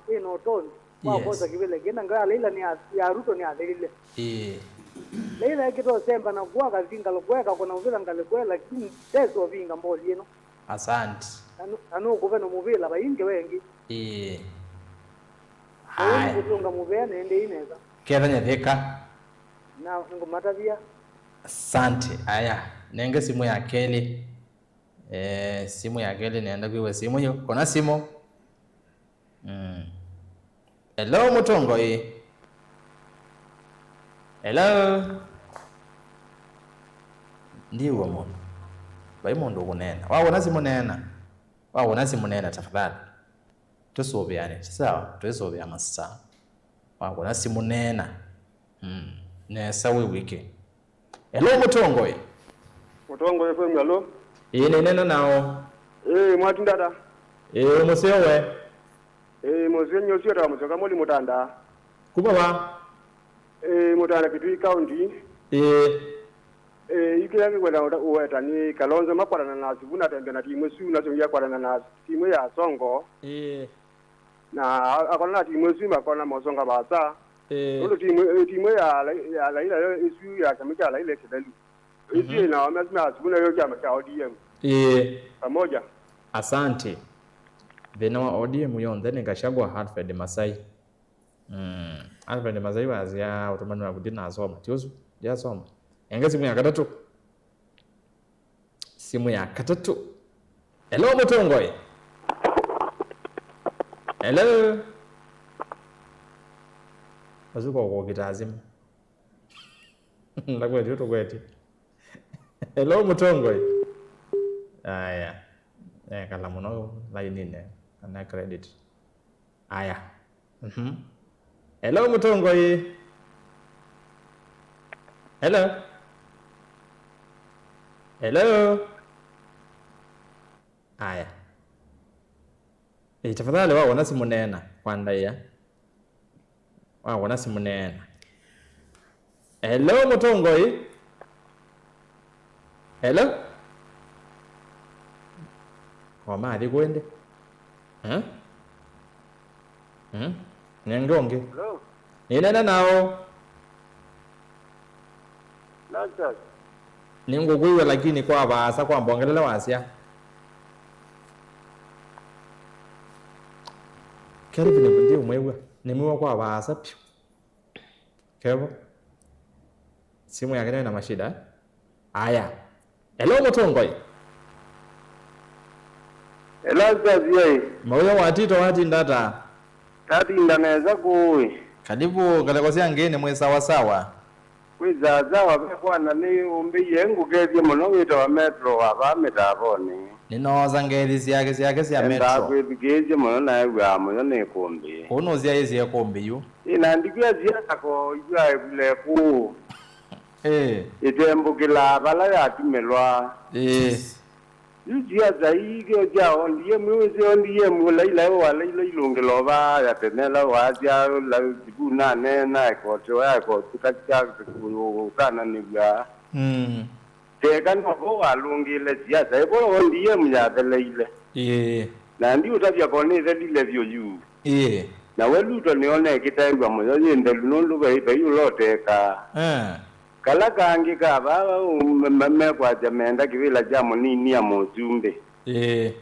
ina otoni. Kwa kosa kibele kina ngale leila ni ya Ruto ni adile. Leila kito semba na kuwaka vinga lokweka kuna uvila ngale kwela lakini teso vinga mboli yeno. Asante. Anu kuveno muvila bayinge wengi. Hai. Kutunga muvea nende ineza. Keda nyetheka. Na ngumatavia. Asante. Aya. Nenge simu ya Kelly. Simu ya Kelly nienda kuiwe simu hiyo. Kona simu. Hello Mutongoi. Hello. Ndiwa mono. Baimondo kunena. Wawona simu nena. Wawona simu nena tafadhali. Tusobeane. Sawa, tusobe amasa. Wawona simu nena. Nesa wiki. Hello Mutongoi. Mutongoi FM hello. Nena nao. Mwati ndada. Musewe. Mozenyo sio tamu choka moli mutanda. Kuba ba. Mutanda Kitui County. Ike yangu kwenda uweta ni Kalonzo makwarana na Sifuna tembe na timu su na songia kwarana na timu ya Songo. Na akona timu su makwarana mosonga basa. Olo timu ya Laila isu ya kamika Laila Kidali. Isi na wamesema Sifuna yo chama cha ODM. Pamoja. Asante. Vena wa ODM yonde ni Gachagua Alfred Masai. Alfred Masai wazia utumani wa kudina asoma. Tiosu, ya asoma. Enge simu ya katatu. Simu ya katatu. Hello Mutongoi. Hello. Wazuko kwa kitazimu. Ndakwe tuto kweti. Hello Mutongoi. Aya. Kala muno line ne. Ana credit. Aya. Hello Mutongoi. Hello. Hello. Aya. Tafadhali wao wana simu nena kwanda ya. Wao wana simu nena. Hello Mutongoi. Hello. Kwa maadi kwende. Nyangonge. Hello. Nina nao. Lazarus. Ninguguiwe lakini kwa basa kwa mbongelele wasia. Kelvin ndio mwewe. Ni mwewe kwa basa pio. Kevo. Simu yake ina mashida. Aya. Hello Mutongoi. Lazarus yeye. Moyo watito wati ndata. Tati ndaneza kuwe. Karibu kalekosia ngene mwe sawa sawa. Kwizaza wabekwana ni umbi yengu gezi muno wito wa metro wabametavoni. Ninoza ngeli siake sia metro. Enda kwibigezi muno na ewa muno ne kombi. Kuno zia yezi ya kombi yu. Inandikia zia tako yua ebule ku. Itembukila bala ya tumelwa. Yuzia zaigi oja ondiye mwezi ondiye mwela ila wala ila ilungeloba ya tenela wazia la jibuna nena kote wa kote katika kana nibla teka no walungile zia zaibo ondiye mnyadele ile na ndi utabya kone zile vyo yu na weluto nione kitaiwa moyo yende lunulu ibe yuloteka kala kangi ka baba meme kwa jamenda kivila jamu nini ya mozumbe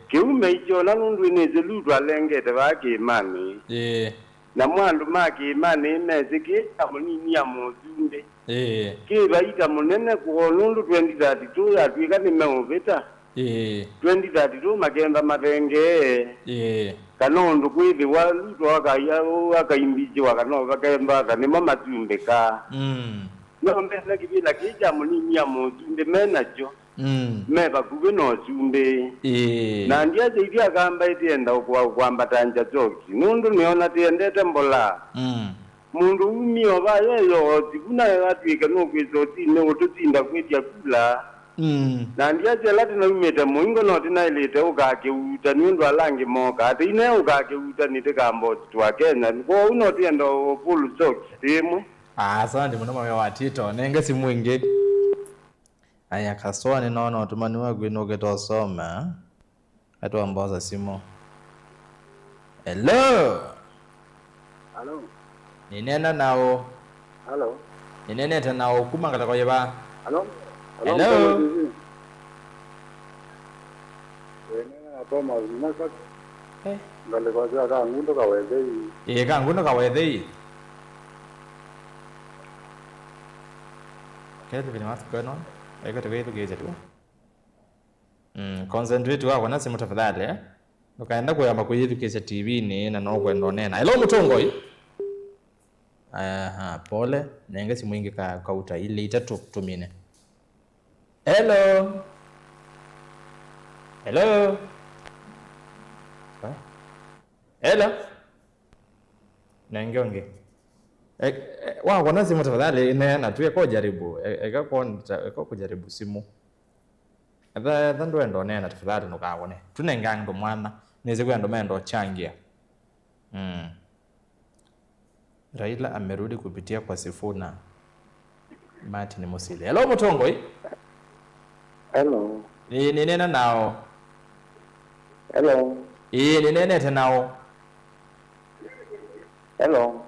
kiume icho na nundu inezeludu alengete baki imani na mwandu maki imani meziki jamu nini ya mozumbe kiba ita munene kwa nundu 2032 ya tuika ni meuvita 2032 makemba mavenge kanondu kwithi waludu wakaimbichi wakano wakemba kanima mazumbe ka no mbele kibila kija munini ya mozumbe menacho meba kubino zumbe na ndia zaidi akamba itienda kwambatanja zoki nundu niona tiendete mbola mundu umio ba yeyo tikuna yatwika no kwizoti ne otutinda kwetya kula na ndia zelati na umete muingo no tinailete ukake uta nundu alangi moka ati ine ukake uta nitekambo twakenya ko uno tienda opulu zoki timu. Asante muno mawe watito nenge simu ingi. Aya kaswa ni nono tumani wagwe no geto soma. Atu amboza simu. Hello. Hello. Ninena nao. Hello. Ninene tanao kumangala kwa yeba. Hello. Hello. Wenena toma unaka. Ngale kwa ka ngundo ka wedei. Ka ngundo ka wedei. Kelvin, what's going on? I got to wait to get it. Concentrate wako na simu tafadhali ukaenda kuyamba kuyitukisha TV ni na no kwenda nena. Hello Mutongoi. Pole nenge simu ingi ka uta ile itatu tumine. Hello. Hello. Hello. Nenge wako na simu tafadhali nena tuye ko jaribu eka kujaribu simu ndo endo nena tafadhali nukawone tunenga ndo mwana neze kwenda mendo changia Raila amerudi kupitia kwa Sifuna Martin Musili. Hello Mutongoi. Hello. Ni nena nao. Hello. Ni nene tenao. Hello.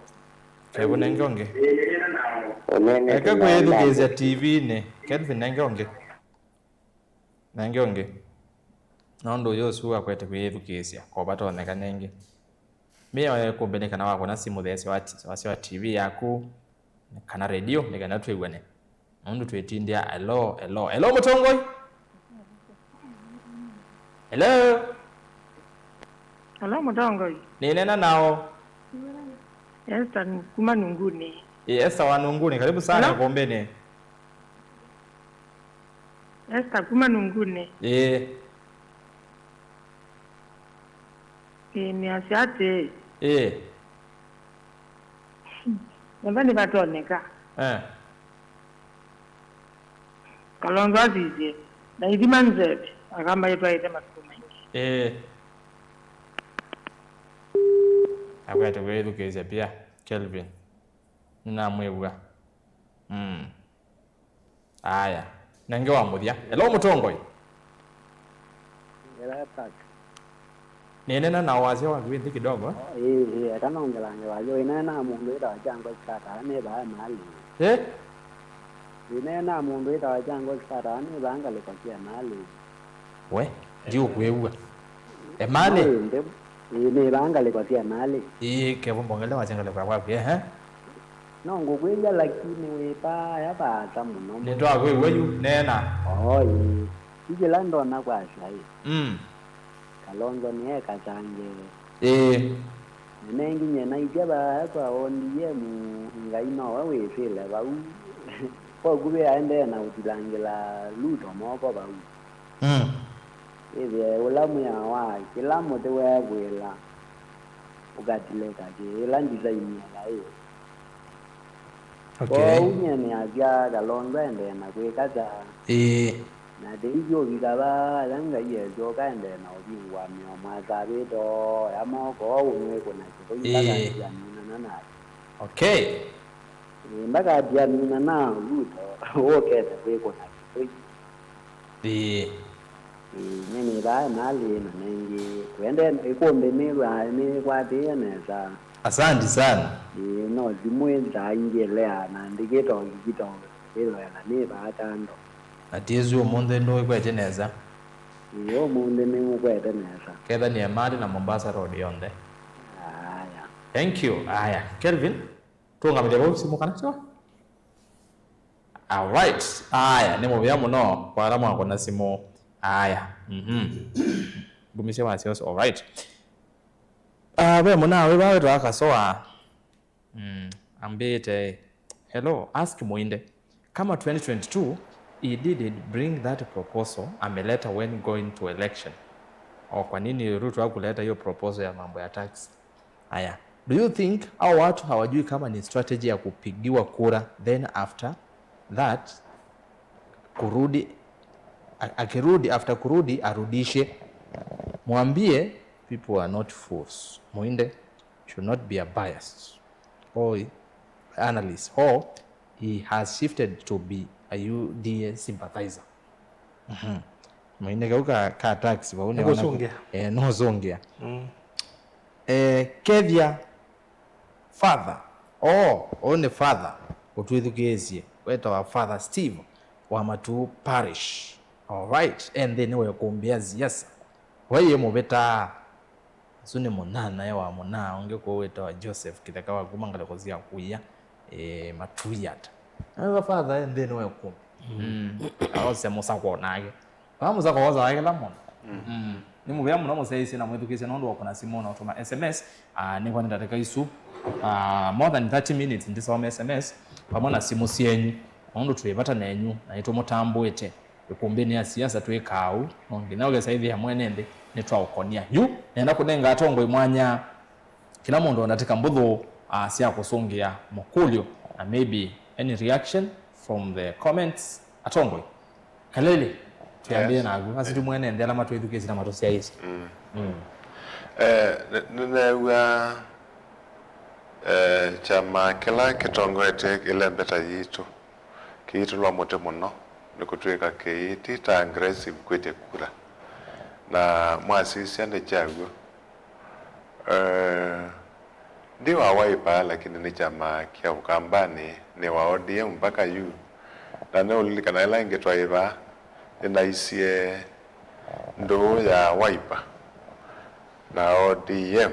Kevo nengonge. Eka kwedu geza TV ne. Kelvin nengonge. Nengonge. Nondo yosu akwete kwedu geza. Kwa bato oneka nenge. Mie kumbene kana wako na simu dhesi wa TV yaku. Kana radio nikana tuigwane. Nondo tuetindia hello. Hello Mutongoi. Hello. Hello Mutongoi. Ni nena nao. Esther kuma Nunguni. Esther wa Nunguni, karibu sana Kombeni. Esther kuma Nunguni. Ni asiate. Namba ni batoneka. Kalonzo azizie na idima nzebe akamba yetu aite masiku mengi akwete kwetu keze pia Kelvin na mwebwa aya nange wa muthia hello Mutongoi nene na wazi wa kwindi kidogo kana ongelange wajo ina na mundu ita jango skata ne ba mali ina na mundu ita jango skata ne ba ngale kwa mali we ndio kwewa mali ne ba ngale kwa mali ke bombongele wa jangale kwa kwa no ngogwenya lakini we pa ya ba tamuno ne ndo akwe weyu nena ije lando na kwa shai Kalonzo ni eka change nengi nyena ijaba kwa ondiye mu ngaino wawe file ba u ko gube aende na utilangela luto moko ba u ebe ulamu ya wa kila mote wa gwela ugatileka je landi zaini la hiyo unyene aja Kalonzo ende na kwekaza na dejo bigaba langa yejo kaende na obingwa myomaza bedo yamoko unwe kuna kito yindaga nana okay ndaga diamina na luto okete be kuna kito nini ba mali na nengi kwende ikombe milwa ni kwa neza asante sana no dimwenza ingelea na ndigeto ngito ilo ya ni ba tando atiezu omonde ndo kwete neza iyo munde ni kwete neza kedha ni amali na Mombasa road yonde thank you Kelvin tunga mdebo simu kana sawa all right ni mubya muno kwa ramu akona simu gumishe wa sio all right we muna we bawe to akasoa ambete hello ask Muinde kama 2022 he did bring that proposal ameleta when going to election. Kwa nini Ruto hakuleta hiyo proposal ya mambo ya tax? Do you think au watu hawajui kama ni strategy ya kupigiwa kura then after that kurudi akirudi after kurudi arudishe? Mwambie people are not fools. Muinde should not be a biased or analyst or he has shifted to be a UDA sympathizer. Muinde kauka ka tax waone wana no zongea. Kevia father one father utwithukezie weta wa father Steve wa Matu parish. All right, and then we kumbia ziasa weye mubeta sune monana ya wa mona ongeko weta wa Joseph kitaka wa kumangala kozia kuya Matuyata wa father, and then we kum awose musa ko nage bamuza ko waza wake lamona ni mubya muno musayisi na mwedukise nondo wakona simona utuma SMS ni kwa ndataka isu more than 30 minutes ndisoma SMS pamona simu sienyu ondo tuyebata nenyu na ito mutambo ete ekumbeni ya siasa twekau nginaoge saivi ya mwenende netwa ukonia yu nenda kunenga atongo imwanya kila mundu anataka mbudho sia kusongia mokulio na maybe any reaction from the comments atongo kalele tuambie nagu asitu mwenende alama tuedukezi na matosia hizi nina chama kila kitongo ete ile mbeta yitu kiitu lwa mote muno nikutweka kiiti ta aggressive kwete kura na mwasisi ande chagu ndi wa Wiper lakini ni chama kia ukambani ni wa ODM mpaka yu na ne ulilikana ila ingetwa iba inaisie ndo ya Wiper na ODM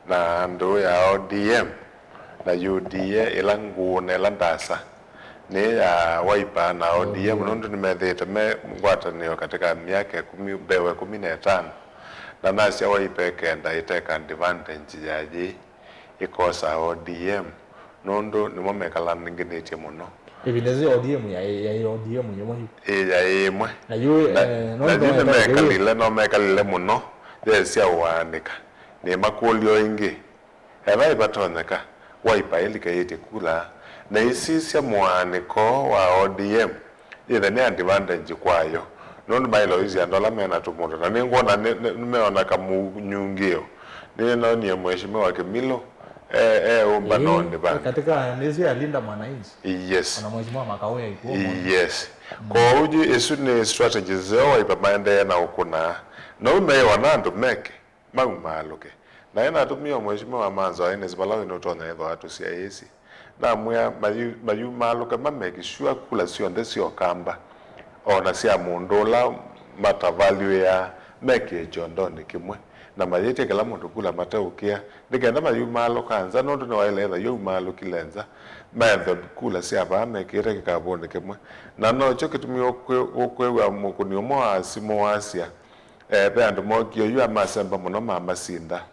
na ndo ya ODM na UDA ila ngune ila ndasa ni ya Wiper na ODM nundu nimethete me ngwatanio katika miaka 15 na nasi ya Wiper kenda iteka advantage yaji ikosa ODM nundu nimomekala ninginetie muno evidence ODM ya ODM yemo ya yemwe na yu no mekalile muno thesia wanika ni makulio ingi eba ibatoneka Wiper ilika yete kula na isisia mwaniko wa ODM either ni advantage kwayo nondu mailo hizi andola mena tumundo na ningona nimeona kamunyungio nino ni mheshimiwa Kimilo umba nonde bana katika nezi ya Linda Mwananchi. Yes. Na mheshimiwa Makawea ikuwa. Yes. Kwa uji isu ni strategies zao ipamaende na ukuna na umewa nandu meke maumaloke na ena atumia mheshimiwa Manzo aine zibalawi notona edo watu CIAC na mwya mayu maloke mameki sure kula sio ndesio kamba ona sia mundola mata value ya meke jondoni kimwe na mayete kala mundu kula mata ukia ndigenda mayu maloke anza nondu no waelewa yo maloke lenza method kula sia ba meke reke kabonde kimwe na no chokitumia okwewa mukuniomo asimo asia bandu mokio yu amasemba muno mamasinda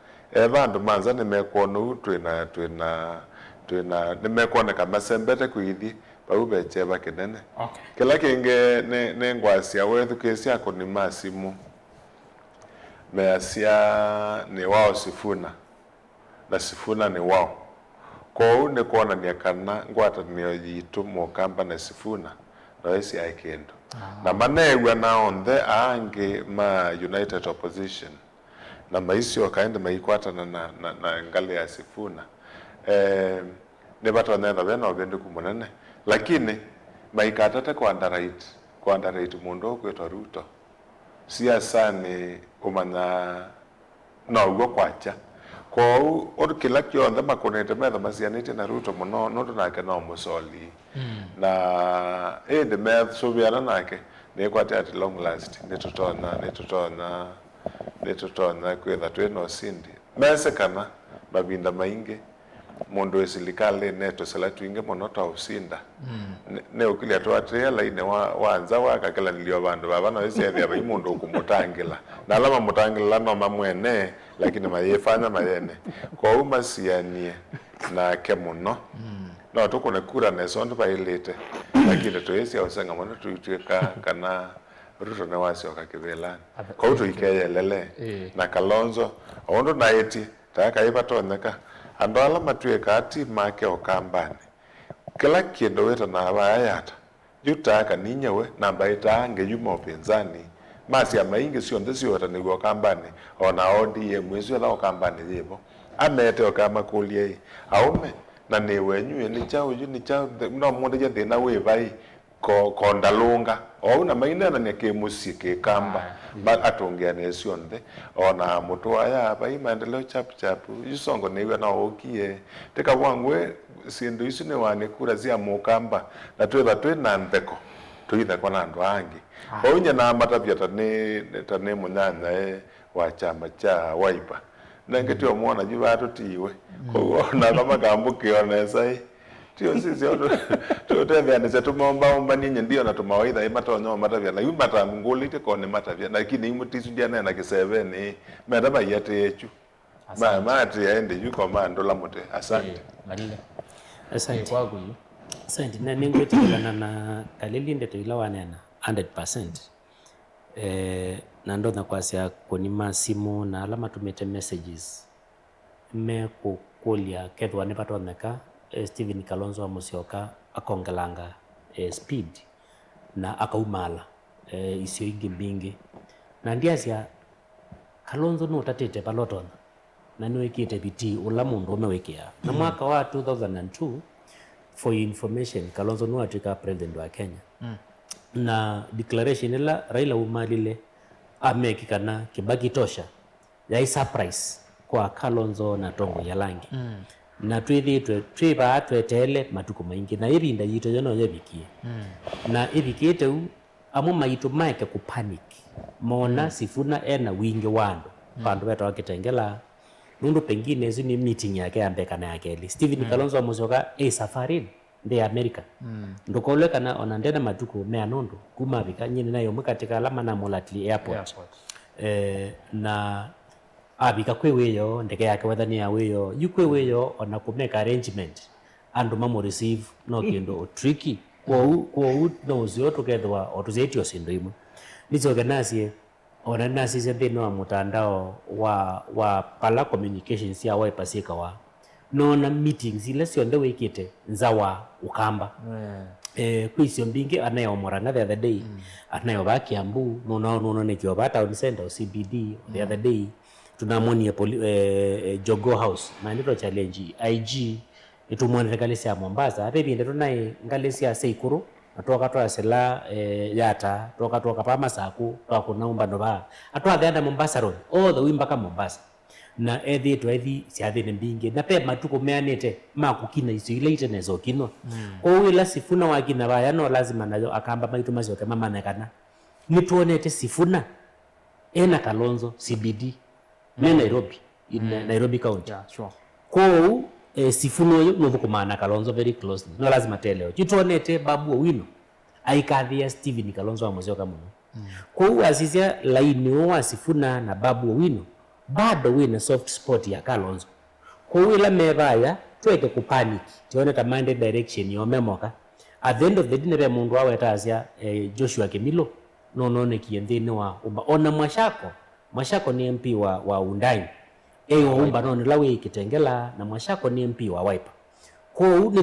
bandu manza nimekuona twina nimekuona kama sembete kuithi baubeche bakinene. Okay. Kila kinge ne ngwasia wethu kesi yako ni masimu measia ni wao Sifuna na Sifuna ni wao kwa une kuona ni kana ngwata ni yitu mokamba na Sifuna na wesi aikendo na manewa na on the ange ma United Opposition na maisi wakaenda maikwata na ngali ya Sifuna ne batu wanenda bena wabende kumunene lakini maikatata kwa underrate mundo kwetwa Ruto siasa ni umanya na ugo kwacha kwa oru kila kionda makonete metha masianite na Ruto muno nondo nake no musoli na the math so biara nake ne kwate at long last netutona kwetha tweno sindi mese kana babinda mainge mundu esilikale neto salatu inge monota usinda ne ukilia to atrela ine wanza wakakela nilio bandu baba na ese ya mundu ukumutangila na alama mutangila no mamwene lakini mayefanya mayene kwa umasianie na kemuno no tukone kura nesondo bailete lakini toyesi ausenga mwana tuiteka kana Ruto ne wasi wakakibelani kwa uto ikeyelele na Kalonzo ondo naiti taka ibatoneka andola matweka ati make okambani kila kiendo weta na bayata jutaka ninyewe na baita yuma upinzani masi amainge sio ndesi weta ni okambani ona odi mwezi la okambani yebo amete okama kulie aume na newenyu ni chao no munde je thina we bai ko ndalunga ona maina na nyake musike kamba ba atongea nesio nthe ona mutu aya bai maendeleo chap yusongo newe na okie teka wangwe sindu isu ne wane kura zia mukamba na twe na ntheko tuitha kwa nandu angi onya na matapia tane munyanya wa chama cha Wiper na ngeti omwana jibatu tiwe ko na kama kambuke onesa tio sisi tutevya ni setumomba ninyi ndio na tumawaidha imatonyo matavya na yumata ngulite kone matavya lakini imutisu jana na kiseveni medaba yete yechu mati aende yuko mandola mote asante Malile asante kwako yu asante na ningwetikana na kalilinde toilawa nena 100% na ndo na kwasia konima simu na alama tumete messages me kukulia kedwa ne patoneka Stephen Kalonzo wa Musyoka akongelanga speed na akaumala isio ingi mbingi na ndiasia Kalonzo no tatete palotona na niwekite biti ula mundu umewekia na mwaka wa 2002 for information Kalonzo no atika president wa Kenya na declaration ila Raila umalile amekikana Kibaki tosha ya surprise kwa Kalonzo na Tongo ya Langi na twiba twetele matuko maingi na irinda yito yono yebikie na ibikite amu maitu maike ku panic mona Sifuna ena wingi wando pandu wetu wakitengela nundu pengine zini meeting yake ambekana yake Stephen Kalonzo wa Musyoka safari ndi America ndokole kana onandena matuko mea nundu kuma bikanyine nayo mukatika alama na Molatli airport. Na abika kweweyo ndeke yake wadhani ya weyo yukweweyo ona kumeka arrangement andu mamo receive no kendo tricky kwa no zio together otuzeti osindo imo nizo ganasi ona nasi zembe no mutandao wa pala communications ya Wiper sika wa no na meetings ile sio ndo wekite nzawa ukamba kwisio mbingi anayo Murang'a the other day, anayo ba Kiambu, no ne kioba town center CBD the other day, tunamonia Jogo House na ndito challenge IG itumwone kalisi ya Mombasa ate binde tunaye ngalisi ya Seikuru atoka twa sela yata toka pa Masaku twakuna umbano ba atwa thenda Mombasa road all the way mpaka Mombasa na ethi siathi mbingi na pe matuko meanete makukina iso ile itenezo kino ko ila Sifuna wakina baya no lazima nayo akamba maitu mazote mama nekana nituonete Sifuna ena Kalonzo CBD ne Nairobi in Nairobi County. Yeah, sure. Ko Sifuna yo no kumana Kalonzo very closely no lazima teleo chituonete Babu Owino aikathia Steven Kalonzo amuzoka muno ko asisia laini wa Sifuna na Babu Owino bado wina soft spot ya Kalonzo ko wila mebaya tweke kupanic tione tamande direction yo memoka at the end of the day ne mundu aweta asia Joshua Kimilo none kiendeni wa umba ona Mwashako ni MP wa Undai umba none lawe Kitengela na Mwashako ni MP wa Wiper ko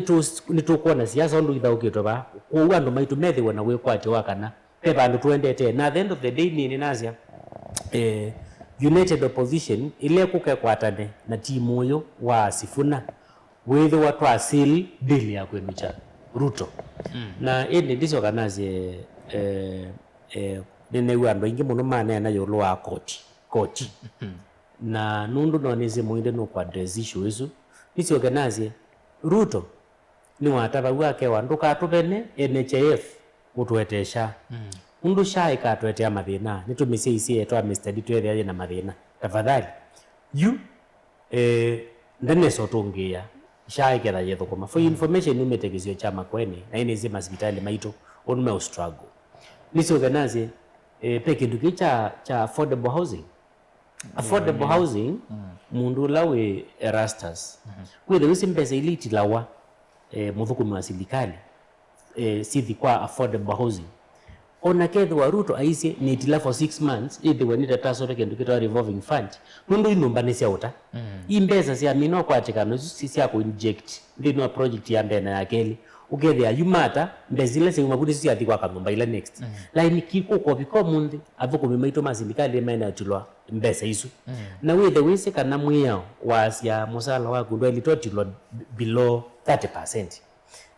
nitukuwa na siasa ndu ithaukito ba ko andu maitu methi wana we kwate wakana pe bandu tuendete na at the end of the day ni nazia United Opposition ile kukekwatane na timu yo wa Sifuna wethe watu asili dili ya kwenucha Ruto na ene ndizo kanaze nene wandu ingi muno mane na yolo wa koti na nundu noneze muinde no kwa address issue isu nisi organize Ruto ni wataba wake wanduka atubene NHIF utwetesha undu shai katwetea mathina nitumisi isi etwa Mr. Ditwethe na mathina tafadhali you ndane sotungia shai ketha yethukuma for information umetekizio chama kwene na ine zima hospitali maito onme struggle nisi organize peke nduki cha affordable housing mundu lawe Erastus kwethe wisi mpesa iliti lawa muthukumi wa serikali sithi kwa affordable housing ona kethe wa Ruto aisi ni tila for 6 months ithi wanita taso reke ndukita revolving fund mundu inumba ni siauta imbeza sia mino kwa atikano sisi ya inject ndino project ya mbena ya keli ukethe ayumata mbezile se umabuti sisi athi kwa kangomba ila next line kiko kwa biko mundi avuko mimaito masindikali mena atulwa mbesa isu na we the wise kana mwiyao wasia musala wa kundwa ilitotilo below 30%.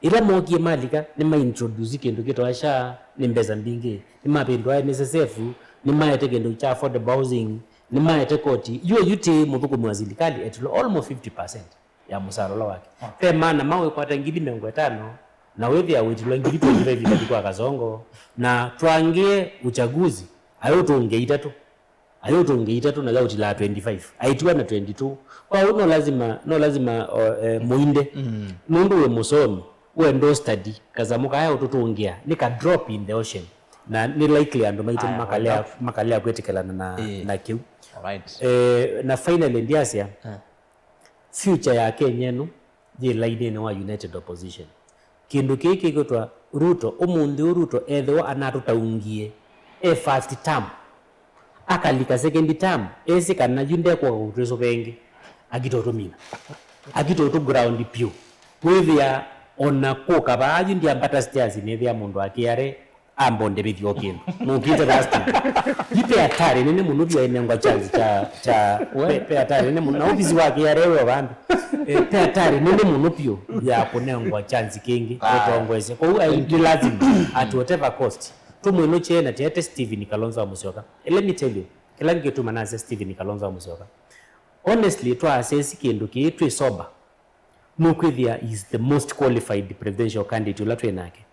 Ila moki malika ni ma introduce kindu kitwasha ni mbeza mbingi ni mapindwa NSSF ni maete kindu cha affordable housing ni maete koti yuti muthuku mwazindikali etlo almost 50% ya musala wake pe maana mawe kwa tangidi 50 na wewe awetilo ngidi 25 kwa Kazongo na twangie uchaguzi ayo tungeita tu na leo tila 25 aitwa na 22 kwa hiyo no lazima muinde mundu we musomi we ndo study kazamuka haya ututungia nika drop in the ocean na ni likely ando maitu makalea kwetekelana na kiu alright na finally ndiasia future ya Kenyenu je laini wa United Opposition kindu kiki gutwa Ruto umundi Ruto etho anatutaungie first term akalika second term ese kana yunde kwa utreso bengi agitoto ground pure withia ona koka baji ndi ambata stairs nethia mundu akiare ambonde bithio kindu mukite last yipe atari nene muno bya enengwa chance cha pe atari nene muno ofisi wake yarewe bandu pe atari nene muno pio ya kunengwa chance kingi otongweze kwa hiyo lazima at whatever cost tumwino chena tete Steven Kalonzo wa Musyoka let me tell you kila kitu manase Steven Kalonzo wa Musyoka honestly to assess kindu kiitwe sober Mukwithia is the most qualified presidential candidate ulatwe nake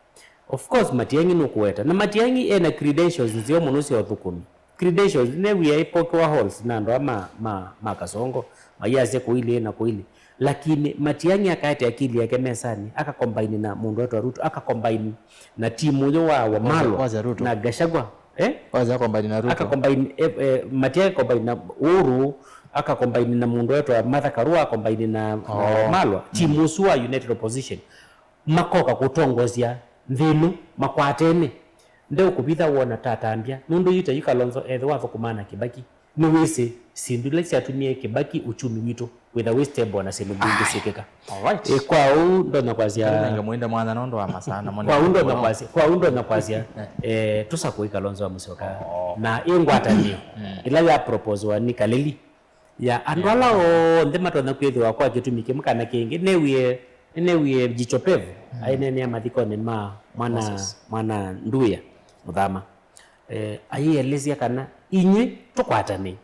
of course Matiang'i nukueta na Matiang'i ena credentials nzio munusi wa thukumi credentials ne we ipoke wa halls na ndo ma Kasongo mayase kuili na kuili lakini Matiang'i akaete akili yake mesani aka combine na mundu wetu wa Ruto aka combine na timu yo wa Malwa na Gachagua waza combine na Ruto aka combine Matiang'i combine na Uhuru aka combine na mundu wetu wa Martha Karua combine na Malwa timu suwa United Opposition makoka kutongozia ndhinu makwatene ndio kubitha wona tatambia nundu yita Kalonzo etho watho kumana Kibaki ni wese sindule cia tumie Kibaki uchumi wito with a stable na silu bingi sikika. Alright. Kwa ndo na kwazia ngamwenda mwana nondo wa masana kwa undo na kwazia tusa kuika Kalonzo Musyoka na ingwata ni ila ya propose wa ni Kaleli ya andwala o ndema to na kwethwa kwa gitumike mukana kingi newie jichopevu aine ne mathiko ne mwana nduya muthama aielezia kana inywe tukwatane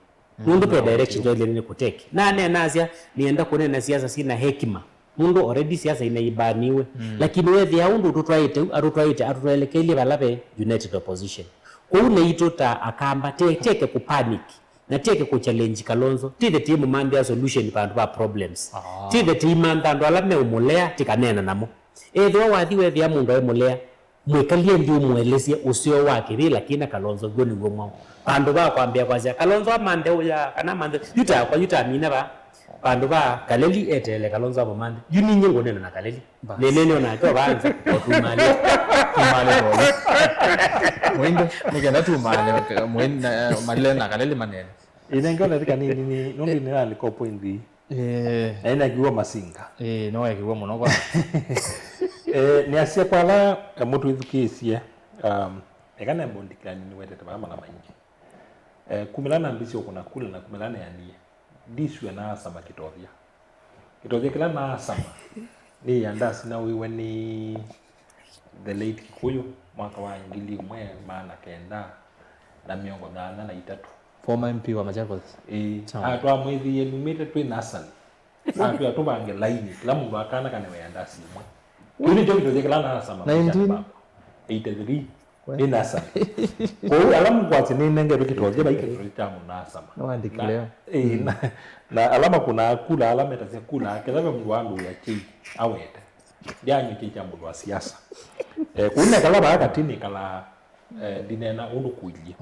mundu pe direction jo ile ni kuteki na nazia nienda kunena siasa sina hekima mundu already siasa inaibaniwe lakini wewe yaundu tutwaite atuelekele balabe united opposition une itota akamba teke ku panic na teke ku challenge Kalonzo tithe timu mandia solution pandu ba problems tithe timu mandu alame umulea tikanena namo etho wathiwe thia mundu emulea mwekalie ndio muelezie usio wake bila kina Kalonzo goni gomo pandu ba kwambia kwazia Kalonzo amande uya kana mande yuta mina ba pandu ba Kaleli etele Kalonzo amande yuni nyingo nena na Kaleli nenene ona to banza otumale mwende nikenda tumale mwende malile na Kaleli manene inengana tika nini nondi ni aliko pointi aina kiwa masinga no kiwa muno kwa ni asia kwala mutu ithukisie ekana mbondikani ni wete tabama na maingi kumilana ambisio kuna kula na kumilana yani disu ya na asama kitothia kila na asama ni yandasi na wiwe ni the late Kikuyu mwaka wa 1993 former MP wa Machakos atwa mwithi yenumite twi nasali atwa tubange laini kila mundu akana kana yandasi mwe kuni jo kitothia kila na asama 1983 ni nasali kwa alamu kwati ni nenge kitothia ba ikitothia mu nasama no andikileo na alama kuna kula alama itasia kula kezabe mundu wangu ya chi awete ndianyu chicha mundu wa siasa kuna kala ba katini kala dinena undu kuilie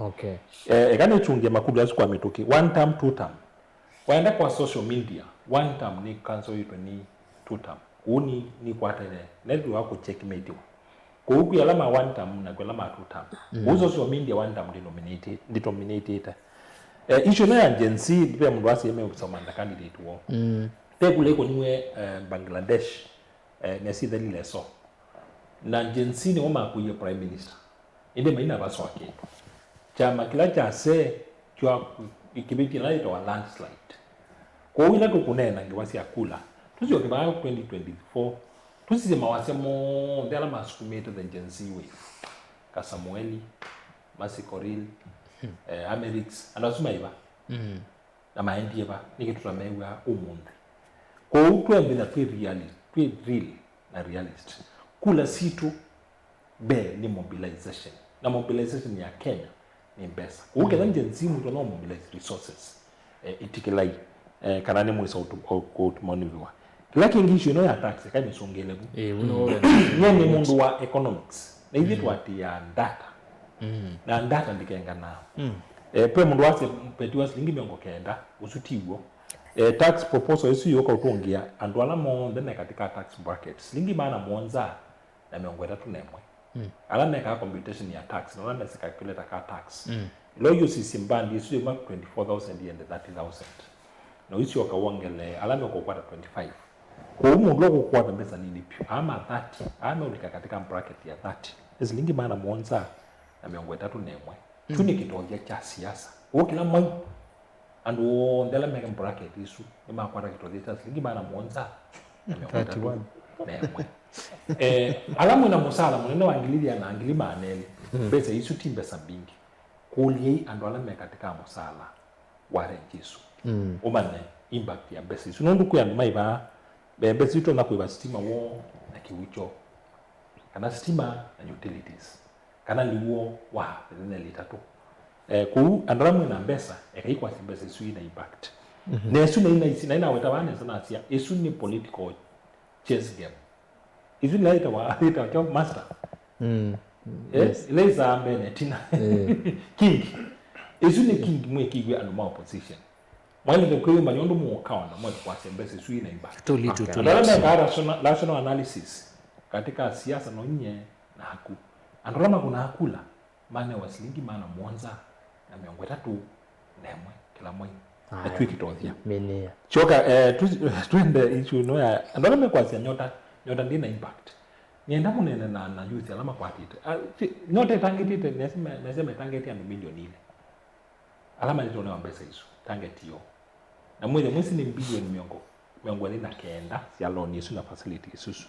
ekane chungia makulu yasu kwa mitoki one term two term waenda kwa social media one term ni cancel itu ni two term uni ni kwata ile netu wako checkmate kwa huku alama one term na kwa alama two term social media one term denominated issue na agency pia mundu wasi yeme kusoma na candidate wo tekule ko niwe Bangladesh nesi dalile so na agency ni wama kuye prime minister inde maina baso wake chama kila cha se kwa ikibiti na ito landslide kwa wila kukunena ngiwasi akula tuzio kibaya 2024 tusize mawasemo ndala masukumete the agency wave Kasamueli Masikoril Amerix anasuma iba na maendi iba nikitutamewa umunde kwa utwembe na real na realist kula situ be ni mobilization na mobilization ya Kenya ni pesa ukeza njenzi mtu no mobilize resources itikilai kanane mwesa utumauniwa kila kingisho no ya tax kama songelebu nyene mundu wa economics na hivi twati ya data na data ndikenga na pe mundu wase petiwa shilingi 90 usutiwo tax proposal isu yoka utongia andu ala monde na katika tax bracket shilingi maana monza na 300 ala meka computation ya tax na wanda calculate ka tax lo yusi simbandi isu yoka 24,000 and 30,000 na isu yoka wongele ala meka kwa 25 kwa mundu loko kwa pesa nini pio ama 30 ama ulika katika bracket ya 30 shilingi maana monza na 300 tuni kitongia cha siasa ukila mwe andu ndela meka bracket isu ima kwa kitongia shilingi maana monza na 31 alamu na musala munene wangililia na angilima anele pesa isu timbe sabingi kulie andu ala meka katika musala ware jisu umane impact ya pesa isu nondu ku yandu maiba besi ito na kuiba stima wo na kiwicho kana stima na utilities kana liwo wa nene litatu ku andramu na mbesa ekaikwa simbesa isu ina impact na isu na ina wetawane sana asia isu ni political chess game isu ni laita wa ita master yes leza ambene tina king isu ni king mwe kigwe anu ma opposition mwali kwa manyondo mu kaona mwe kwa sembese isu ina impact national analysis katika siasa no nye na haku andolama kuna hakula maana wasilingi maana mwanza na 300 nemwe kila mwe atwi kitothia menia choka twende issue no ya ndona mekwasia nyota ndina impact nienda munene na youth alama kwatite nyota itangitite nesema itangiti ya milioni ile alama nitone wa pesa hizo tangetio na mwezi ni bilioni miongo ni na kenda cia loan yesu na facility isusu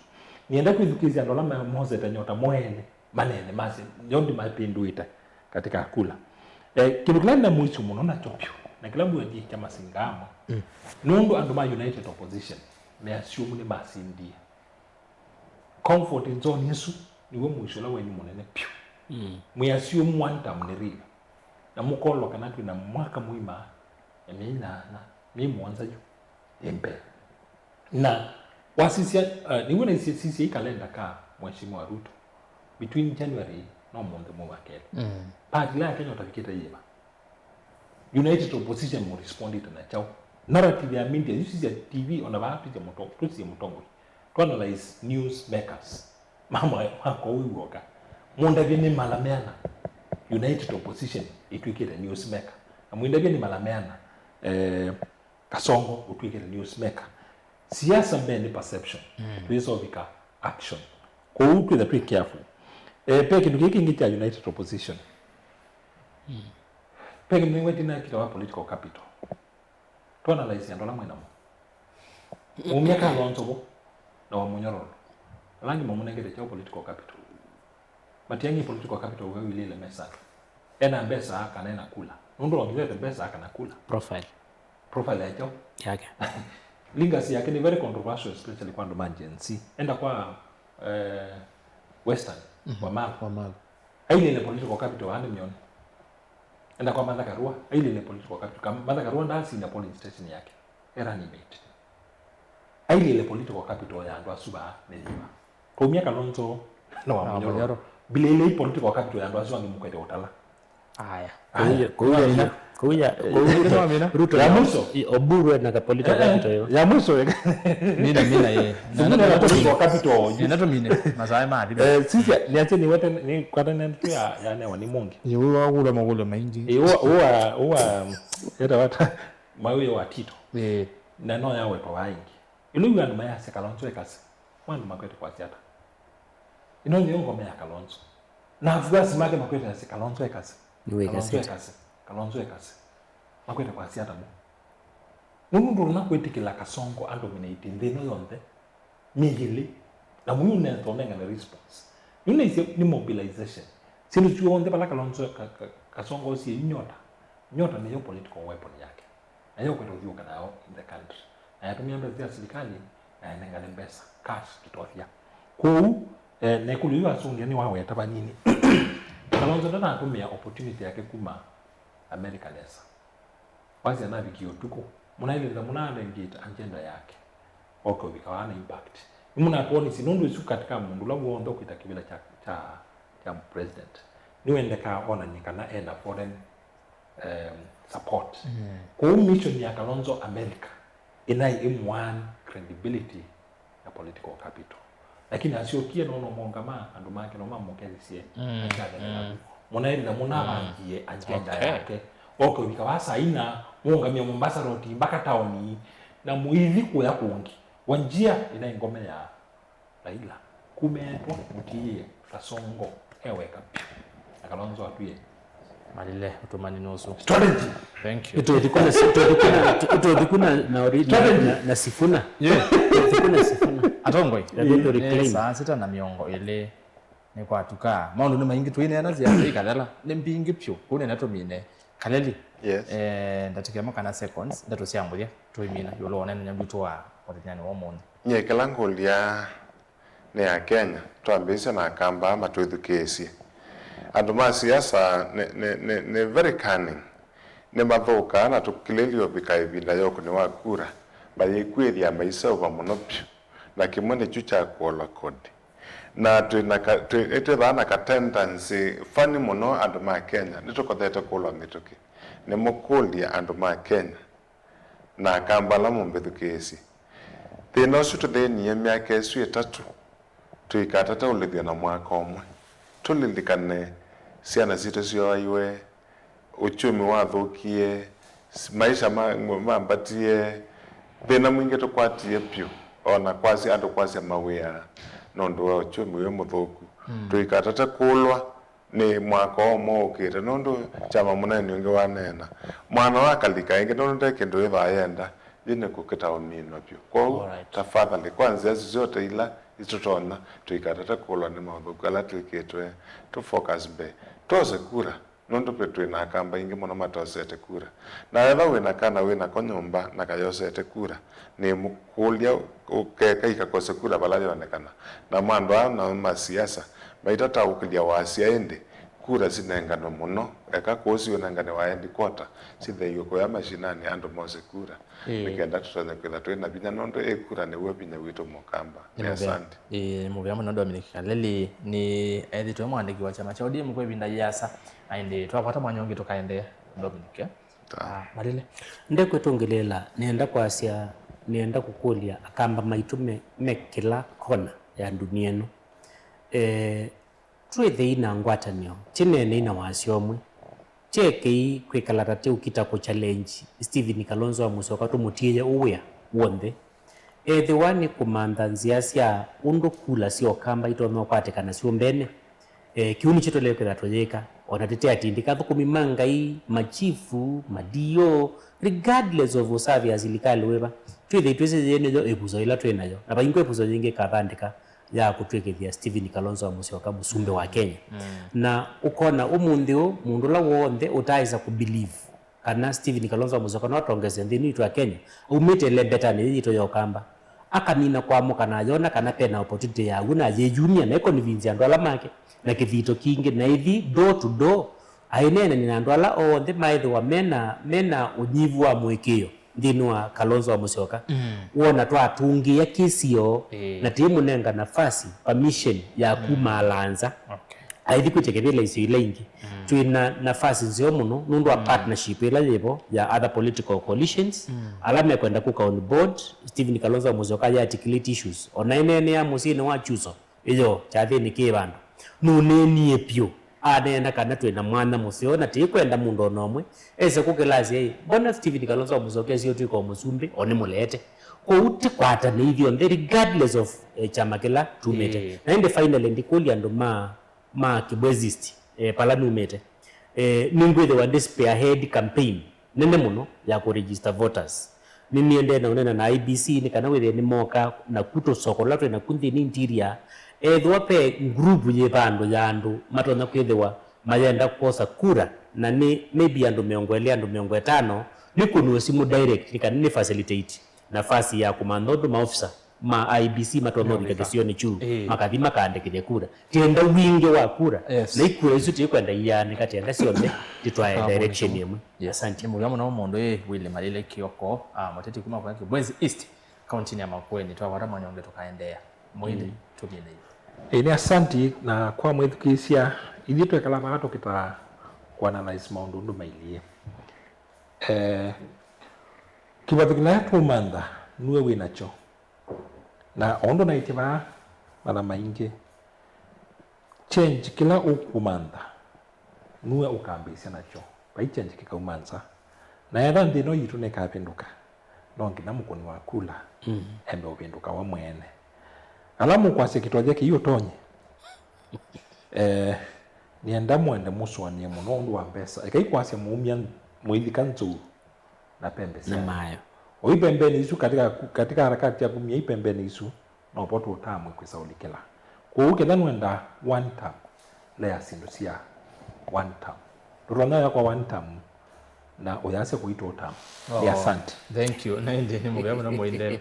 nienda kwithukizia ndola moze ta nyota moene manene masi nyondi mapinduite katika kula kindu kila na mwicho muno na chopyo na kila mwendi cha masingamo nundu anduma united opposition me assume ni masindi comfort in zone yesu niwe mwisho la wenyu munene pyo mwe assume one time ni real na mukolo kana tu na mwaka muima na mimi mwanza juu embe na wasisia niwe na sisi kalenda ka mheshimiwa Ruto between January no month mo wakele party la Kenya utafikita yema united opposition mo responded na chao narrative ya media yusi ya TV ona wapi ya moto tusi ya motongo to analyze news makers mama wako huyu woka munda vini malameana united opposition itwikira news maker na mwinda vini malameana Kasongo utwikira news maker siasa mbele perception tuisovika action kwa hiyo the pretty careful peke nduki ngita united opposition peke mwingine na kitawa political capital to analyze ndola mwenamo umiaka lonzo na wa munyororo rangi mamunengere cha political capital matiangi political capital wewe ile mesa ena mbesa kana na kula ndo ngile mbesa kana kula profile yake legacy yake ni very controversial especially kwa ndo manjensi enda kwa western wa Mal aile ile political capital hande mioni enda kwa Martha Karua aile ile political capital kama Martha Karua ndasi na polling station yake era ni bait aile ile political capital ya ndo asuba neliwa kwa miaka lonzo na wa Munyoro bila ile political capital ya ndo asuba ngimukwete utala haya kuya Ruto ya mwisho Oburu na political capital yo ya mwisho mina ye na political capital ninato mine mazai madi sisi niache ni wote ni kwa tena tu ya ne wani mungi yuwa kula magolo maingi huwa era wata mawe wa Tito na no yawe kwa waingi ilu ya maya se Kalonzo ekasi mwandu makwete kwa siata ino ni ngome ya Kalonzo na afgasi make makwete se Kalonzo ekasi Kalonzo ekasi makwete kwa siata mo nundu na kwetikila Kasongo andominate ndino yonde mihili na mune ntonenga na response yune ni mobilization sinu tuonde pala Kalonzo Kasongo si nyota ni yo political weapon yake na yo kwenda ujuka nao in the country na yatumia mbezi ya serikali na nengale mbesa cash kitofia ku ne kuliwa sungia ni wawe taba nini Kalonzo ndana atumia opportunity yake kuma America lesa wazi anabikio tuko munaileza munana engage agenda yake oko bikawana impact muna tuoni sinundu isu katika mundu lawo ondo kwita kibila cha president niwende ka ona nikana ena foreign support kwa mission ya Kalonzo America inai M1 credibility ya political capital lakini asiokie nono mongama andu make no mamokezi sie munaileza munana angie agenda yake oko bikawasa ina muungamia Mombasa Road mpaka taoni na muithi kuya kungi wanjia ina ngome ya Raila kumetwa mutie Kasongo eweka na Kalonzo atuye malile utumani nusu strategy thank you utodikuna na original na Sifuna tukuna Sifuna atongoi ndio reclaim saa sita na miongo ile ni kwa tuka maundu ni maingi tuine na zia ikadala ni mbingi pyo kune nato mine kaleli ndatikema kana seconds ndato siambulia tuimina yolo onene nyambuto wa original wa mundi nye kelangolia ne ya Kenya twambisa na kamba matwithukesi andu ma siasa ne very cunning ne mathoka na tukilelio bikaibinda yoko ni wakura bayekwethia maisa uba monopyo na kimone chucha kuola kodi na twete bana ka tendency funny muno andu ma Kenya nitukothete kuola mituki ne mukulia andu ma Kenya na kambala mumbithukesi thina ucio tuthenie miaka icio itatu tuikatata ulithia na mwaka umwe tulilithikane ciana citu cioiwe uchumi wathukie maisha mambatie bena mwingi tukwatie pyo ona kwasi ando kwasi mawia nondo chumi we muthuku tuikatata kulwa ni mwaka omo ukire nondo chama munene unge wanena mwana wa kalika inge nondo kendo ivayenda yine kukita omino pyo kwa tafadhali kwanza zote ila itutona tuikatata kulwa ni muthuku ala tuiketwe to focus be tose kura nondo petwe na kamba ingi mona matosete kura na eva wena kana wena konyomba na kayosete kura ni mukulia ukeka ikakose kura balali onekana na mando na masiasa baitata ukulia wasia ende kura sinengano muno eka kosi onengane waendi kota sithe yoko ya mashinani ando mose kura nikenda tutanya kwenda twena binya nondo kura ne webinya wito mukamba ni asante muvyamo nondo Dominic Kaleli ni editwe mwandiki wa chama cha ODM kwa binda yasa aende twapata mwanyonge tukaendea Dominic Malile ndekwetongelela nienda kwasia nienda kukulia akamba maitume mekila kona ya dunia eno twethe ina ngwatanio chinene ina wasiomwe cheke kwikalarate ukita ko challenge Stephen Kalonzo wa Musyoka tumutie uwea wonde the one kumanda nziasia undu kula sio kamba itono kwatekana sio mbene kiuni chito leo kira tojeka onatetea tindika thukumimanga hii machifu madio regardless of usavi azilikali weba twethe twese yene jo ebuzo ila twenayo na bayingo ebuzo jinge kathandika ya kutwekethia Stephen Kalonzo wa Musyoka musumbe wa Kenya na ukona umundio mundu la wonde utaiza kubelieve kana Stephen Kalonzo wa Musyoka no tongeze ndini twa Kenya umite le betani yito yokamba akamina kwa muka na yona kana pena opportunity ya una ye junior na convince andu ala make na kithito kingi na ithi door to door ainene ni andu ala onde maitho wa mena unyivu wa mwekeo ndinwa Kalonzo wa Musyoka wona twatungia kisio na timu nenga nafasi permission ya kumalanza aithi kuchekethela icio ila ingi twina nafasi nzio muno nundu wa partnership ila yebo ya other political coalitions alame kwenda kuka on board Stephen Kalonzo wa Musyoka ya articulate issues onainene ya musine wa chuso iyo chathi ni kibandu nunenie pyo anenda kana twina mwana musio na tikwenda mundu nomwe ese kukilazi bona Stephen Kalonzo wa Musyoka sio twiko musumbi one mulete ko uti kwata ni hivyo regardless of chama kila tumete na inde finally ndikulia ndo ma kibwezisti palani umete ningwe the spearhead campaign nene muno ya ku register voters nini ende na unena na IBC ni kana wethe ni moka na kuto soko latwe na kundi ni interior thwape group ye bando ya andu matona kwethewa mayenda kukosa kura na ni maybe andu miongoele andu miongo 5 ni kunu simu direct ni kana ni facilitate nafasi ya kumandodo maofisa ma IBC matono bikadesio ni chu makathima kaandikire kura tienda wingi wa kura na ikura isu tikwenda iyane kati anga sionde titwae direction yemwe asante mugamo na mondo Willy Malile Kioko mateti kuma kwa Bwezi East county ya Makueni twawara manyonge tukaendea mwili tugine ni asante na kwa mwithukisia ithi twekala magato kita kwa analyze maundu ndu mailie kibathikina tumanda nuwe winacho na ondo na itiba mara maingi change kila ukumanda nuwe ukambisia nacho bai change kikaumanza na yatha ndino yitu ne kapenduka no ngina mukoni wa kula embe upenduka wa mwene alamu kwase kitwaje kiyo tonye nienda mwende muswanie muno ndu wa pesa ikaikwase muumia muithikanzu na pembe na mayo oipembeni isu katika harakati ya kumia ipembeni isu na upoto utamwe kwisaulikila kwa uke then wenda one term lea sindusia one term durona ya kwa one term na uyase kuito utam asante thank you naende ni mugabo na moinde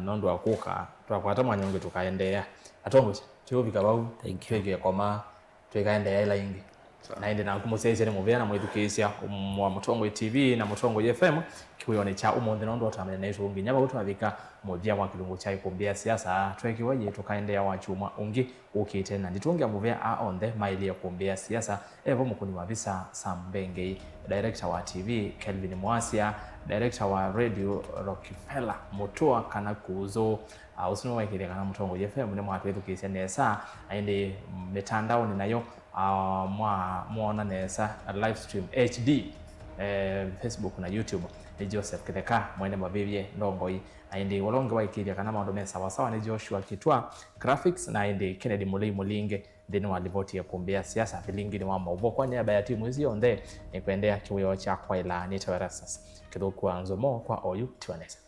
nondo akuka twakwata manyonge tukaendea atongo tio bikabau twege koma twekaendea ila ingi naende na kumusese ni muvera mwithukisia mwa Mutongo TV na Mutongo FM kiwone cha umonde nondo otamene na isu nginya bagutu abika muthia wa kilungu cha ikumbia siasa twekiwaje tukaendea wachuma ungi ukite na nditungia muvea on the maili ya kumbia siasa evo mukuni wa visa Sambenge director wa TV Kelvin Mwasia director wa radio Rockefeller Mutua kana kuzo usino waikire kana Mutongo FM ne mwatwithukisia nesa aende mitandao ni nayo muona nesa live stream HD Facebook na YouTube ni Joseph Kitheka mwene mabibye ndongoi aindi wolonge waikiria kana maundu me sawa sawa ni Joshua Kitwa graphics na aindi Kennedy Mulinge thini wa livoti ya kumbea siasa bilingi ni wa maubo kwa niaba ya timu hizi onde ni kuendea kiwio cha kwa ila ni Tawarasas kithuku anzo mo kwa oyu tuaneza.